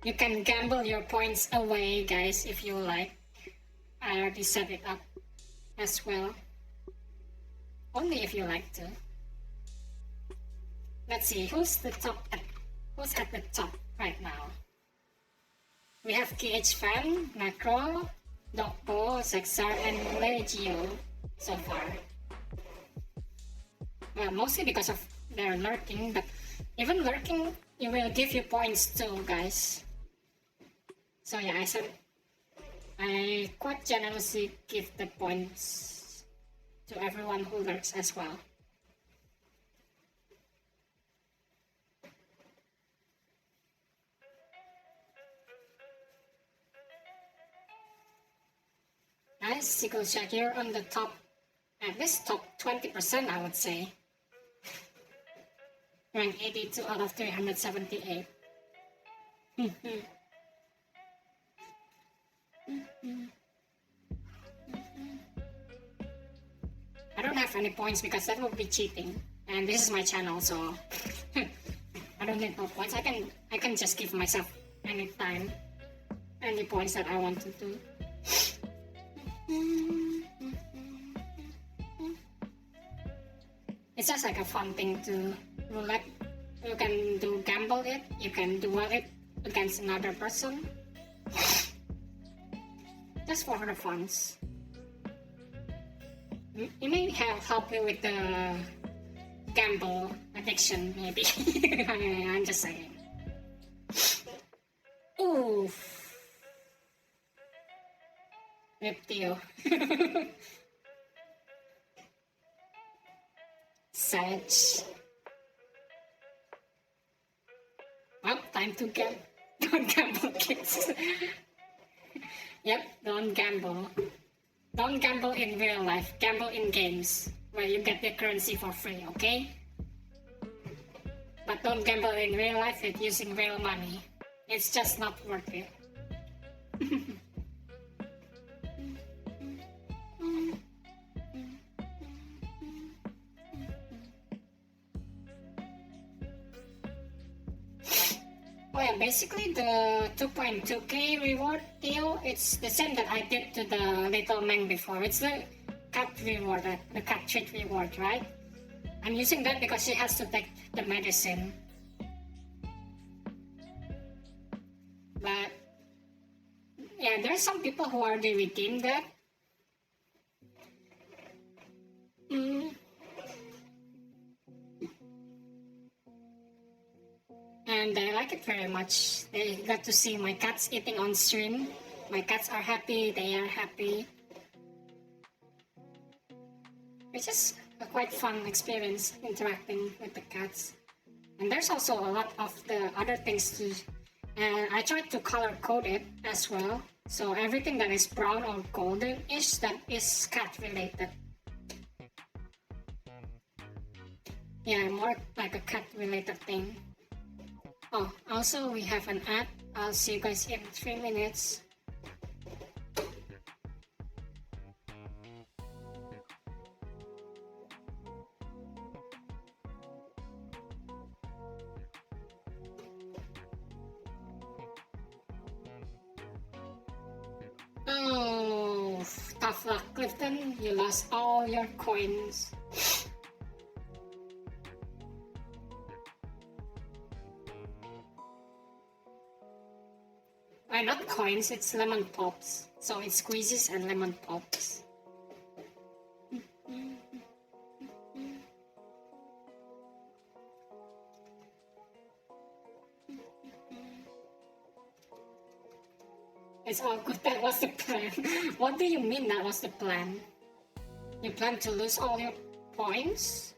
You can gamble your points away, guys, if you like. I already set it up as well. Only if you like to. Let's see, who's at the top right now? We have KH Fan, Macro, Dokpo, Zexar, and Legio so far. Well, mostly because of their lurking, but even lurking, it will give you points too, guys. So yeah, I quite generously give the points to everyone who lurks as well. Nice, Sickle Check, you're on the top, at least top 20%, I would say. Rank 82 out of 378. I don't have any points because that would be cheating. And this is my channel, so I don't need no points. I can just give myself any time, any points that I want to do. It's just like a fun thing to roulette. You can do gamble it, you can duel it against another person. Just for the funs. It may help you with the gamble addiction, maybe. I'm just saying. Oof. Reptile. Sag. Well, time to gamble. Don't gamble, kids. Yep, don't gamble. Don't gamble in real life. Gamble in games where you get the currency for free, okay? But don't gamble in real life with using real money. It's just not worth it. Oh yeah, basically the 2.2k reward deal, it's the same that I did to the little man before. It's the cat reward, the cat treat reward, right? I'm using that because she has to take the medicine. But yeah, there's some people who already redeemed that. And I like it very much. They got to see my cats eating on stream. My cats are happy, they are happy. It's just a quite fun experience interacting with the cats. And there's also a lot of the other things too. And I tried to color code it as well. So everything that is brown or golden-ish, that is cat related. Yeah, more like a cat related thing. Oh, also we have an ad. I'll see you guys in 3 minutes. Oh, tough luck, Clifton. You lost all your coins. Not coins, it's lemon pops. So it's squeezes and lemon pops. It's all good, that was the plan. What do you mean that was the plan? You plan to lose all your points?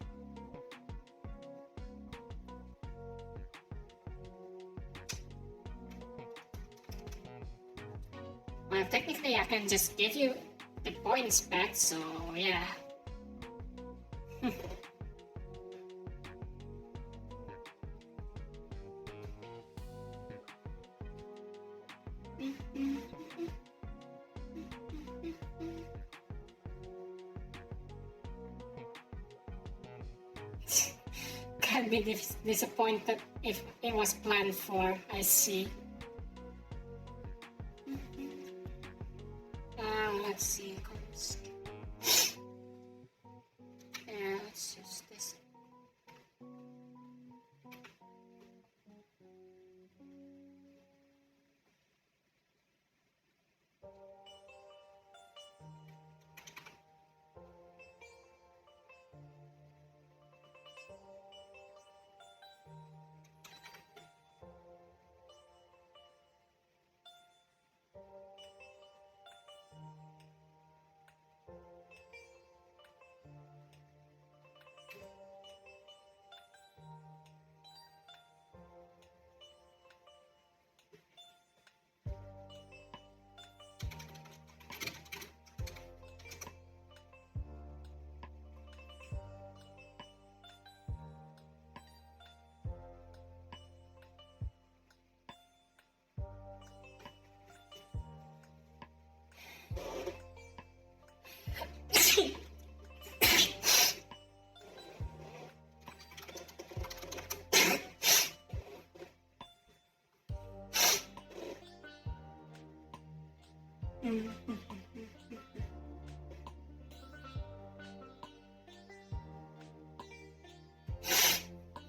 Well, technically I can just give you the points back, so yeah. Can't be disappointed if it was planned for, I see. Let's see. Yeah, let's use this.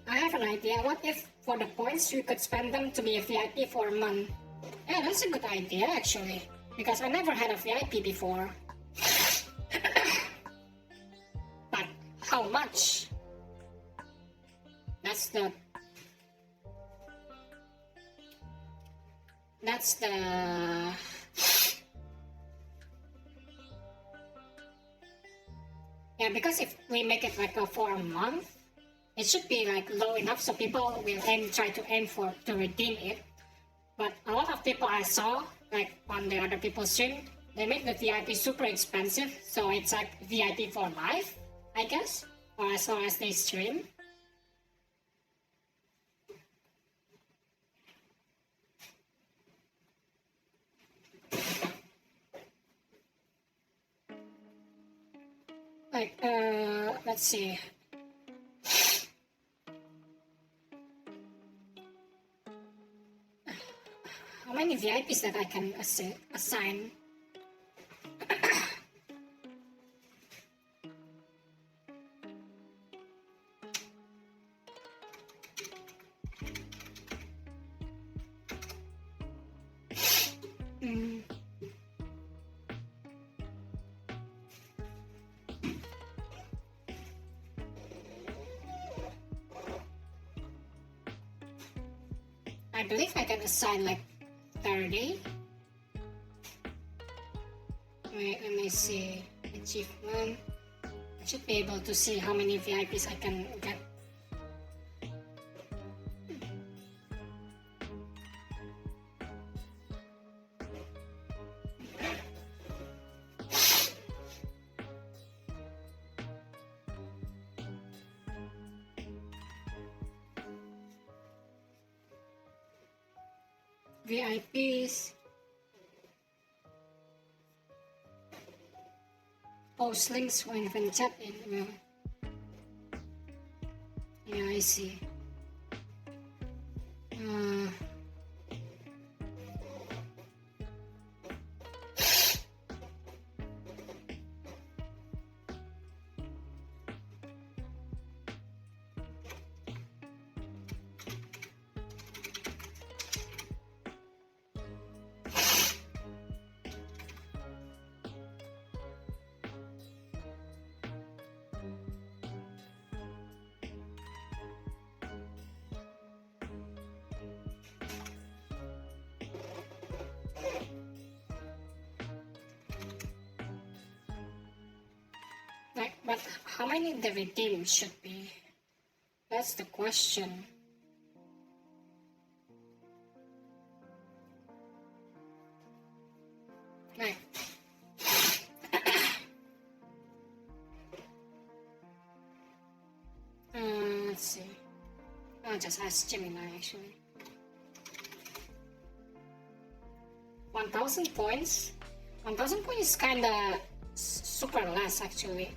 I have an idea. What if for the points you could spend them to be a VIP for a month? Yeah, that's a good idea actually. Because I never had a VIP before. But how much? That's the yeah, because if we make it like for a month, it should be like low enough so people will try to aim for to redeem it. But a lot of people I saw, like on the other people's stream, they make the VIP super expensive, so it's like VIP for life, I guess, or as long as they stream. Like, let's see. How many VIPs that I can assign? I believe I can assign like 30. Wait, let me see. Achievement. I should be able to see how many VIPs I can get. VIPs. Post links when chat in. Yeah, I see. Like, but how many the redeem should be? That's the question. Like, let's see. I'll just ask Gemini actually. 1,000 points. 1,000 points is kinda super less actually.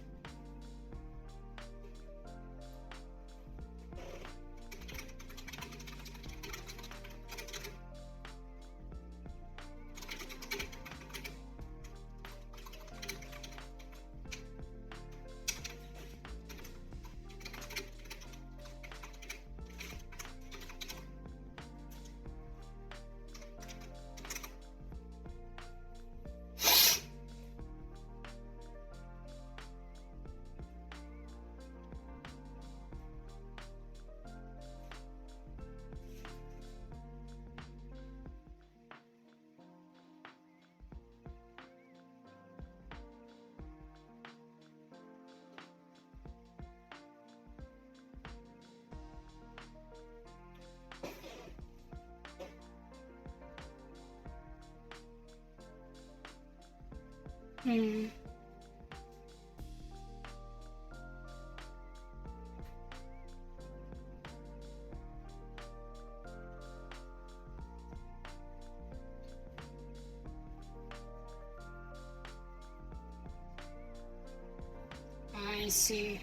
I see.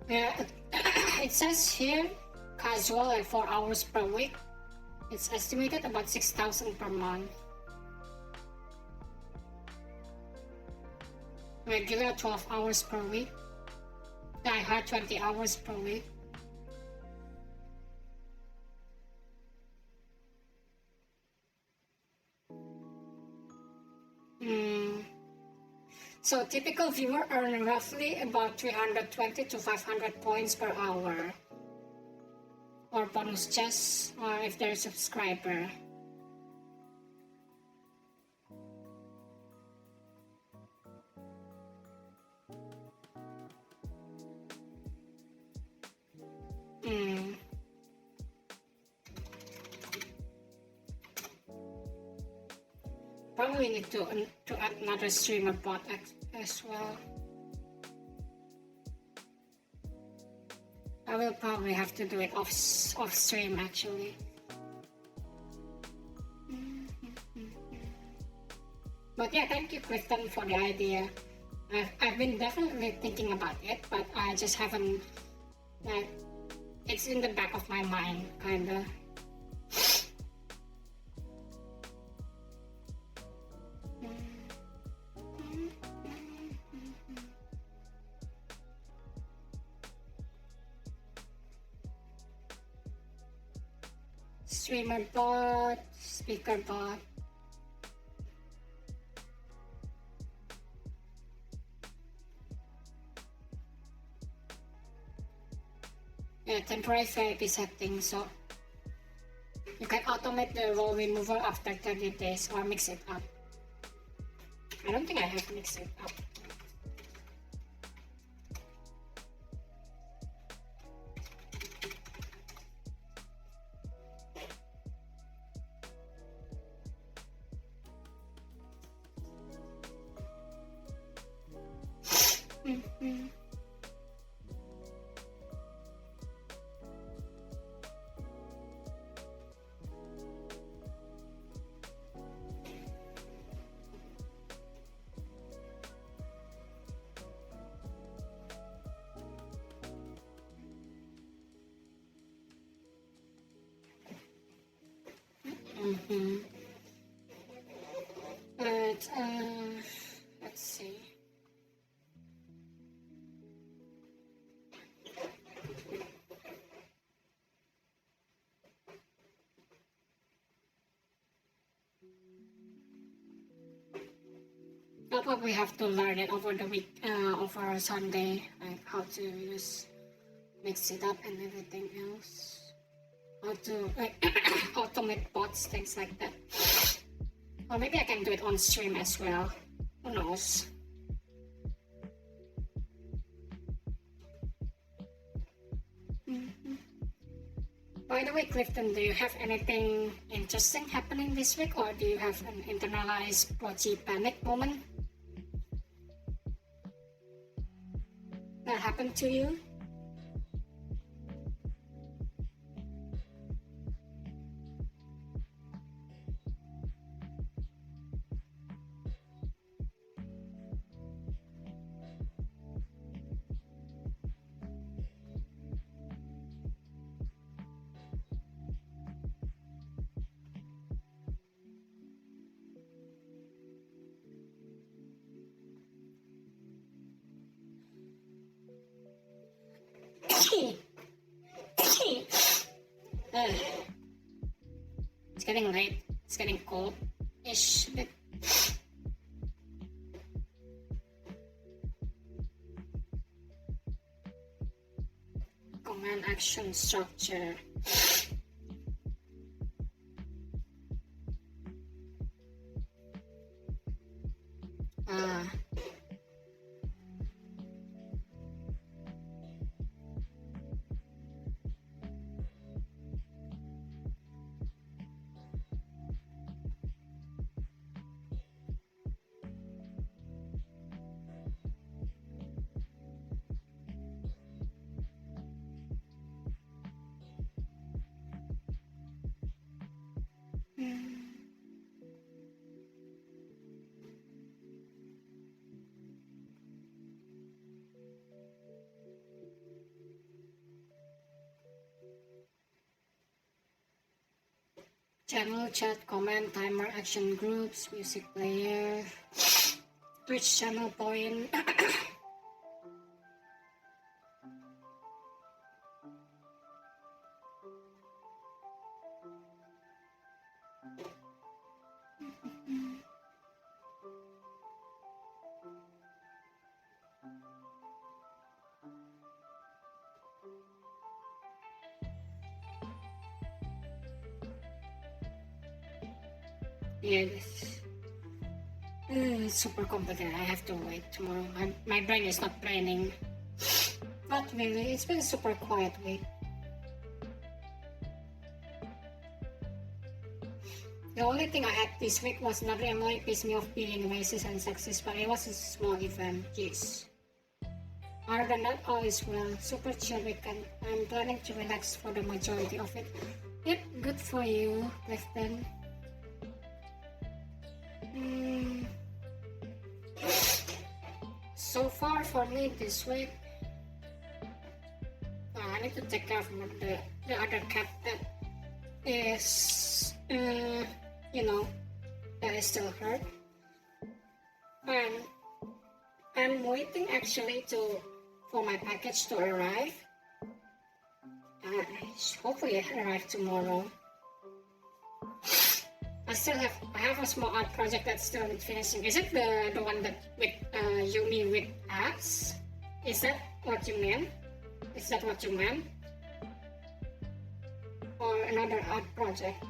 Yeah, it says here casual like 4 hours per week. It's estimated about 6,000 per month. Regular 12 hours per week. Die hard 20 hours per week. So typical viewer earn roughly about 320 to 500 points per hour. Or bonus chess, or if they're a subscriber. Probably need to add another streamer bot as well. I will probably have to do it off stream actually. But yeah, thank you, Clifton, for the idea. I've been definitely thinking about it, but I just haven't, like, it's in the back of my mind, kinda. Streamer bot, speaker bot. Yeah, temporary therapy setting, so you can automate the role removal after 30 days or mix it up. I don't think I have mixed it up. But let's see. I'll probably have to learn it over the week, over Sunday, like how to use mix it up and everything else. How to like automate bots, things like that. Or maybe I can do it on stream as well. Who knows? By the way, Clifton, do you have anything interesting happening this week, or do you have an internalized Bocchi panic moment that happened to you? It's getting late. It's getting cold-ish. Command action structure. channel, chat, comment, timer, action groups, music player, Twitch channel point. Yeah, it's super complicated. I have to wait tomorrow. My brain is not braining. Not really. It's been a super quiet week. The only thing I had this week was another employee pissed me off being racist and sexist, but it was a small event. Jeez. Other than that, all is well. Super chill weekend. I'm planning to relax for the majority of it. Yep, good for you, Clifton. So far for me this week, I need to take care of the other cat that is, that is still hurt. And I'm waiting actually for my package to arrive. Hopefully it arrive tomorrow. I have a small art project that's still finishing. Is it the one that with Yumi with apps? Is that what you meant? Is that what you meant? Or another art project?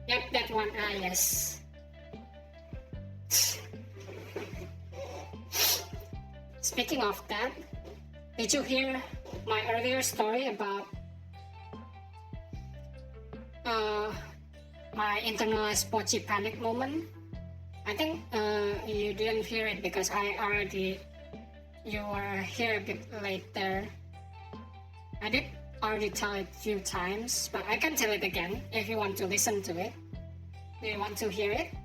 Yep, that one. Yes. Speaking of that, did you hear my earlier story about my internalized Bocchi panic moment? I think you didn't hear it because you were here a bit later. I did already tell it a few times, but I can tell it again if you want to listen to it. Do you want to hear it?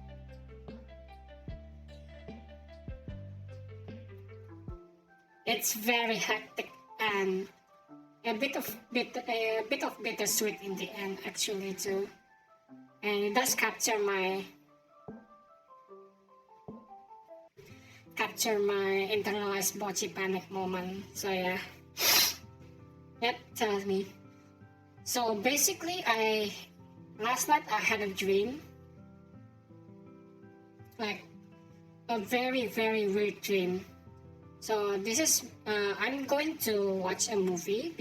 It's very hectic and a bit of bittersweet in the end, actually, too. And it does capture my internalized Bocchi panic moment. So yeah, that tells me. So basically, last night I had a dream, like a very very weird dream. So this is I'm going to watch a movie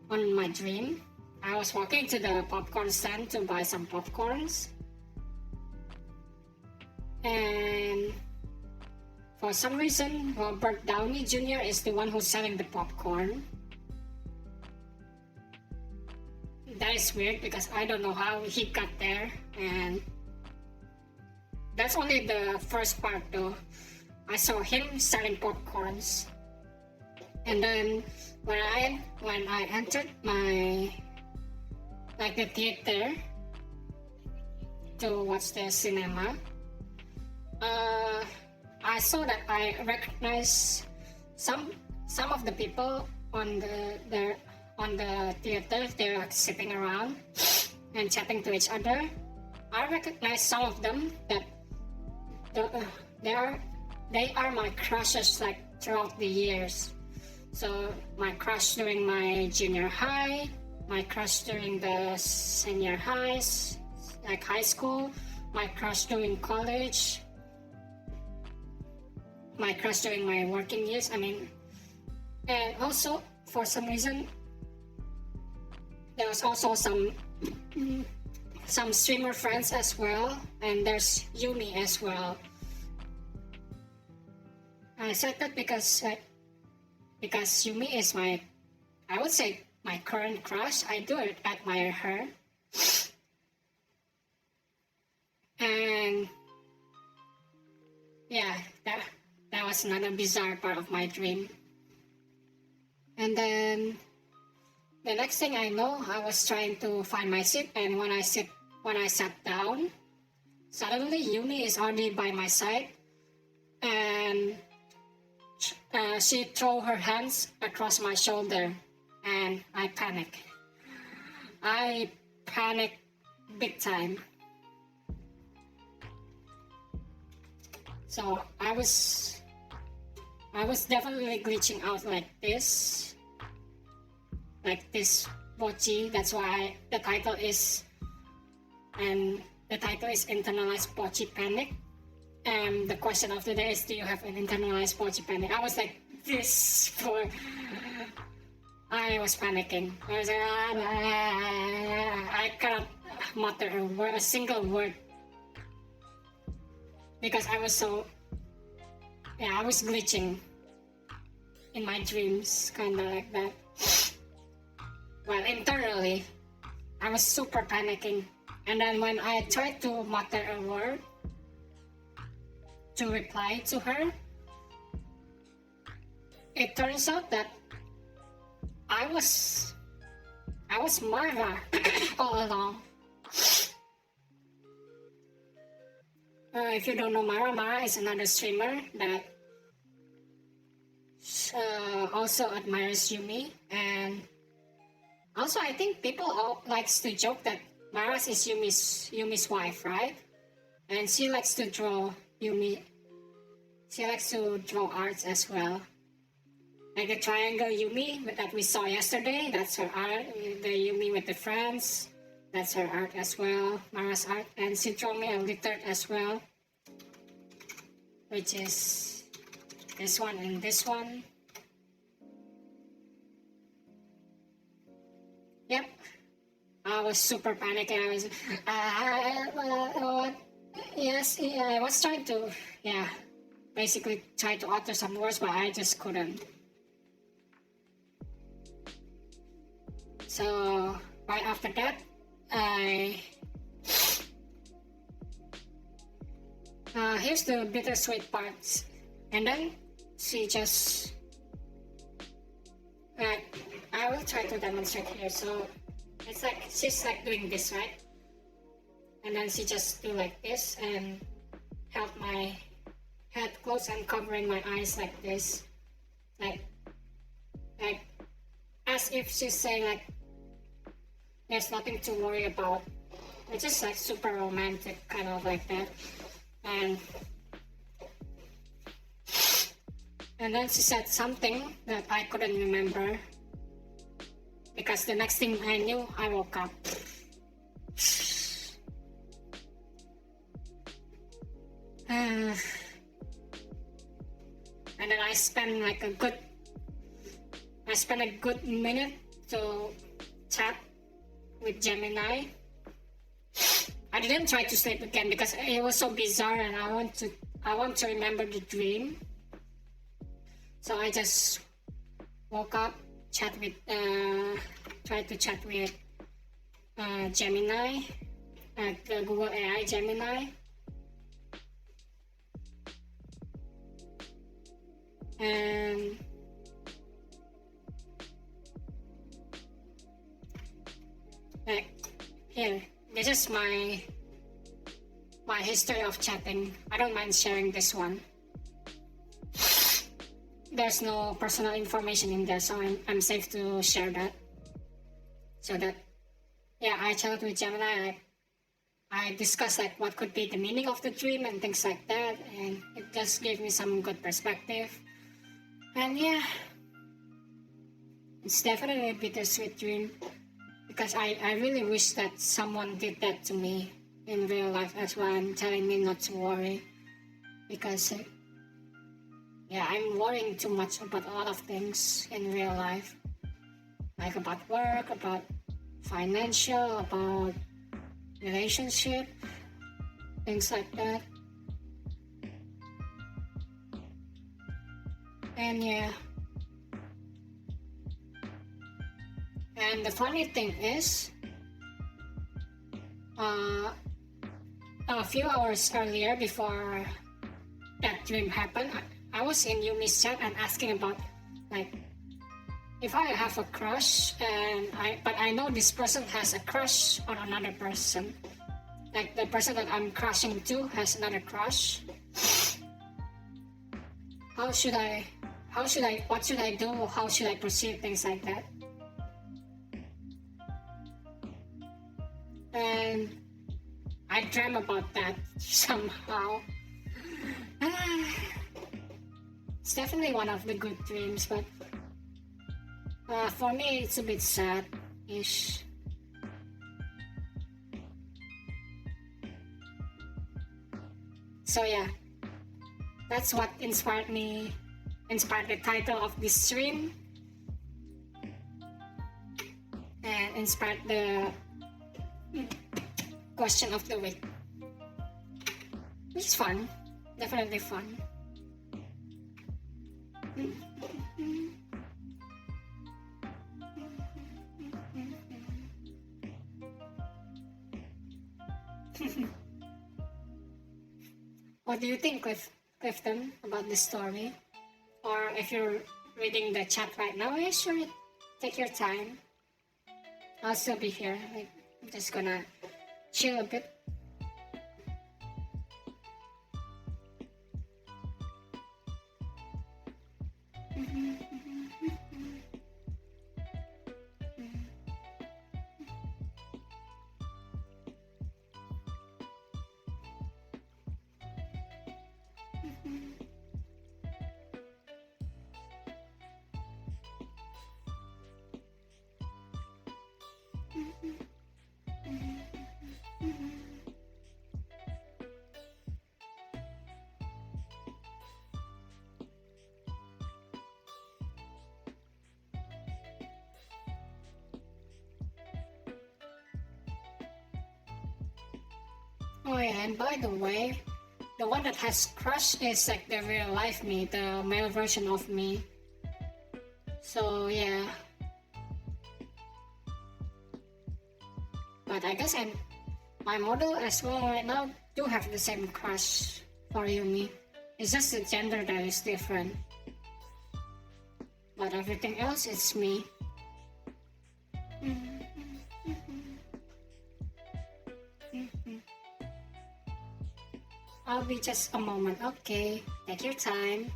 on my dream. I was walking to the popcorn stand to buy some popcorns, and for some reason, Robert Downey Jr. is the one who's selling the popcorn. That is weird because I don't know how he got there, and that's only the first part though. I saw him selling popcorns, and then when I entered the theater to watch the cinema, I saw that I recognized some of the people on the theater. They were sitting around and chatting to each other. I recognized some of them that they are my crushes like throughout the years. So my crush during my junior high, my crush during the senior highs, like high school, my crush during college, my crush during my working years. And also for some reason, there was also some swimmer friends as well, and there's Yumi as well. I said that because Yumi is I would say my current crush. I do admire her. And yeah, that was another bizarre part of my dream. And then the next thing I know, I was trying to find my seat, and when I sat down, suddenly Yumi is already by my side, and she threw her hands across my shoulder, and I panicked big time. So I was definitely glitching out like this Bocchi. That's why the title is Internalized Bocchi Panic. And the question of the day is, do you have an internalized Bocchi panic? I was like this for, I was panicking. I was like, I cannot mutter a single word. Because I was I was glitching in my dreams, kind of like that. Well, internally, I was super panicking. And then when I tried to mutter a word to reply to her, it turns out that I was Mara all along. If you don't know Mara is another streamer that also admires Yumi, and also I think people likes to joke that Mara is Yumi's wife, right? And she likes to draw Yumi. She likes to draw arts as well. Like the triangle Yumi that we saw yesterday, that's her art. The Yumi with the friends, that's her art as well, Mara's art. And she drew me a lizard as well, which is this one and this one. Yep. I was super panicking. I was trying to, basically try to utter some words, but I just couldn't. So right after that, here's the bittersweet parts, and then she just, I will try to demonstrate here. So it's like she's like doing this, right? And then she just do like this and held my head close and covering my eyes like this, like as if she's saying like there's nothing to worry about. It's just like super romantic, kind of like that. And then she said something that I couldn't remember, because the next thing I knew, I woke up. And then I spent a good minute to chat with Gemini. I didn't try to sleep again because it was so bizarre, and I want to remember the dream. So I just woke up, tried to chat with Gemini, the Google AI Gemini. And here, this is my history of chatting. I don't mind sharing this one. There's no personal information in there, so I'm safe to share that. So that, I chatted with Gemini. I discussed like what could be the meaning of the dream and things like that, and it just gave me some good perspective. And it's definitely a bittersweet dream, because I really wish that someone did that to me in real life as well, and telling me not to worry, because I'm worrying too much about a lot of things in real life, like about work, about financial, about relationship, things like that. And and the funny thing is, a few hours earlier, before that dream happened, I was in Yumi's chat and asking about like if I have a crush, but I know this person has a crush on another person, like the person that I'm crushing to has another crush. What should I do? How should I proceed? Things like that. And dream about that somehow. It's definitely one of the good dreams, but for me, it's a bit sad-ish. So yeah, that's what inspired the title of this stream, and inspired the question of the week, which is fun, definitely fun. What do you think, Clifton, about this story? Or if you're reading the chat right now, yeah, sure, take your time. I'll still be here. Like, I'm just gonna chill a bit. Oh yeah, and by the way, the one that has crushed is like the real life me, the male version of me. So yeah. But I guess my model as well right now do have the same crush for Yumi. It's just the gender that is different. But everything else, it's me. I'll be just a moment. Okay, take your time.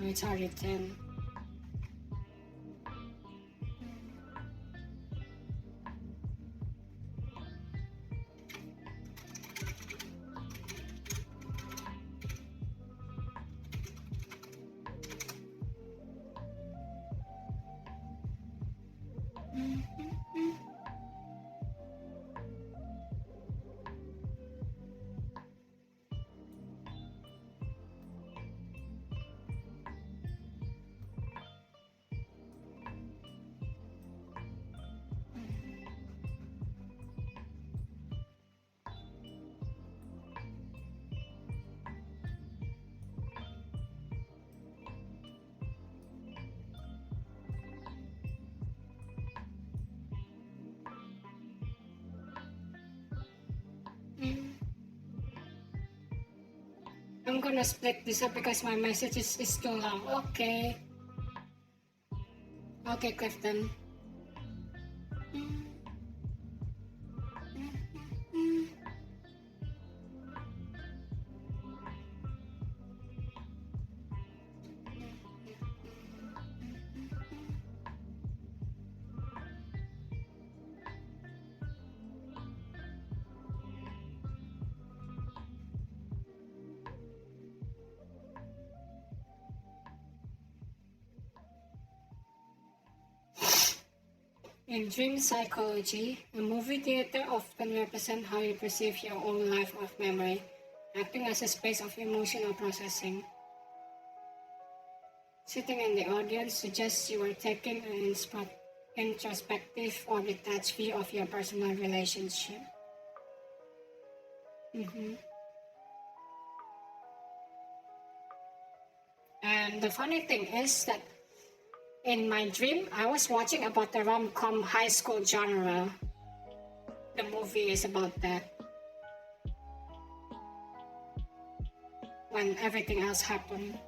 Oh, it's already 10. I'm gonna split this up because my message is too long. Okay. Okay, Clifton. In dream psychology, a movie theater often represents how you perceive your own life of memory, acting as a space of emotional processing. Sitting in the audience suggests you are taking an introspective or detached view of your personal relationship. And the funny thing is that in my dream, I was watching about the rom-com high school genre. The movie is about that. When everything else happened.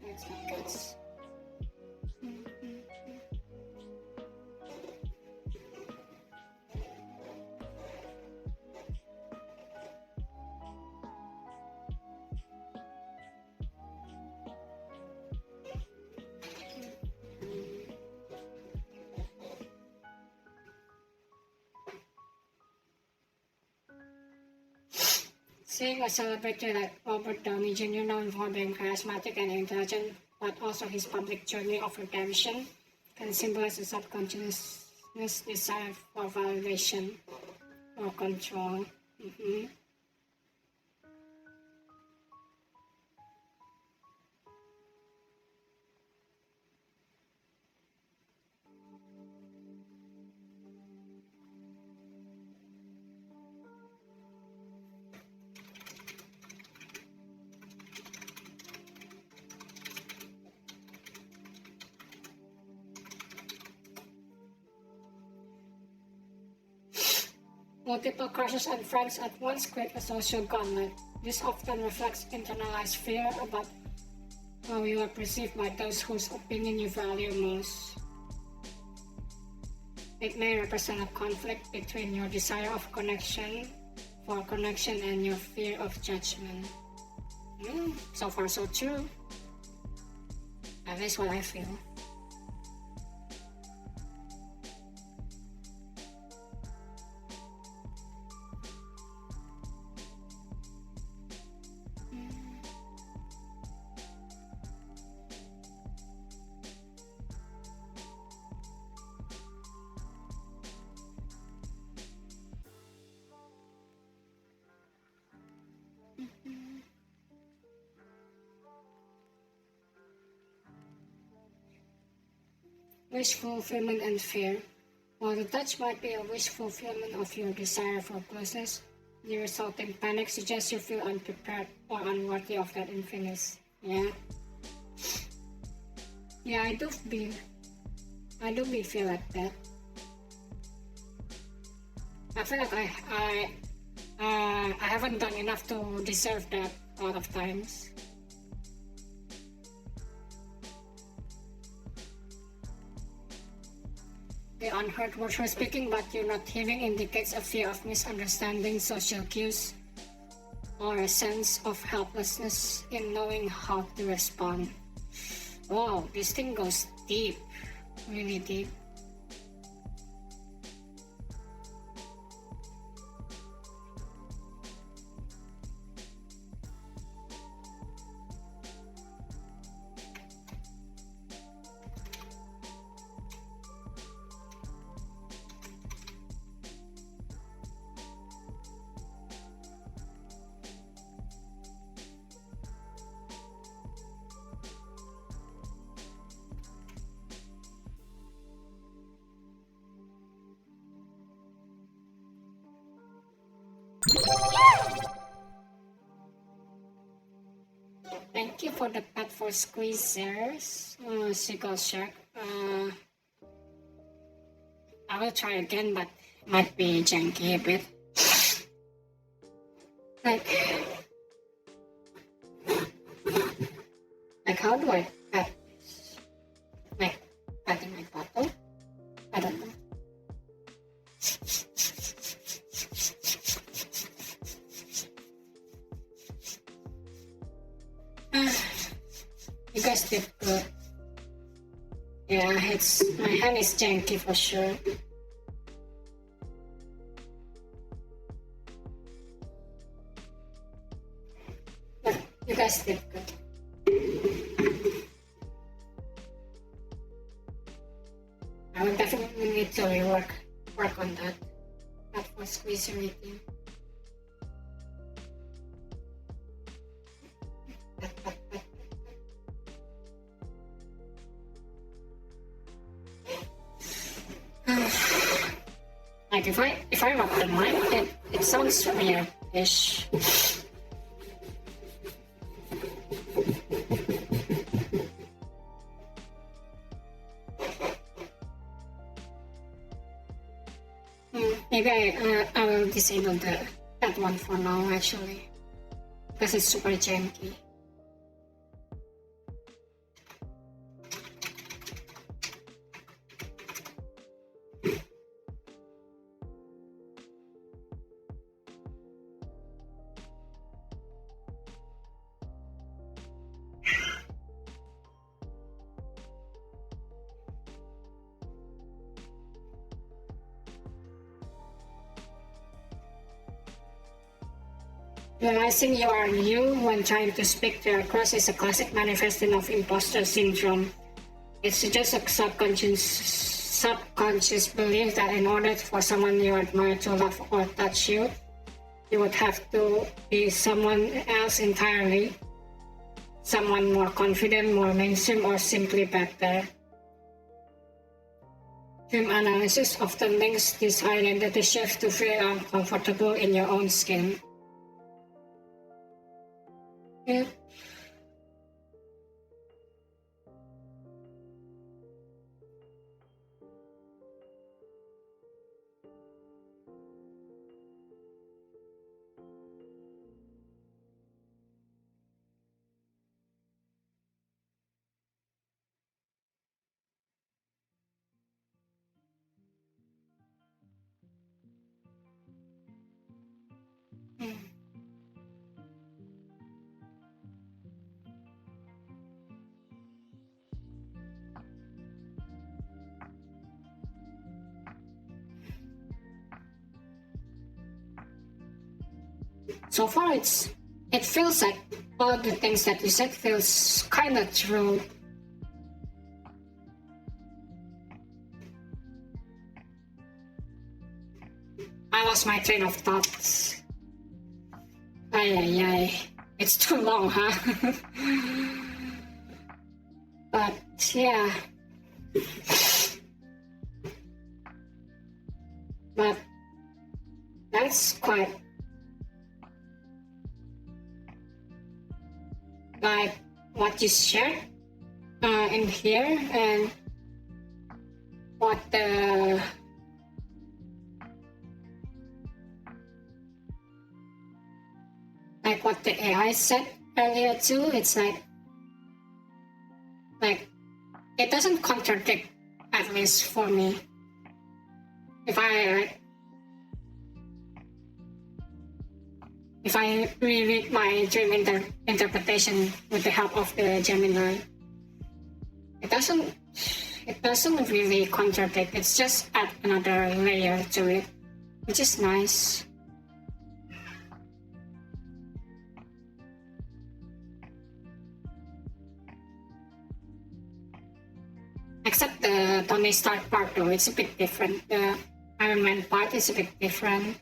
That's my guts. Seeing a celebrity like Robert Downey Jr., known for being charismatic and intelligent, but also his public journey of redemption, can symbolize a subconscious desire for validation or control. Multiple crushes and friends at once create a social gauntlet. This often reflects internalized fear about how you are perceived by those whose opinion you value most. It may represent a conflict between your desire of connection and your fear of judgment. So far so true. At least what I feel. Wish fulfillment and fear. While the touch might be a wish fulfillment of your desire for closeness, the resulting panic suggests you feel unprepared or unworthy of that infiniteness. Yeah, I do feel I do be feel like that. I feel like I haven't done enough to deserve that a lot of times. The unheard words you're speaking but you're not hearing indicates a fear of misunderstanding social cues or a sense of helplessness in knowing how to respond. Wow, this thing goes deep, really deep. Thank you for the pet for squeezers, seagull shark. I will try again, but might be janky a bit. Like how do I pet this? Like patting my bottle? I don't know. You guys did good. Yeah, my hand is janky for sure. But you guys did good. I will definitely need to work on that. Not for squeeze everything. Like if I rub the mic, it sounds weird-ish. Maybe I will disable that one for now actually, because it's super janky. Realizing you are you when trying to speak to your crush is a classic manifestation of imposter syndrome. It's just a subconscious belief that in order for someone you admire to love or touch you, you would have to be someone else entirely. Someone more confident, more mainstream, or simply better. Dream analysis often links this identity shift to feel uncomfortable in your own skin. Yeah. So far, it feels like all the things that you said feels kind of true. I lost my train of thoughts. Ay. It's too long, huh? But yeah. But that's quite like what you shared in here, and what the like what the AI said earlier too. It's like it doesn't contradict, at least for me. If I reread my dream interpretation with the help of the Gemini, it doesn't really contradict. It's just add another layer to it, which is nice. Except the Tony Stark part though, it's a bit different. The Iron Man part is a bit different.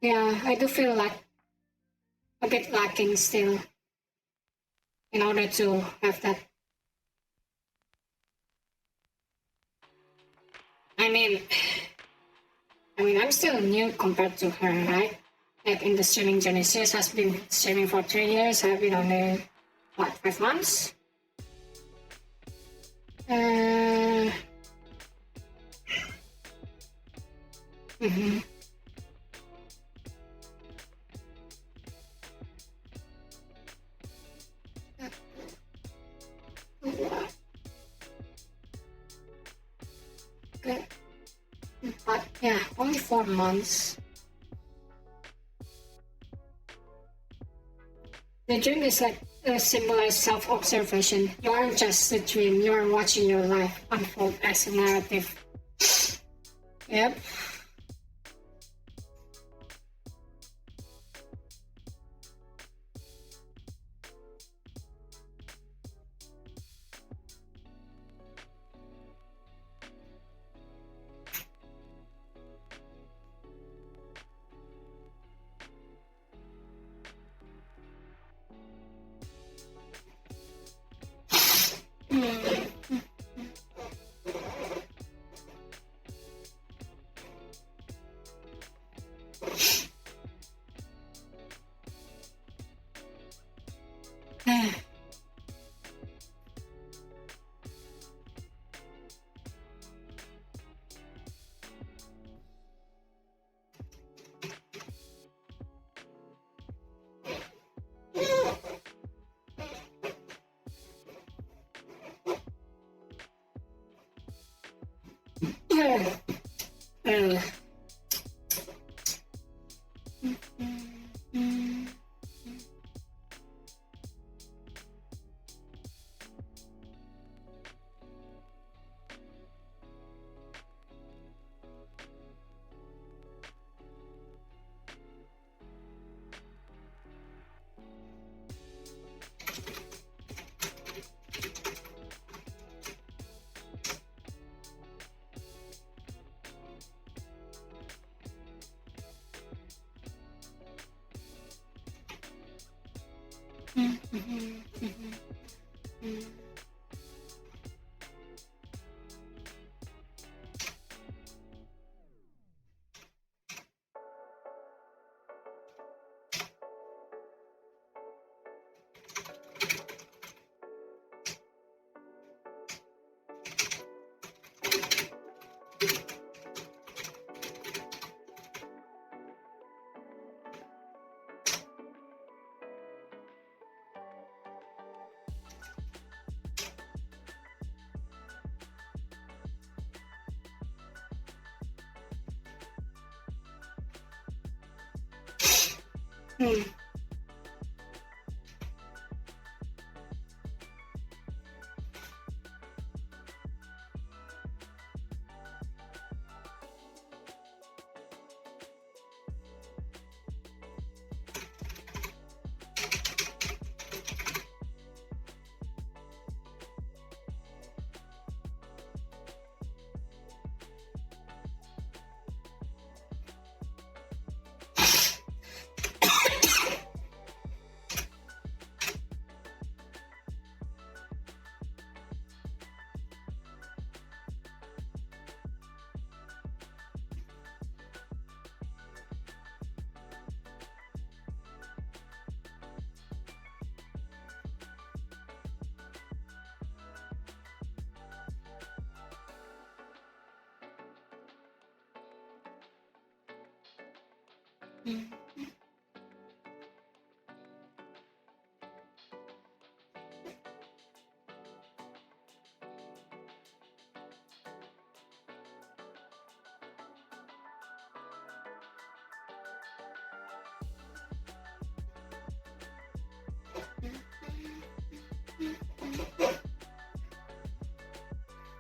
Yeah, I do feel like a bit lacking still in order to have that. I mean, I'm still new compared to her, right? Like in the streaming journey, she has been streaming for 3 years. I've been only, 5 months? Mm-hmm. Okay. But yeah, only 4 months. The dream is like a symbolized self-observation. You aren't just a dream, you are watching your life unfold as a narrative. Yep.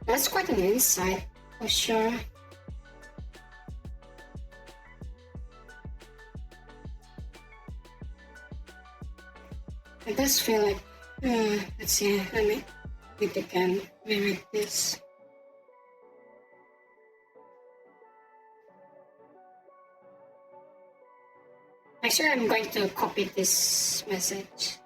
That's quite an insight, for sure. I just feel like, let's see, let me read again, reread this. Actually, I'm going to copy this message.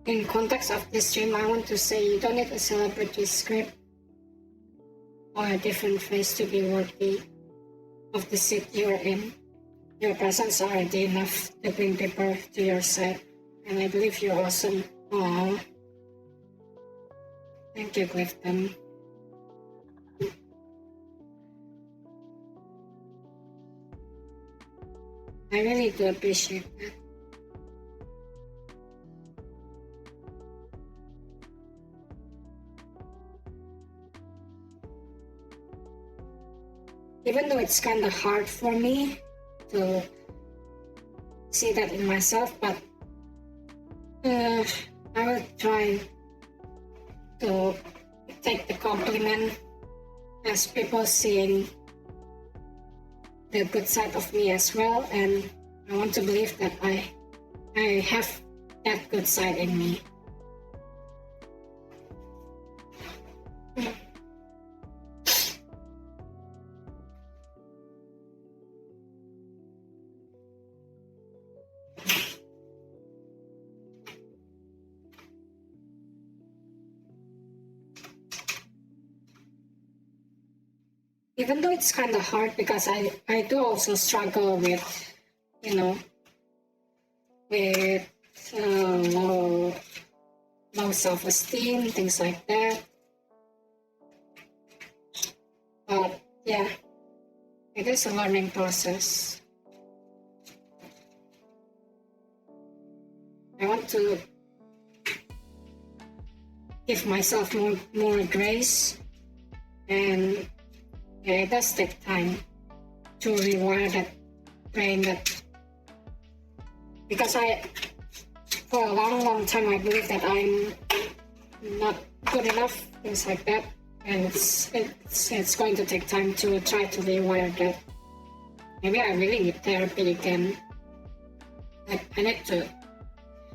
In context of this stream, I want to say you don't need a celebrity script or a different face to be worthy of the seat you're in. Your presence is already enough to bring people to your side, and I believe you're awesome. Aww. Thank you, Clifton. I really do appreciate that. Even though it's kind of hard for me to see that in myself, but I will try to take the compliment as people seeing the good side of me as well, and I want to believe that I have that good side in me. Even though it's kind of hard because I do also struggle with, with low self-esteem, things like that. But yeah, it is a learning process. I want to give myself more grace, and yeah, it does take time to rewire that brain, because for a long time I believe that I'm not good enough, things like that, and it's going to take time to try to rewire that. Maybe I really need therapy again. I need to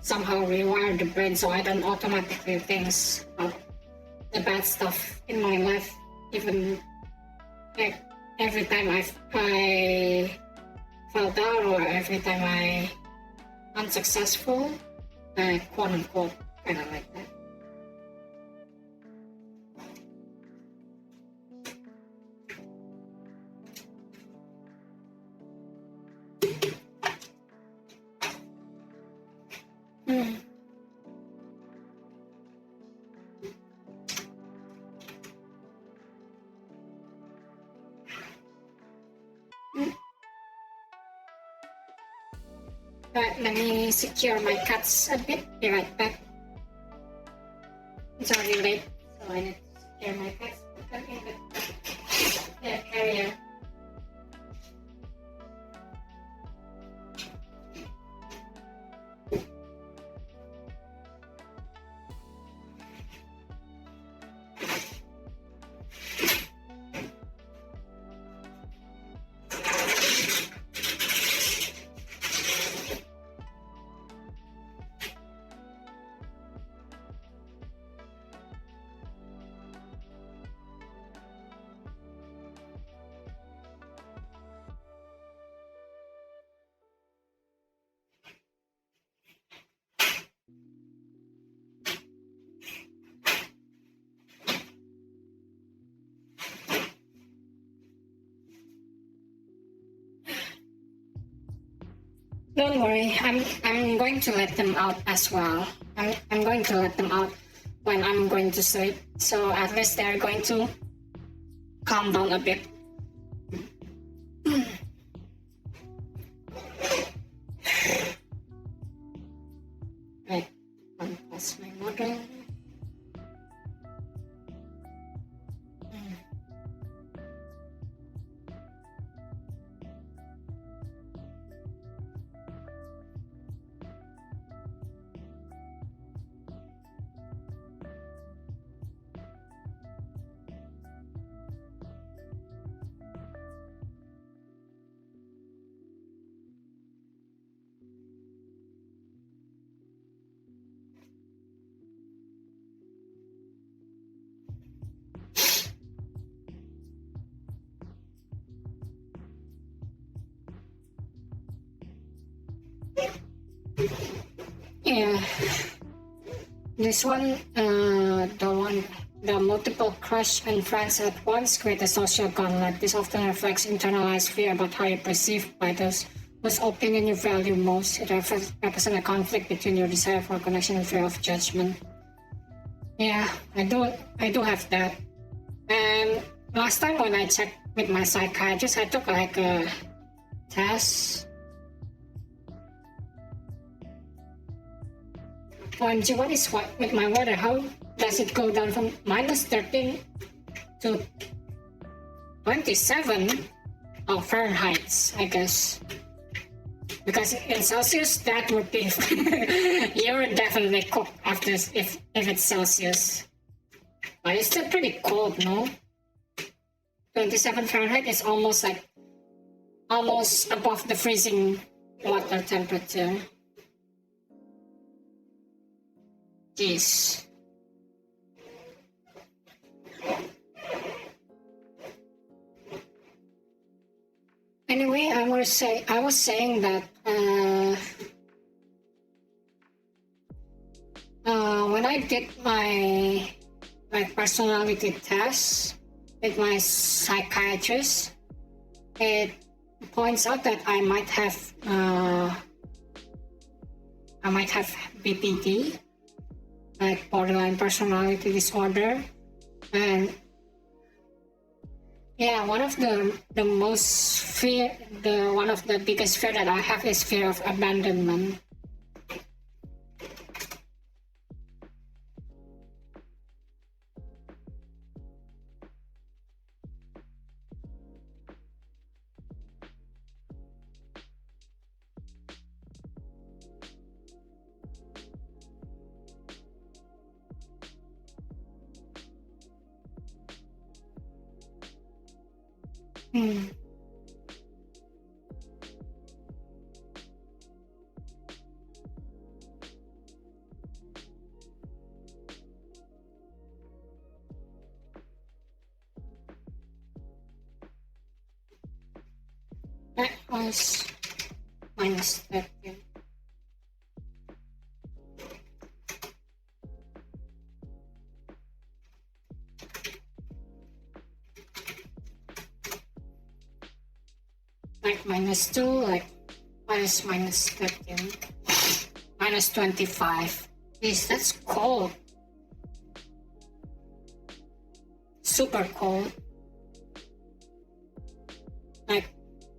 somehow rewire the brain so I don't automatically think of the bad stuff in my life, even every time I fell down or every time I unsuccessful, quote unquote, kind of like that. Mm. But let me secure my cats a bit. Be right back. It's already late, so I need to secure my cats. Put them in the carrier. Don't worry, I'm going to let them out as well. I'm going to let them out when I'm going to sleep, so at least they're going to calm down a bit. Right, that's my model. Yeah, this one, the multiple crush and friends at once create a social gauntlet. This often reflects internalized fear about how you're perceived by those whose opinion you value most. It represents a conflict between your desire for connection and fear of judgment. Yeah, I do have that. And last time when I checked with my psychiatrist, I took like a test. OMG, what is what with my water? How does it go down from -13 to 27? Oh, Fahrenheit, I guess. Because in Celsius, that would be you're definitely cooked after if it's Celsius. But it's still pretty cold, no? 27 Fahrenheit is almost above the freezing water temperature. Jeez. Anyway, I was saying that when I did my personality test with my psychiatrist, it points out that I might have BPD, like borderline personality disorder, and yeah, one of the biggest fear that I have is fear of abandonment. That was -13. Like -2, like minus -13. minus 25. Jeez, that's cold. Super cold. Like,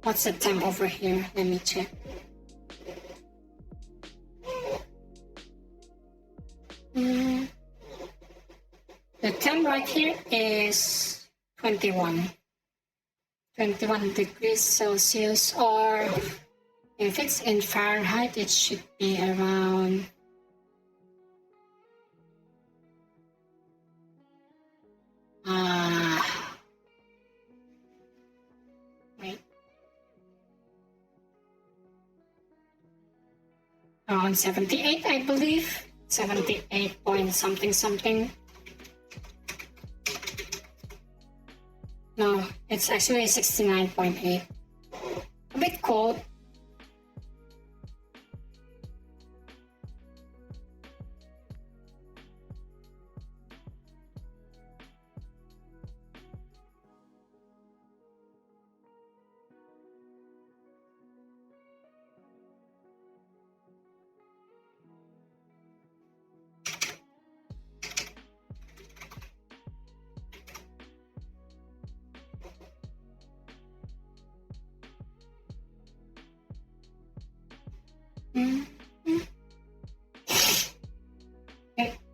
what's the temp over here? Let me check. The temp right here is 21. 21 degrees Celsius, or if it's in Fahrenheit, it should be around wait, around 78, I believe. 78 point something something. No, it's actually 69.8. A bit cold.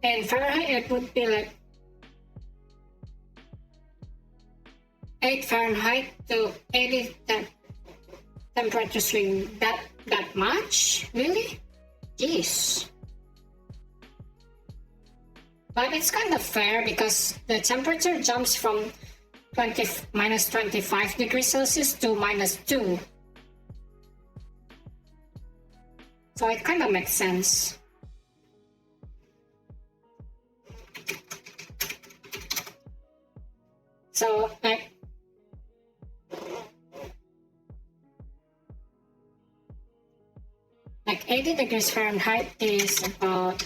In Fahrenheit, it would be like 8 Fahrenheit to 80 temperature swing. That much? Really? Jeez. But it's kind of fair because the temperature jumps from minus 25 degrees Celsius to minus 2. So it kind of makes sense. So, like 80 degrees Fahrenheit is about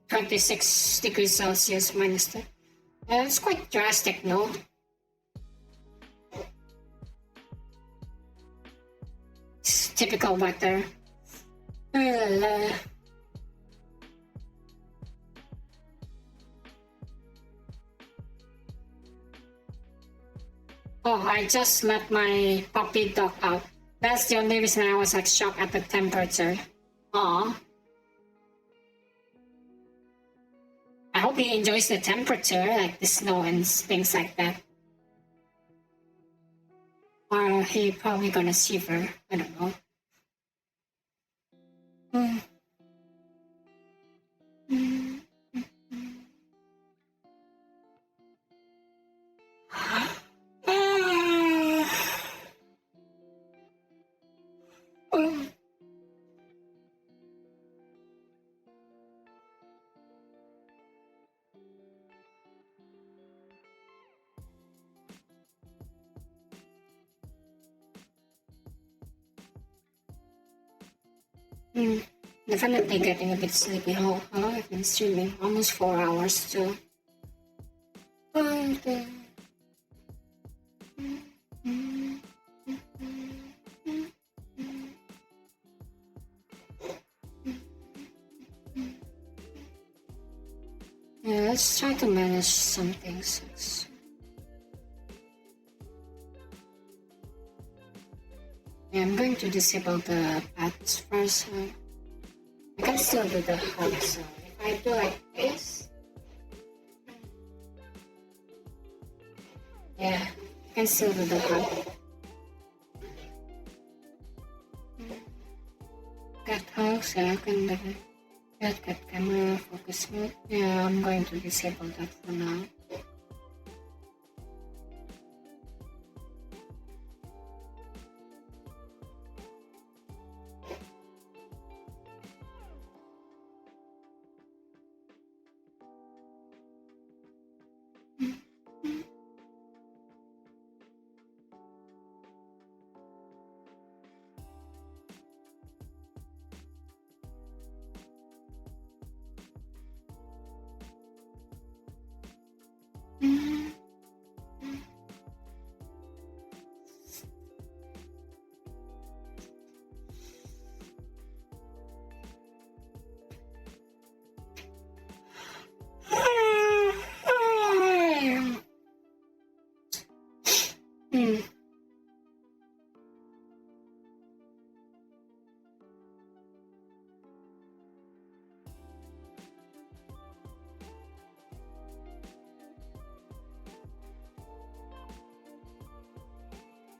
26 degrees Celsius minus 10. It's quite drastic, no? It's typical weather. Oh, I just let my puppy dog out. That's the only reason I was like shocked at the temperature. Aw. I hope he enjoys the temperature, like the snow and things like that. Or he probably gonna shiver. I don't know. Definitely getting a bit sleepy. Oh, I've been streaming almost 4 hours too. Yeah, let's try to manage some things. Yeah, I'm going to disable the paths first. I can still do the hug, so if I do like this, yeah, I can still do the hug. Get hug, so I can do it. Get camera focus mode. Yeah, I'm going to disable that for now.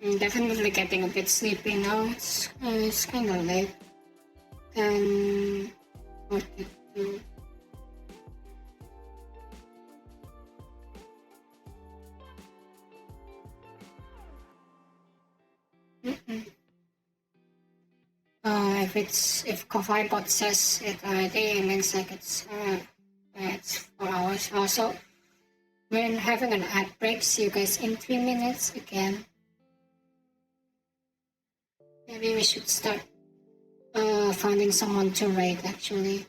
I'm definitely getting a bit sleepy now. It's kind of late. And 42. If Coffee Bot says it already, it means like it's 4 hours. Also, when having an ad break, see you guys in 3 minutes again. Maybe we should start finding someone to rate actually.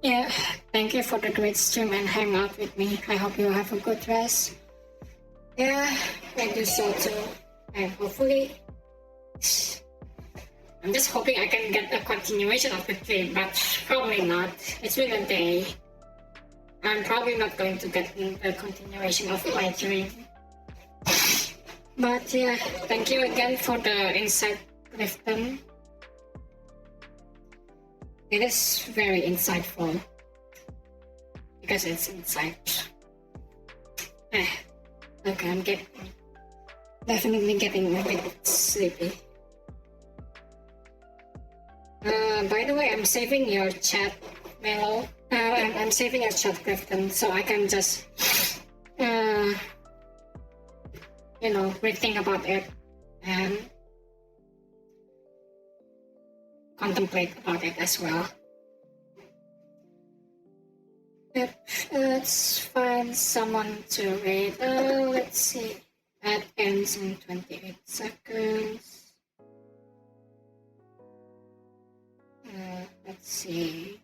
Yeah, thank you for the great stream and hang out with me. I hope you have a good rest. Yeah, I do so too. And hopefully, I'm just hoping I can get a continuation of the trip, but probably not. It's been a day. I'm probably not going to get a continuation of my dream. But yeah, thank you again for the insight, Clifton. It is very insightful because it's insight. Okay, I'm definitely getting a bit sleepy. By the way, I'm saving your chat, Melo. I'm saving your chat, Clifton, so I can just, rethink about it and contemplate about it as well. Yep, let's find someone to read. Let's see. That ends in 28 seconds. Let's see.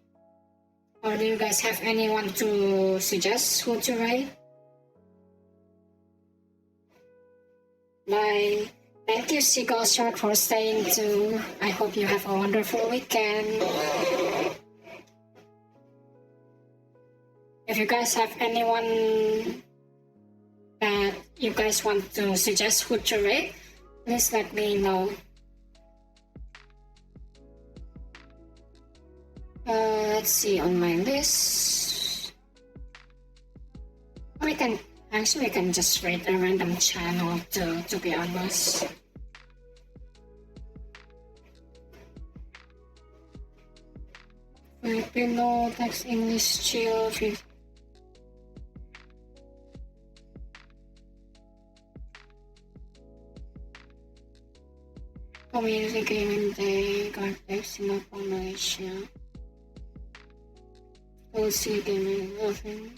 Or do you guys have anyone to suggest who to write? Bye. Thank you, Seagull Shark, for staying too. I hope you have a wonderful weekend. If you guys have anyone that you guys want to suggest who to rate, please let me know. Let's see on my list. We can just rate a random channel to be honest. Filipino, text English, chill, community gaming day, Gardex, Singapore, Malaysia. OC gaming, nothing.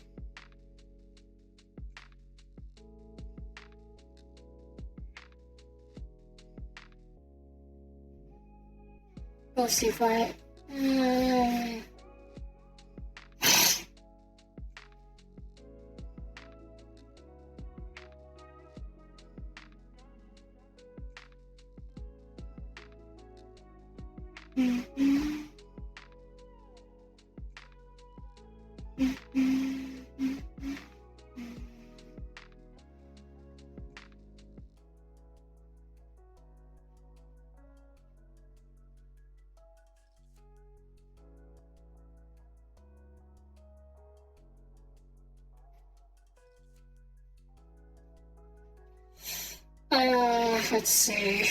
OC 5. Let's see.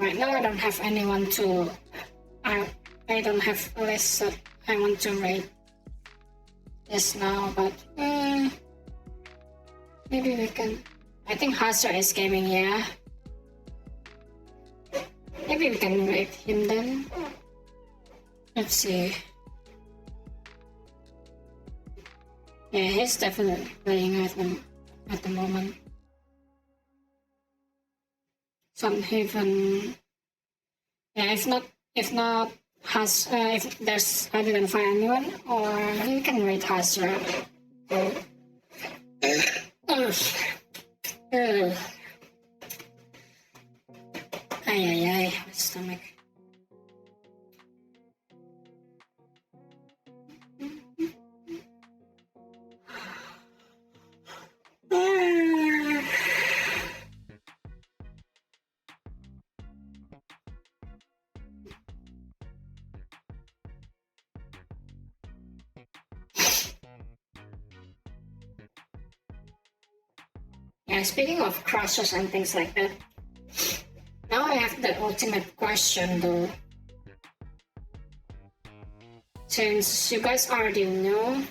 right now I don't have anyone to. I don't have a list that I want to rate this now, but maybe we can. I think Hazard is gaming, yeah. Maybe we can rate him then. Let's see. Yeah, he's definitely playing at the moment. Some Haven. Yeah, if there's I didn't find anyone, or you can rate Hazard. My stomach. Yeah, speaking of crushes and things like that, now I have the ultimate question though. Since you guys already know,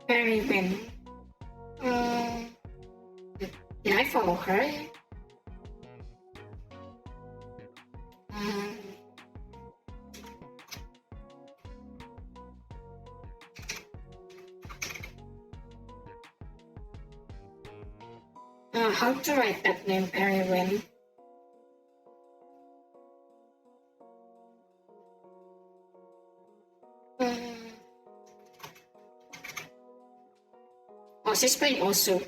Mary Wynn, did I follow her? How to write that name, Perry Wynn? Oh, she's playing also.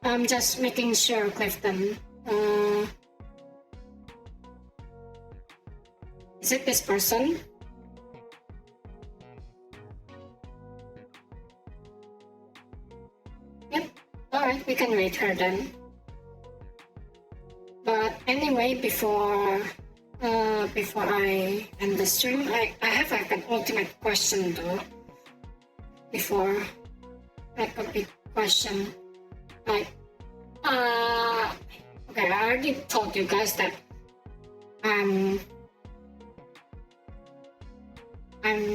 I'm just making sure, Clifton. Is it this person? Yep. Alright, we can rate her then. But anyway, before I end the stream, I have like an ultimate question though. Before, like a big question. Like, okay, I already told you guys that I'm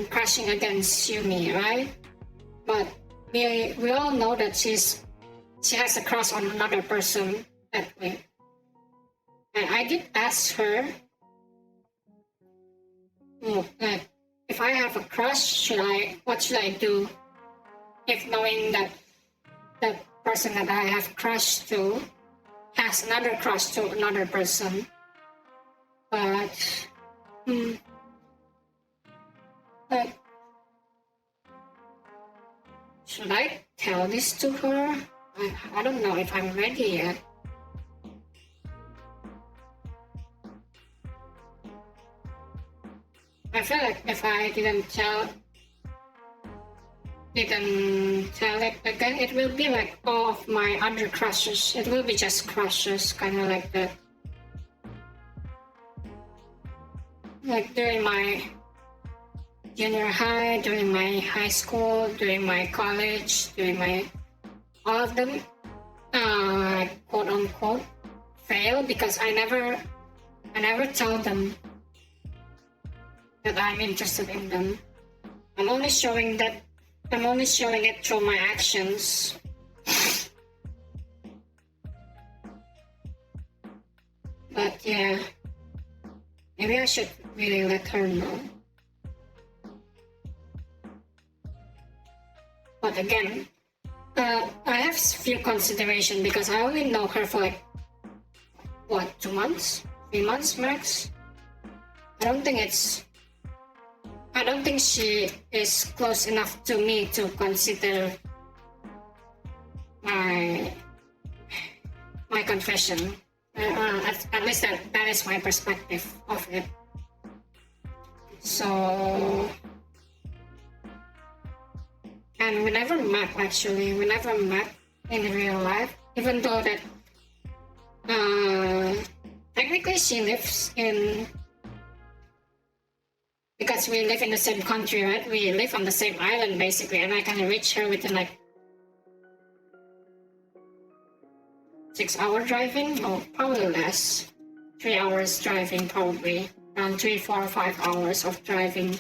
crashing against Yumi, right? But we all know that she has a crush on another person that way. And I did ask her, like, if I have a crush, what should I do? If knowing that the person that I have crushed to has another crush to another person. But should I tell this to her? I don't know if I'm ready yet. I feel like if I didn't tell it again, it will be like all of my other crushes. It will be just crushes, kind of like that. Like during my junior high, during my high school, during my college, all of them, quote unquote, fail because I never tell them that I'm interested in them. I'm only showing it through my actions. But yeah, maybe I should really let her know. But again, I have few consideration because I only know her for like, 2 months? 3 months max? I don't think she is close enough to me to consider my confession. At least that is my perspective of it. So, and we never met in real life, even though that technically she lives in, because because we live in the same country, right? We live on the same island basically, and I can reach her within like 6 hour driving, or probably less. 3 hours driving, probably around 3, 4, 5 hours of driving.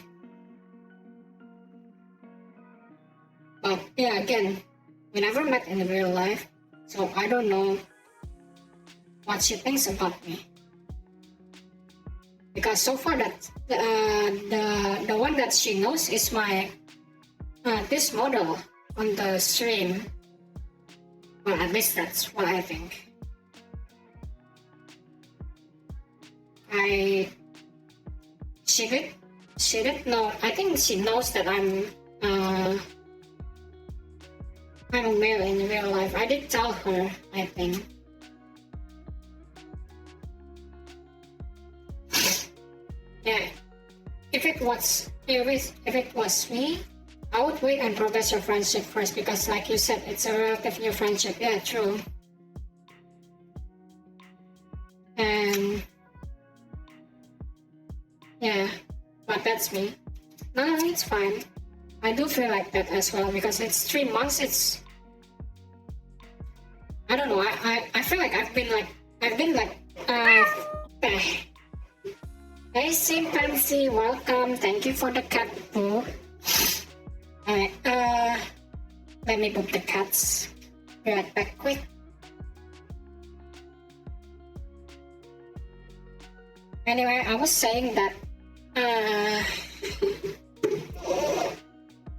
But yeah, again, we never met in real life, so I don't know what she thinks about me. Because so far that the one that she knows is my this model on the stream. Well, at least that's what I think. She did know. I think she knows that I'm a male in real life. I did tell her, I think. Yeah, if it was me, I would wait and progress your friendship first, because like you said, it's a relative new friendship. Yeah, true. And yeah, but that's me. No, it's fine. I do feel like that as well, because it's 3 months. I don't know. I feel like I've been like Hey chimpanzee, welcome. Thank you for the cat poo. Alright, let me book the cats. Be right back quick. Anyway, I was saying that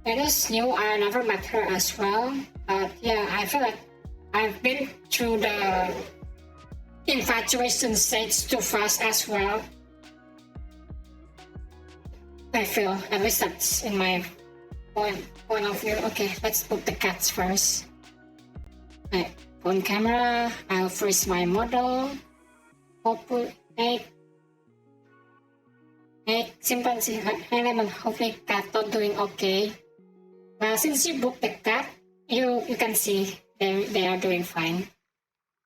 it is new. I never met her as well. But yeah, I feel like I've been through the infatuation stage too fast as well. I feel, at least that's in my point of view. Okay, let's put the cats first. Right, phone camera, I'll freeze my model. Hopefully, hey chimpanzee, hi Lemon, hopefully cat not doing okay. Since you booked the cat, you can see they are doing fine.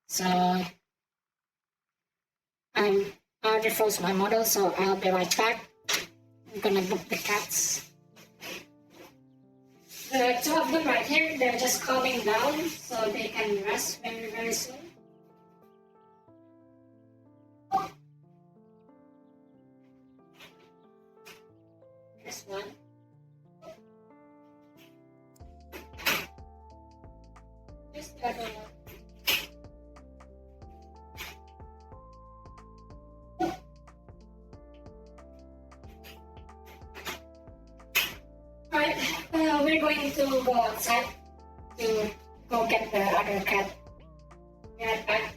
So I already froze my model, so I'll be right back. I'm gonna book the cats. The 2 of them right here, they're just calming down, so they can rest very, very soon. This one. Here's the other one. Alright, we're going to go outside to go get the other cat. Be right back.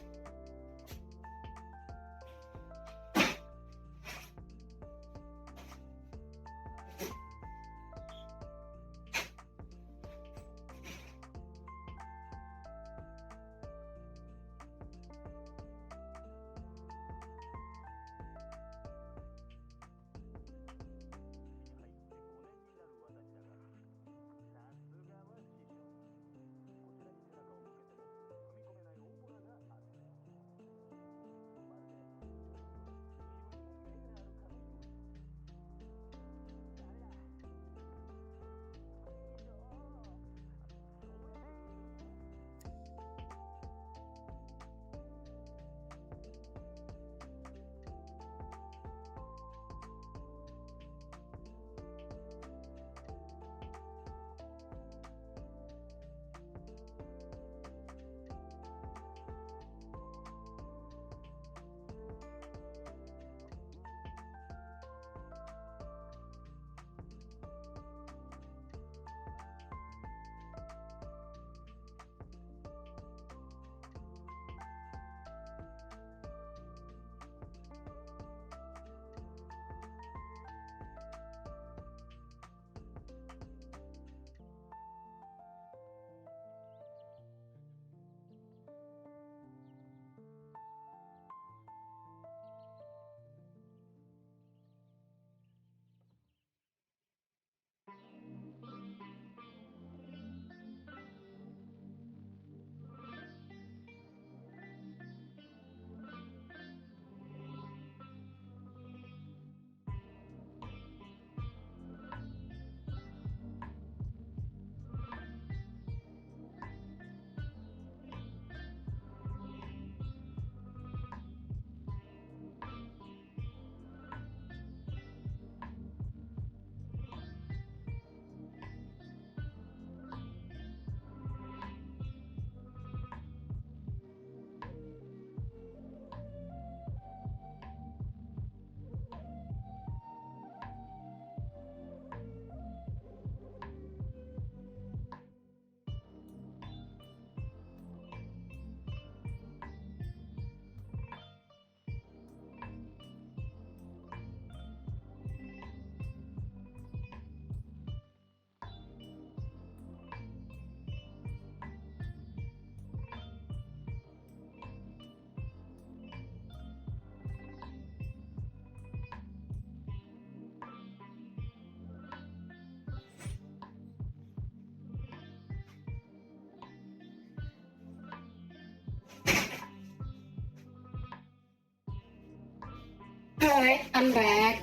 Alright, I'm back.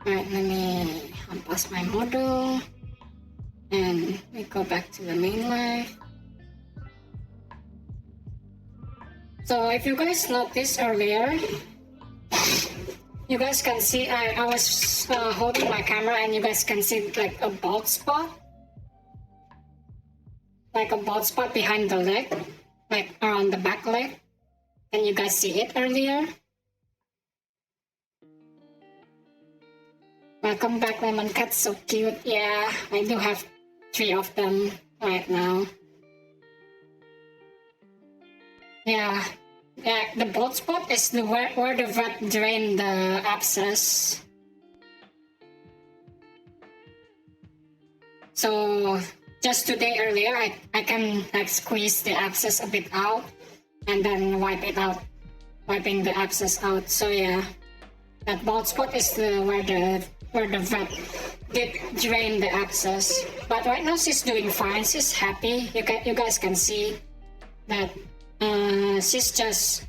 Alright, let me unpause my model and we go back to the main live. So if you guys noticed earlier, you guys can see I was holding my camera and you guys can see like a bald spot. Like a bald spot behind the leg, like around the back leg. Can you guys see it earlier? Welcome back, Lemon Cat, so cute. Yeah, I do have 3 of them right now. Yeah, the bald spot is where the vet drained the abscess. So just today earlier, I can like squeeze the abscess a bit out and then wipe it out, wiping the abscess out. So yeah, that bald spot is where the vet did drain the abscess. But right now she's doing fine. She's happy. You guys can see that she's just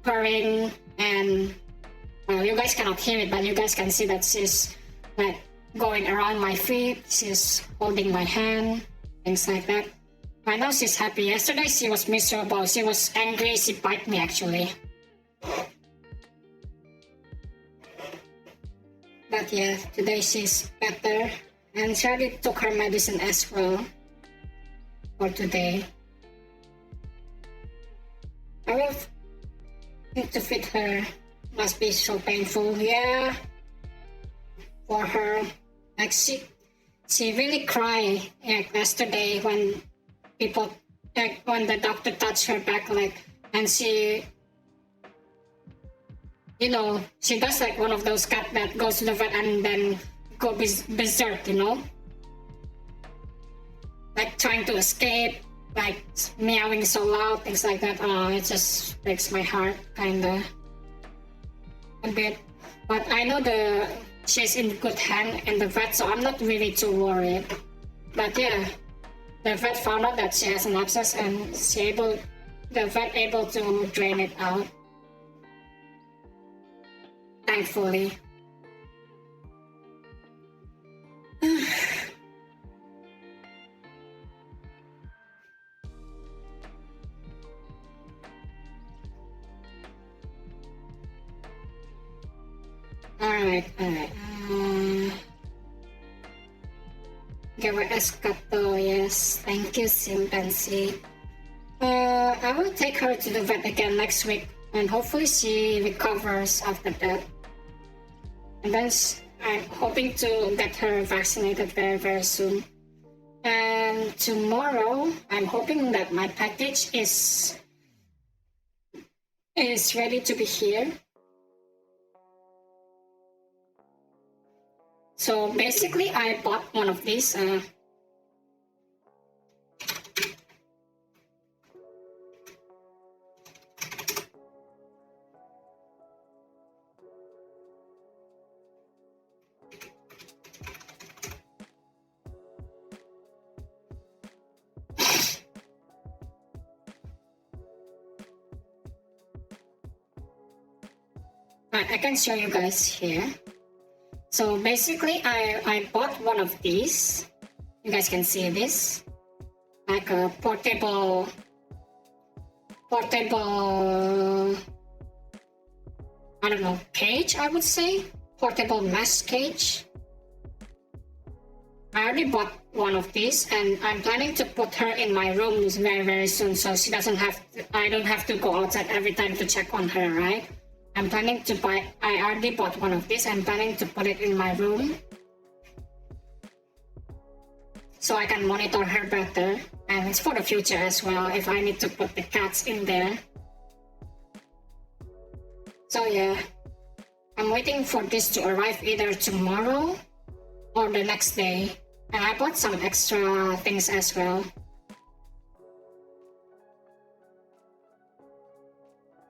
purring, and well, you guys cannot hear it, but you guys can see that she's like going around my feet. She's holding my hand. Things like that. Right now she's happy. Yesterday she was miserable. She was angry. She bit me actually. But yeah, today she's better. And she already took her medicine as well for today. I will need to feed her. Must be so painful. Yeah. For her. Like she really cried yesterday when when the doctor touched her back, and she, she does like one of those cat that goes to the vet and then go berserk, like trying to escape, like meowing so loud, things like that. It just breaks my heart, kinda, a bit. But I know she's in good hand in the vet, so I'm not really too worried. But yeah, the vet found out that she has an abscess, and the vet able to drain it out. Thankfully. Alright. Gawa Escato, yes. Thank you, Chimpanzee. I will take her to the vet again next week, and hopefully she recovers after that. And then I'm hoping to get her vaccinated very, very soon. And tomorrow, I'm hoping that my package is ready to be here. So basically, I bought one of these. I can show you guys here. So basically, I bought one of these. You guys can see this, like a portable. I don't know, cage. I would say portable mesh cage. I already bought one of these, and I'm planning to put her in my room very, very soon, so she doesn't have. I don't have to go outside every time to check on her, right? I'm planning to I already bought one of these. I'm planning to put it in my room so I can monitor her better. And it's for the future as well, if I need to put the cats in there. So yeah, I'm waiting for this to arrive either tomorrow or the next day. And I bought some extra things as well.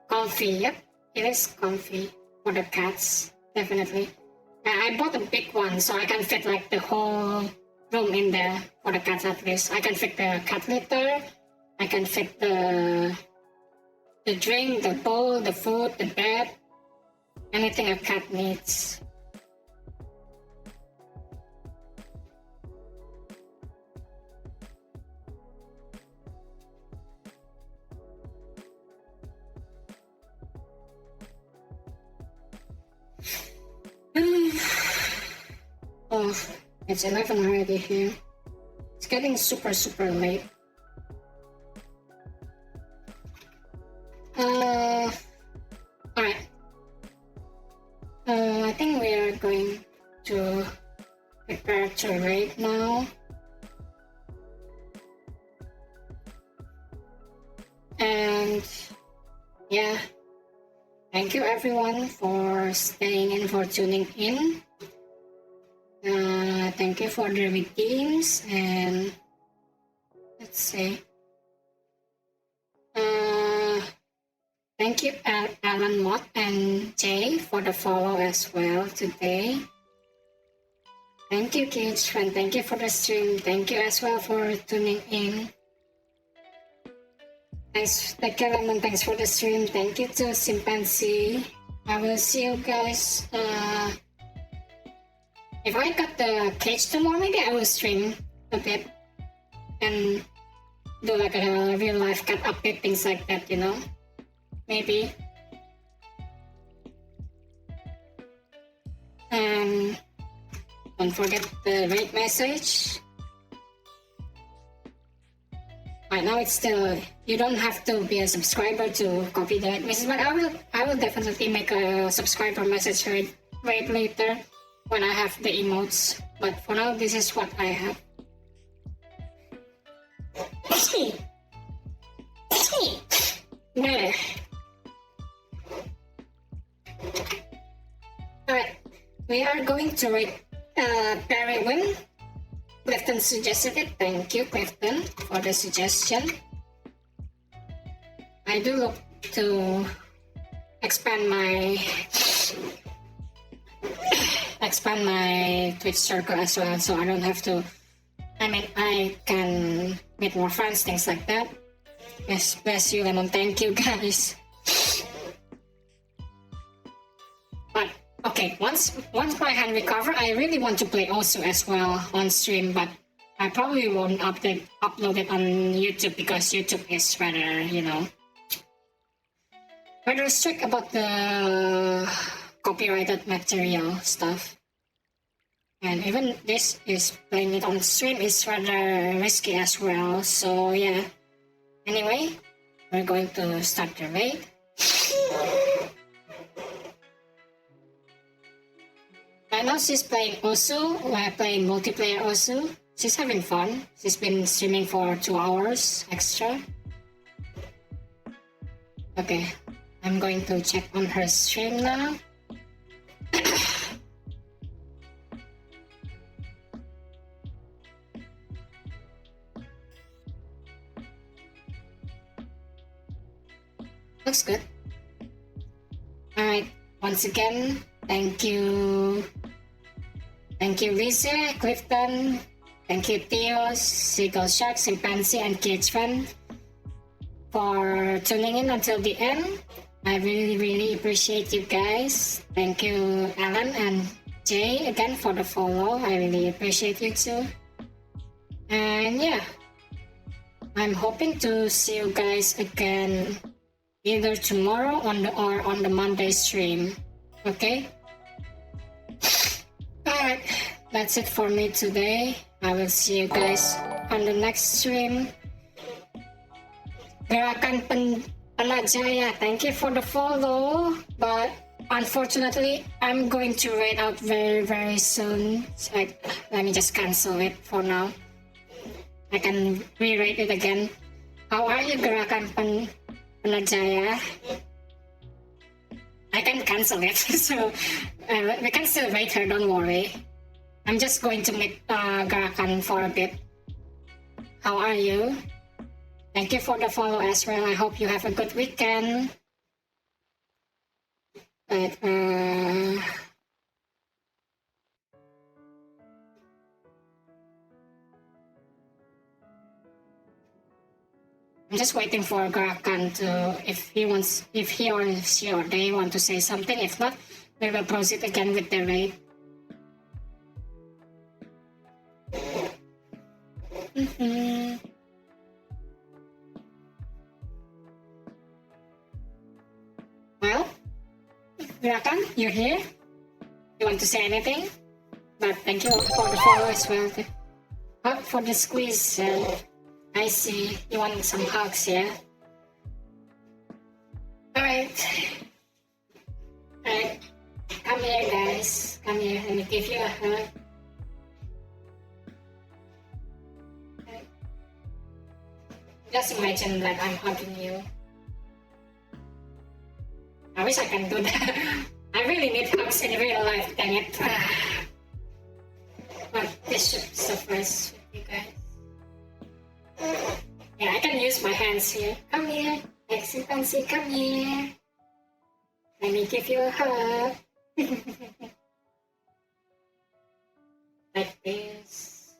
Comfy, yep. It is comfy for the cats, definitely. I bought a big one so I can fit like the whole room in there for the cats at least. I can fit the cat litter, I can fit the the drink, the bowl, the food, the bed, anything a cat needs. Oh, it's 11 already here. It's getting super late. Alright. I think we are going to prepare to raid now. And yeah, thank you everyone for staying in, for tuning in. Thank you for the redeems, and let's see. Thank you Alan Mott and Jay for the follow as well today. Thank you kids friend, thank you for the stream, thank you as well for tuning in. Thank you Lemon, thanks for the stream, thank you to Chimpanzee. I will see you guys. If I got the cage tomorrow, maybe I will stream a bit and do like a real life cat update, things like that, you know? Maybe. And don't forget the rate message. Right now it's still, you don't have to be a subscriber to copy the rate message, but I will definitely make a subscriber message rate later when I have the emotes. But for now, this is what I have. There. Alright, we are going to rate Perry Win. Clifton suggested it. Thank you, Clifton, for the suggestion. I do look to expand my Twitch circle as well, so I don't have to. I mean, I can meet more friends, things like that. Yes, bless you, Lemon. Thank you, guys. But okay, once my hand recover, I really want to play also as well on stream, but I probably won't upload it on YouTube because YouTube is rather, you know, rather strict about the copyrighted material stuff. And even this is playing it on stream is rather risky as well. So yeah. Anyway, we're going to start the raid. Right now she's playing Osu. We're playing multiplayer Osu. She's having fun. She's been streaming for 2 hours extra. Okay, I'm going to check on her stream now. Looks good. Alright, once again, thank you. Thank you, Lisa, Clifton. Thank you, Theo, Seagull Shark, Chimpanzee, and Kids Friend for tuning in until the end. I really appreciate you guys. Thank you, Alan and Jay, again for the follow. I really appreciate you too. And yeah, I'm hoping to see you guys again either tomorrow or on the Monday stream. Okay? Alright, that's it for me today. I will see you guys on the next stream. Gerakan Penajaya, thank you for the follow. But unfortunately, I'm going to raid out very soon. So let me just cancel it for now. I can re-rate it again. How are you, Gerakan Penajaya? I can cancel it, so we can still rate her, don't worry. I'm just going to meet Garakan for a bit. How are you? Thank you for the follow as well. I hope you have a good weekend. But I'm just waiting for Garakan to, if he or she or they want to say something. If not, we will proceed again with the raid. Well, Garakan, you're here. You want to say anything? But thank you for the follow as well. Hug for the squeeze. I see you want some hugs, yeah? Alright. Alright. Come here, guys. Come here. Let me give you a hug. Just imagine that I'm hugging you. I wish I can do that. I really need hugs in real life, dang it. But this should suffice with you guys. Yeah, I can use my hands here. Come here. Fancy, come here. Let me give you a hug. Like this.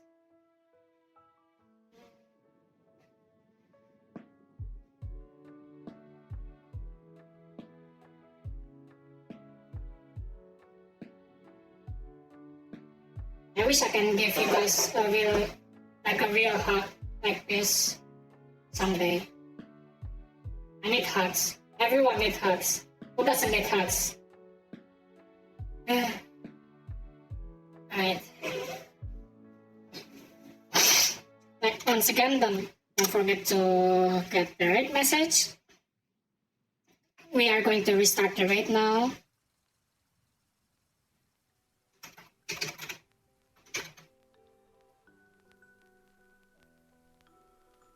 I wish I can give you guys a real hug like this someday. I need hugs. Everyone needs hugs. Who doesn't need hugs? Alright. Like, once again, don't forget to get the raid message. We are going to restart the raid now.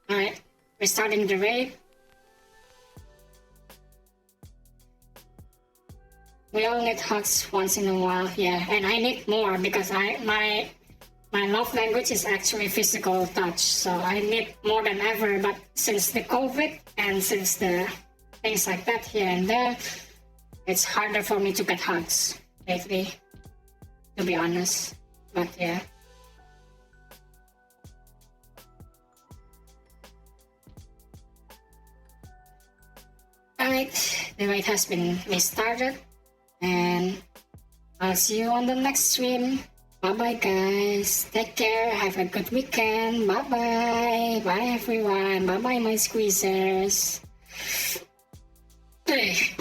Alright, we're starting the raid. We all need hugs once in a while, yeah, and I need more because my love language is actually physical touch, so I need more than ever. But since the COVID and since the things like that here and there, it's harder for me to get hugs lately, to be honest. But yeah. Alright, the raid has been restarted, and I'll see you on the next stream. Bye bye, guys. Take care. Have a good weekend. Bye bye. Bye, everyone. Bye bye, my squeezers. Alright.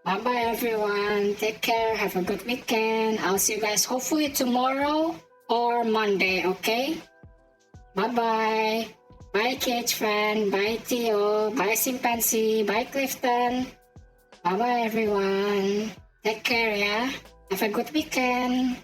Bye bye, everyone. Take care. Have a good weekend. I'll see you guys hopefully tomorrow or Monday, okay? Bye bye. Bye, Cage Fan. Bye, Theo. Bye, Chimpanzee. Bye, Clifton. Bye bye, everyone. Take care, yeah? Have a good weekend.